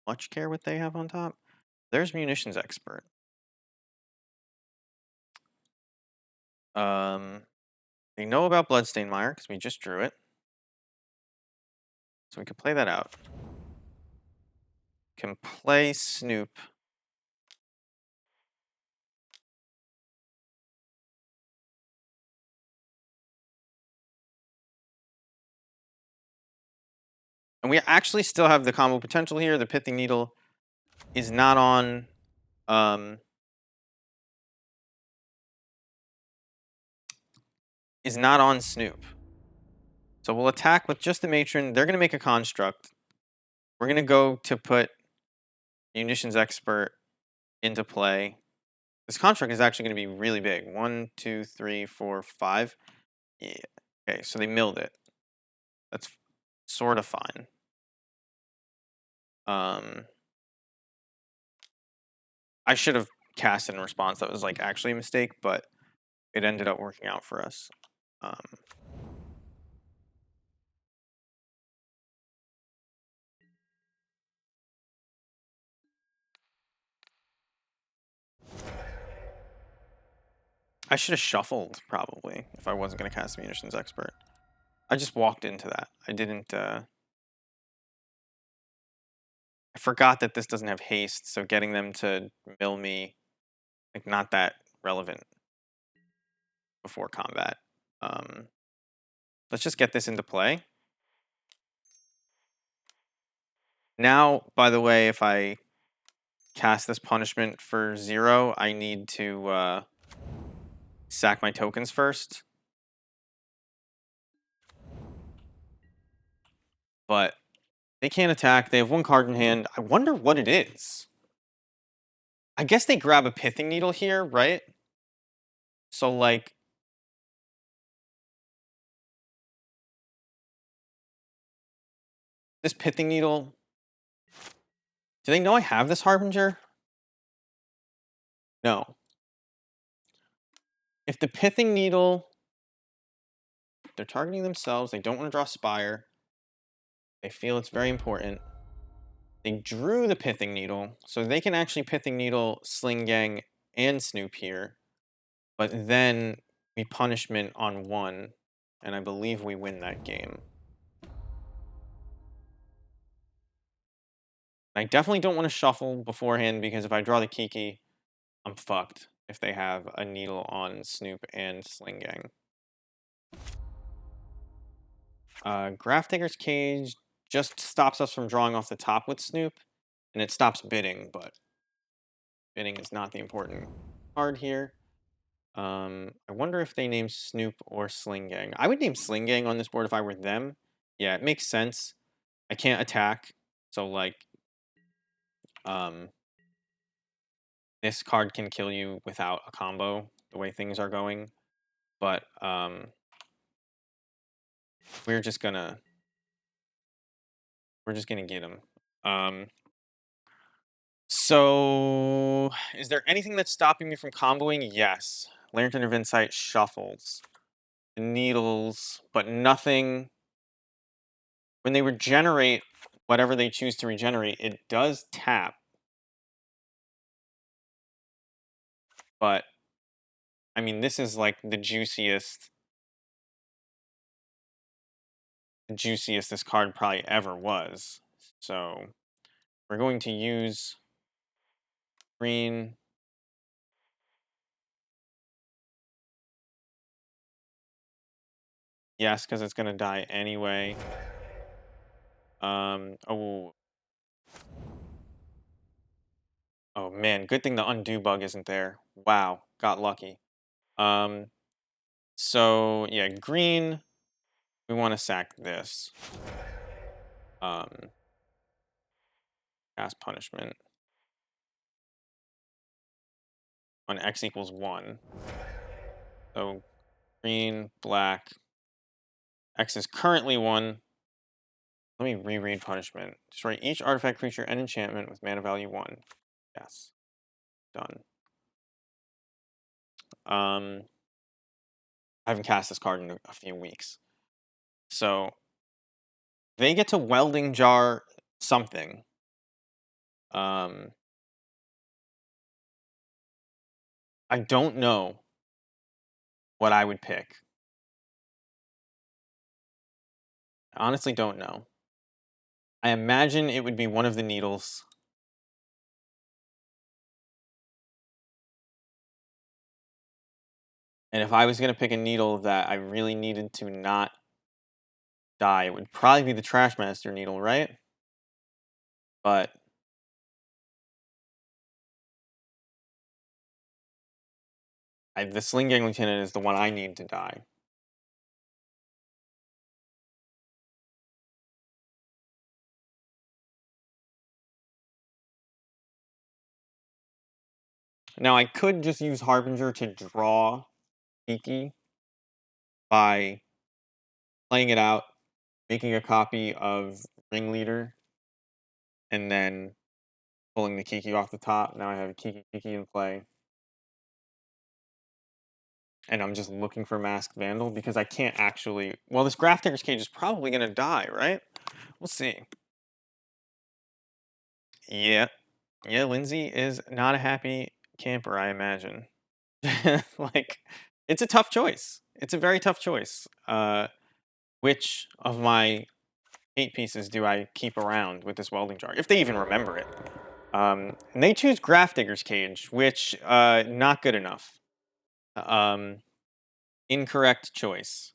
much care what they have on top. There's munitions expert. They know about Bloodstained Mire because we just drew it. So we can play that out. Can play Snoop. And we actually still have the combo potential here. The Pithing Needle is not on Snoop. So we'll attack with just the Matron. They're gonna make a construct. We're gonna go to put Munitions Expert into play. This construct is actually gonna be really big. 1, 2, 3, 4, 5. Yeah. Okay, so they milled it. That's sort of fine. I should have cast in response. That was like actually a mistake, but it ended up working out for us. I should have shuffled probably if I wasn't going to cast Munitions Expert. I just walked into that. I didn't. I forgot that this doesn't have haste, so getting them to mill me, like, not that relevant before combat. Let's just get this into play. Now, by the way, if I cast this punishment for 0, I need to sack my tokens first. But they can't attack. They have 1 card in hand. I wonder what it is. I guess they grab a Pithing Needle here, right? So, like, this Pithing Needle. Do they know I have this Harbinger? No. If the Pithing Needle, they're targeting themselves, they don't want to draw Spire, they feel it's very important. They drew the Pithing Needle, so they can actually Pithing Needle, Sling Gang, and Snoop here. But then we punishment on 1, and I believe we win that game. I definitely don't want to shuffle beforehand because if I draw the Kiki, I'm fucked if they have a needle on Snoop and Sling Gang. Grafdigger's Cage just stops us from drawing off the top with Snoop, and it stops bidding, but bidding is not the important card here. I wonder if they name Snoop or Sling Gang. I would name Sling Gang on this board if I were them. Yeah, it makes sense. I can't attack, so like, this card can kill you without a combo, the way things are going. But we're just gonna get him. So is there anything that's stopping me from comboing? Yes. Lantern of Insight shuffles. Needles, but nothing. When they regenerate whatever they choose to regenerate, it does tap. But I mean, this is like the juiciest this card probably ever was. So we're going to use green. Yes, because it's going to die anyway. Oh. Oh man, good thing the undo bug isn't there. Wow, got lucky. So yeah, green, we want to sack this. Cast punishment on x equals 1. So green, black. X is currently 1. Let me reread punishment. Destroy each artifact, creature, and enchantment with mana value 1. Yes. Done. I haven't cast this card in a few weeks. So they get to welding jar something. I don't know what I would pick. I honestly don't know. I imagine it would be one of the needles. And if I was going to pick a needle that I really needed to not die, it would probably be the Trashmaster needle, right? But the Sling Gang Lieutenant is the one I need to die. Now, I could just use Harbinger to draw Kiki by playing it out, making a copy of Ringleader, and then pulling the Kiki off the top. Now I have Kiki in play. And I'm just looking for Masked Vandal because I can't actually... Well, this Grafdigger's Cage is probably going to die, right? We'll see. Yeah. Yeah, Lindsay is not a happy camper, I imagine. Like, it's a tough choice. It's a very tough choice. Which of my 8 pieces do I keep around with this welding jar? If they even remember it. And they choose Grafdigger's Cage, which, not good enough. Incorrect choice.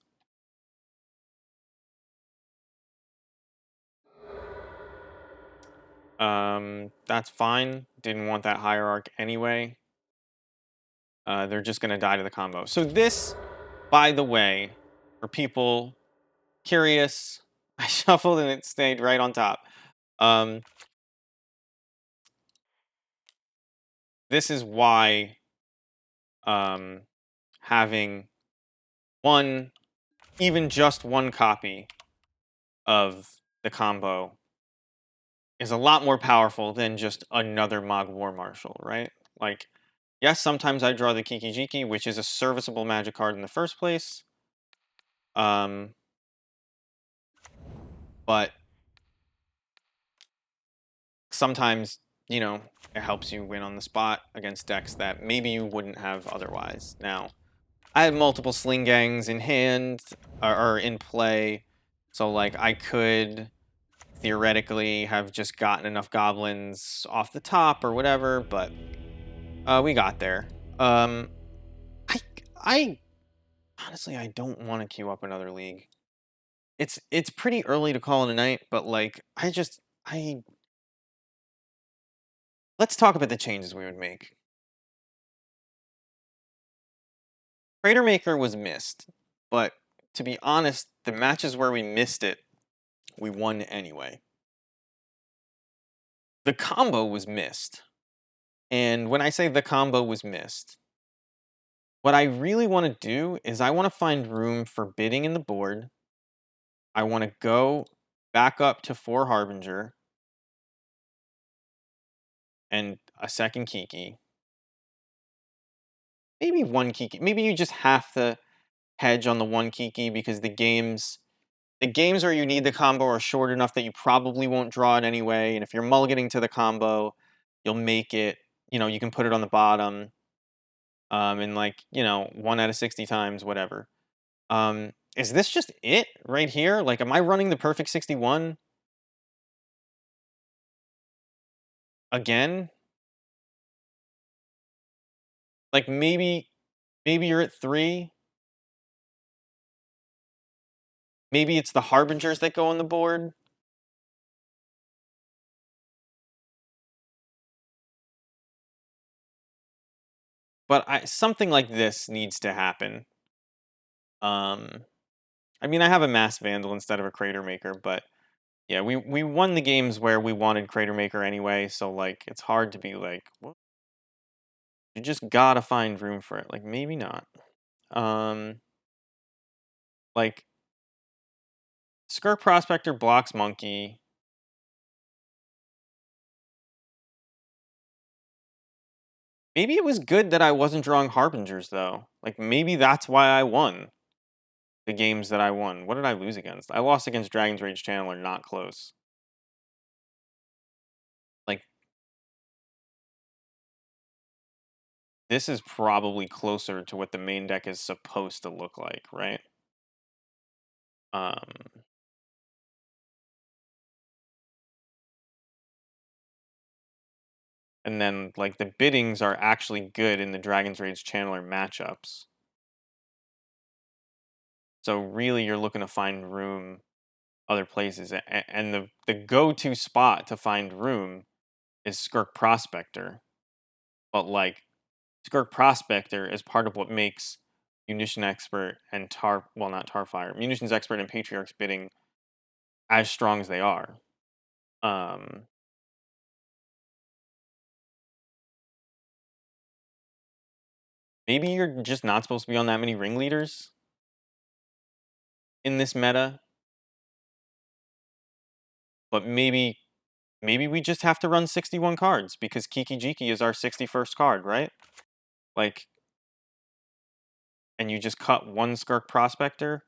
That's fine. Didn't want that Hierarch anyway. They're just going to die to the combo. So this, by the way, for people curious, I shuffled and it stayed right on top. This is why having even just one copy of the combo is a lot more powerful than just another Mog War Marshal, right? Like, yes, sometimes I draw the Kiki Jiki, which is a serviceable magic card in the first place. But sometimes, you know, it helps you win on the spot against decks that maybe you wouldn't have otherwise. Now, I have multiple Sling Gangs in hand, or in play, so, like, I could theoretically have just gotten enough Goblins off the top or whatever, but we got there. I honestly, I don't want to queue up another league. It's pretty early to call it a night, but, like, let's talk about the changes we would make. Crater Maker was missed, but to be honest, the matches where we missed it, we won anyway. The combo was missed. And when I say the combo was missed, what I really want to do is I want to find room for bidding in the board. I want to go back up to 4 Harbinger and a second Kiki. Maybe 1 Kiki. Maybe you just have to hedge on the 1 Kiki because the games where you need the combo are short enough that you probably won't draw it anyway. And if you're mulliganing to the combo, you'll make it, you know, you can put it on the bottom. And, like, you know, 1 out of 60 times, whatever. Is this just it right here? Like, am I running the perfect 61 again? Like, maybe you're at 3. Maybe it's the Harbingers that go on the board. But something like this needs to happen. I mean, I have a Mass Vandal instead of a Crater Maker, but yeah, we won the games where we wanted Crater Maker anyway, so, like, it's hard to be like, well, you just gotta find room for it. Like, maybe not. Like, Skirk Prospector blocks Monkey. Maybe it was good that I wasn't drawing Harbingers, though. Like, maybe that's why I won. the games that I won. What did I lose against? I lost against Dragon's Rage Channeler, not close. Like, this is probably closer to what the main deck is supposed to look like, right? Um, and then, like, the biddings are actually good in the Dragon's Rage Channeler matchups. So really, you're looking to find room other places, and the go-to spot to find room is Skirk Prospector. But like Skirk Prospector is part of what makes Munition Expert and not Tarfire, Munitions Expert and Patriarch's bidding as strong as they are. Um, Maybe you're just not supposed to be on that many ringleaders in this meta, but maybe we just have to run 61 cards because Kiki Jiki is our 61st card, right? Like, and you just cut one Skirk Prospector,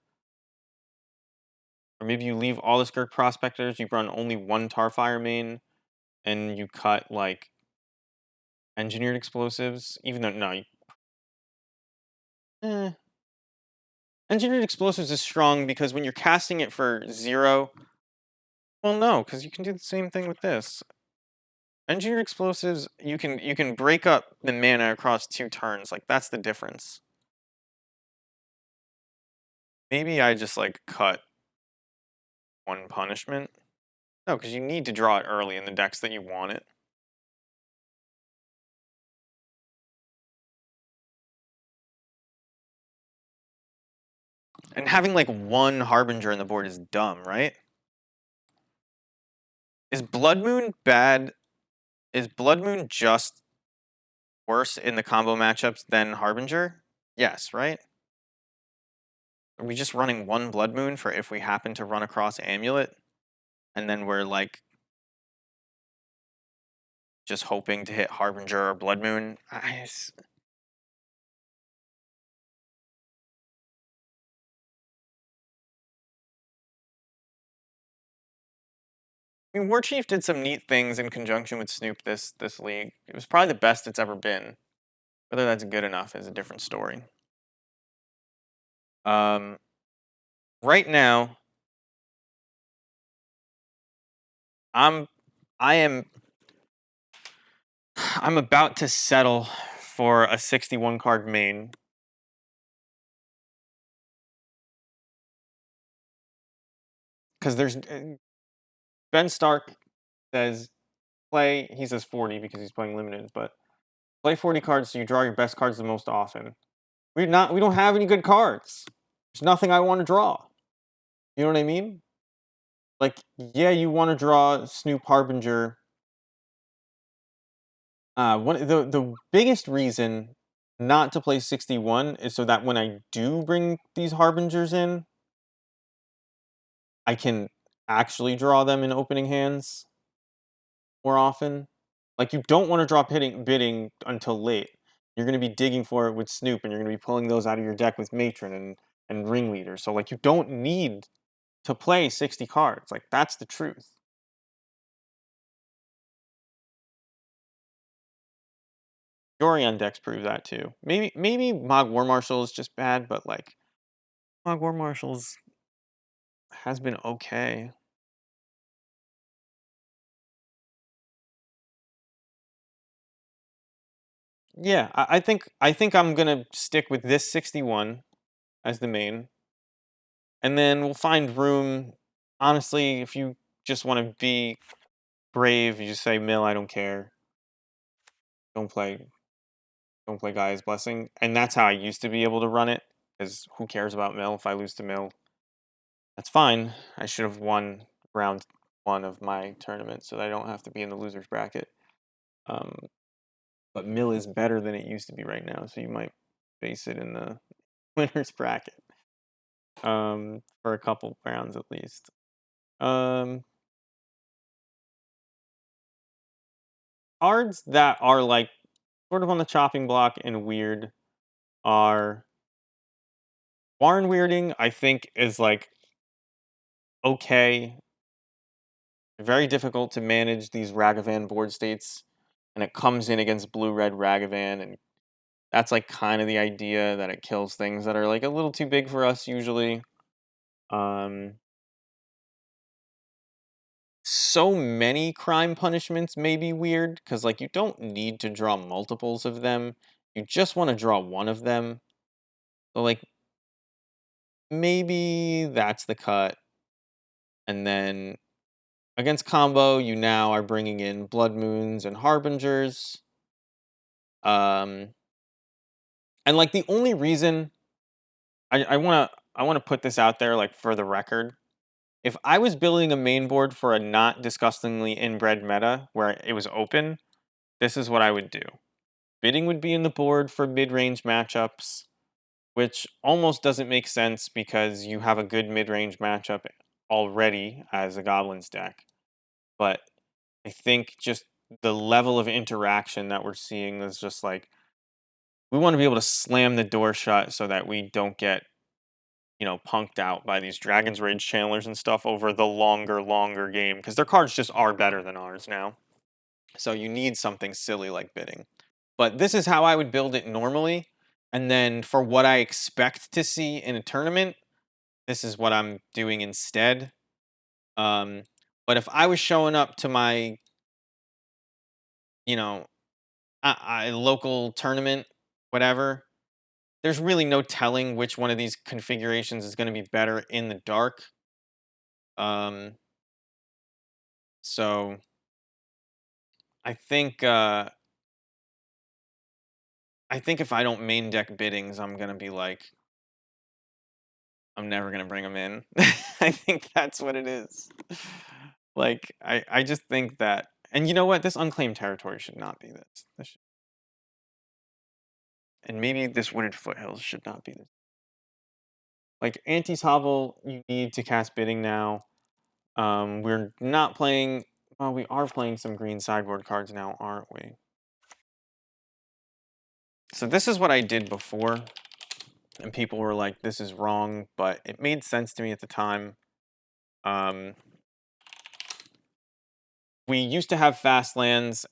or maybe you leave all the Skirk Prospectors, you run only one Tarfire main, and you cut like engineered explosives, even though no, eh. Engineered explosives is strong because when you're casting it for 0, well, no, because you can do the same thing with this. Engineered explosives, you can break up the mana across 2 turns. Like that's the difference. Maybe I just like cut one punishment. No, because you need to draw it early in the decks that you want it. And having like one Harbinger in the board is dumb, right? Is Blood Moon bad? Is Blood Moon just worse in the combo matchups than Harbinger? Yes, right? Are we just running one Blood Moon for if we happen to run across Amulet? And then we're like just hoping to hit Harbinger or Blood Moon? I mean, War Chief did some neat things in conjunction with Snoop this league. It was probably the best it's ever been. Whether that's good enough is a different story. Um, right now, I'm I am I'm about to settle for a 61 card main. Because there's Ben Stark says play. He says 40 because he's playing limited, but play 40 cards so you draw your best cards the most often. We don't have any good cards. There's nothing I want to draw. You know what I mean? Like, yeah, you want to draw Snoop Harbinger. The biggest reason not to play 61 is so that when I do bring these Harbingers in, I can actually draw them in opening hands more often. Like, you don't want to draw bidding until late. You're going to be digging for it with Snoop, and you're going to be pulling those out of your deck with Matron and Ringleader. So, like, you don't need to play 60 cards. Like, that's the truth. Yorion decks prove that too. Maybe Mog War Marshal is just bad, but like Mog War Marshals has been okay. Yeah, I think I'm gonna stick with this 61 as the main, and then we'll find room. Honestly, if you just want to be brave, you just say Mill. I don't care. Don't play. Don't play Gaia's Blessing, and that's how I used to be able to run it. Because who cares about Mill? If I lose to Mill, that's fine. I should have won round 1 of my tournament, so that I don't have to be in the losers bracket. Um, but Mill is better than it used to be right now, so you might face it in the winners bracket for a couple rounds at least. Um, Cards that are like sort of on the chopping block and weird are Barn weirding, I think, is like okay. Very difficult to manage these Ragavan board states, and it comes in against blue-red Ragavan, and that's like kind of the idea that it kills things that are like a little too big for us usually. Um, so many crime punishments may be weird because like you don't need to draw multiples of them. You just want to draw one of them. So like maybe that's the cut. And then against combo, you now are bringing in Blood Moons and Harbingers. Um, and like the only reason I wanna put this out there like for the record. If I was building a main board for a not disgustingly inbred meta where it was open, this is what I would do. Bidding would be in the board for mid-range matchups, which almost doesn't make sense because you have a good mid-range matchup already as a Goblins deck. But I think just the level of interaction that we're seeing is just like we want to be able to slam the door shut so that we don't get, punked out by these Dragon's Rage channelers and stuff over the longer game because their cards just are better than ours now. So you need something silly like bidding. But this is how I would build it normally. And then for what I expect to see in a tournament, this is what I'm doing instead. Um, but if I was showing up to my, you know, local tournament, whatever, there's really no telling which one of these configurations is going to be better in the dark. Um, so I think if I don't main deck biddings, I'm gonna be like, I'm never gonna bring them in. I think that's what it is. Like I just think that, and you know what? This unclaimed territory should not be this. And maybe this wooded foothills should not be this. Like Anti's Hovel, you need to cast bidding now. We're not playing. Well, we are playing some green sideboard cards now, aren't we? So this is what I did before, and people were like, "This is wrong," but it made sense to me at the time. Um, we used to have fast lands,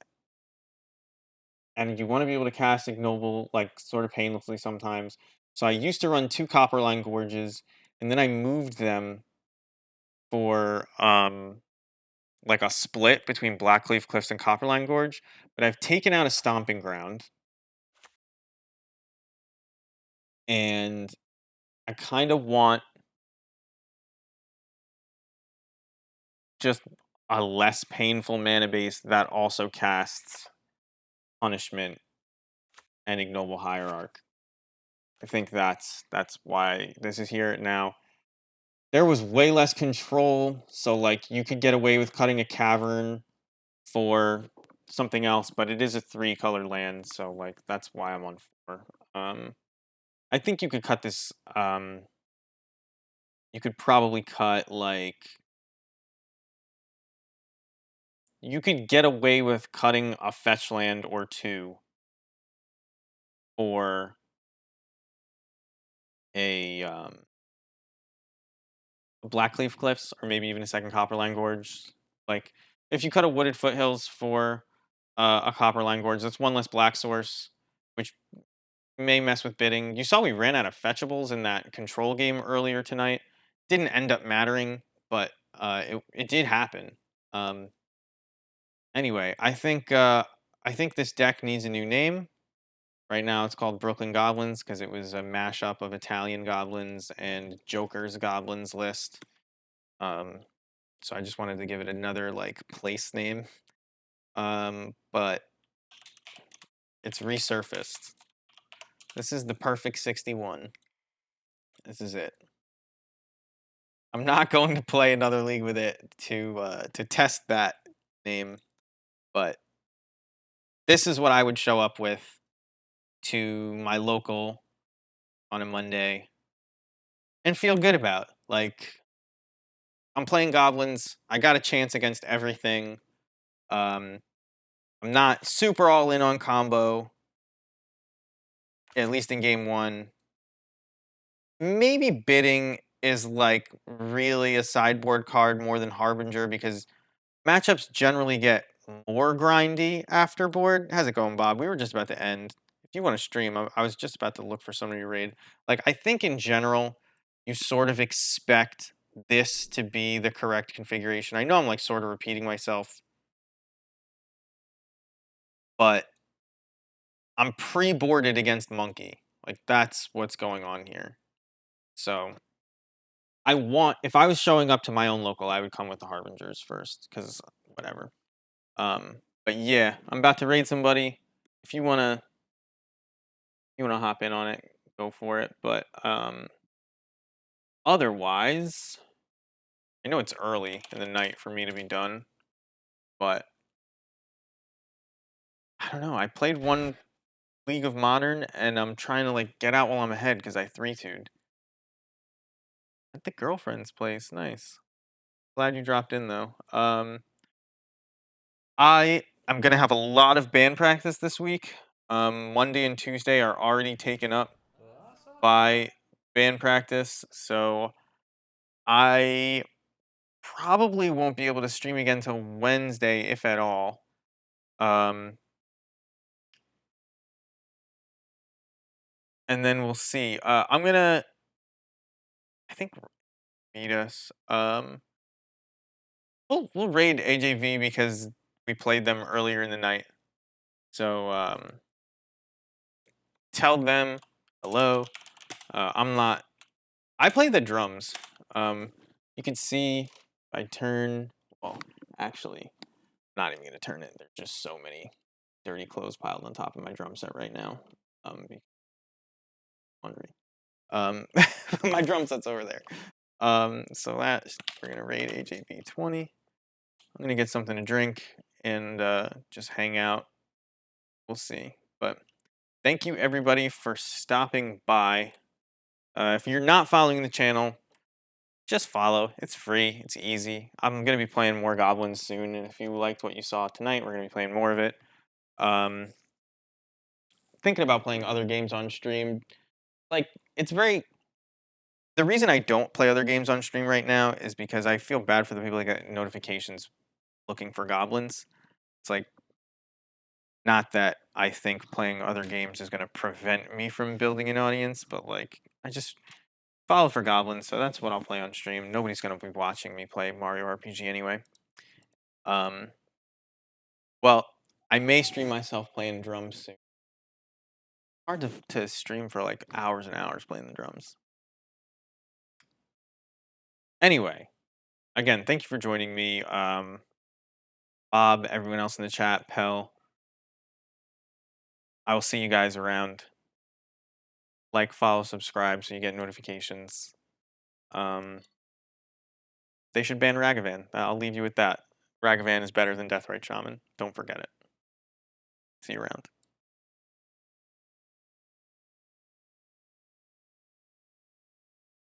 and you want to be able to cast Ignoble like sort of painlessly sometimes. So I used to run 2 Copperline Gorges, and then I moved them for like a split between Blackleaf Cliffs and Copperline Gorge. But I've taken out a Stomping Ground, and I kind of want just a less painful mana base that also casts Punishment and Ignoble Hierarch. I think that's why this is here now. There was way less control, so like you could get away with cutting a cavern for something else, but it is a 3-color land, so like that's why I'm on 4. I think you could cut this. You could probably cut like you could get away with cutting a fetch land or 2 for a Blackleaf Cliffs, or maybe even a second Copperline Gorge. Like, if you cut a Wooded Foothills for a Copperline Gorge, that's one less black source, which may mess with bidding. You saw we ran out of fetchables in that control game earlier tonight. Didn't end up mattering, but it did happen. Um, anyway, I think this deck needs a new name. Right now, it's called Brooklyn Goblins because it was a mashup of Italian goblins and Joker's goblins list. Um, so I just wanted to give it another like place name. But it's resurfaced. This is the perfect 61. This is it. I'm not going to play another league with it to test that name, but this is what I would show up with to my local on a Monday and feel good about. Like I'm playing goblins. I got a chance against everything. Um, I'm not super all in on combo, at least in game 1. maybe bidding is like really a sideboard card more than Harbinger because matchups generally get more grindy after board. How's it going, Bob? We were just about to end. If you want to stream, I was just about to look for somebody to raid. Like, I think in general, you sort of expect this to be the correct configuration. I know I'm like sort of repeating myself, but I'm pre-boarded against Monkey. Like, that's what's going on here. So if I was showing up to my own local, I would come with the Harbingers first, because whatever. But yeah, I'm about to raid somebody. If you wanna hop in on it, go for it. But otherwise, I know it's early in the night for me to be done, but I don't know. I played one League of Modern, and I'm trying to like get out while I'm ahead because I 3-2'd at the girlfriend's place. Nice. Glad you dropped in though. I am gonna have a lot of band practice this week. Monday and Tuesday are already taken up by band practice, so I probably won't be able to stream again till Wednesday, if at all. And then we'll see. I'm gonna, I think, meet us. We'll raid AJV because we played them earlier in the night. So tell them hello. I'm not. I play the drums. You can see if I turn. Well, actually, not even gonna turn it. There's just so many dirty clothes piled on top of my drum set right now. Wondering. My drum set's over there. So we're gonna raid AJB 20. I'm gonna get something to drink and just hang out. We'll see. But thank you everybody for stopping by. If you're not following the channel, just follow. It's free. It's easy. I'm gonna be playing more Goblins soon, and if you liked what you saw tonight, we're gonna be playing more of it. Thinking about playing other games on stream. Like it's very the reason I don't play other games on stream right now is because I feel bad for the people that get notifications looking for goblins. It's like not that I think playing other games is going to prevent me from building an audience, but like I just follow for goblins, so that's what I'll play on stream. Nobody's going to be watching me play Mario RPG anyway. Um, well, I may stream myself playing drums soon. Hard to stream for like hours and hours playing the drums. Anyway, again, thank you for joining me. Bob, everyone else in the chat, Pell. I will see you guys around. Like, follow, subscribe so you get notifications. They should ban Ragavan. I'll leave you with that. Ragavan is better than Deathrite Shaman. Don't forget it. See you around.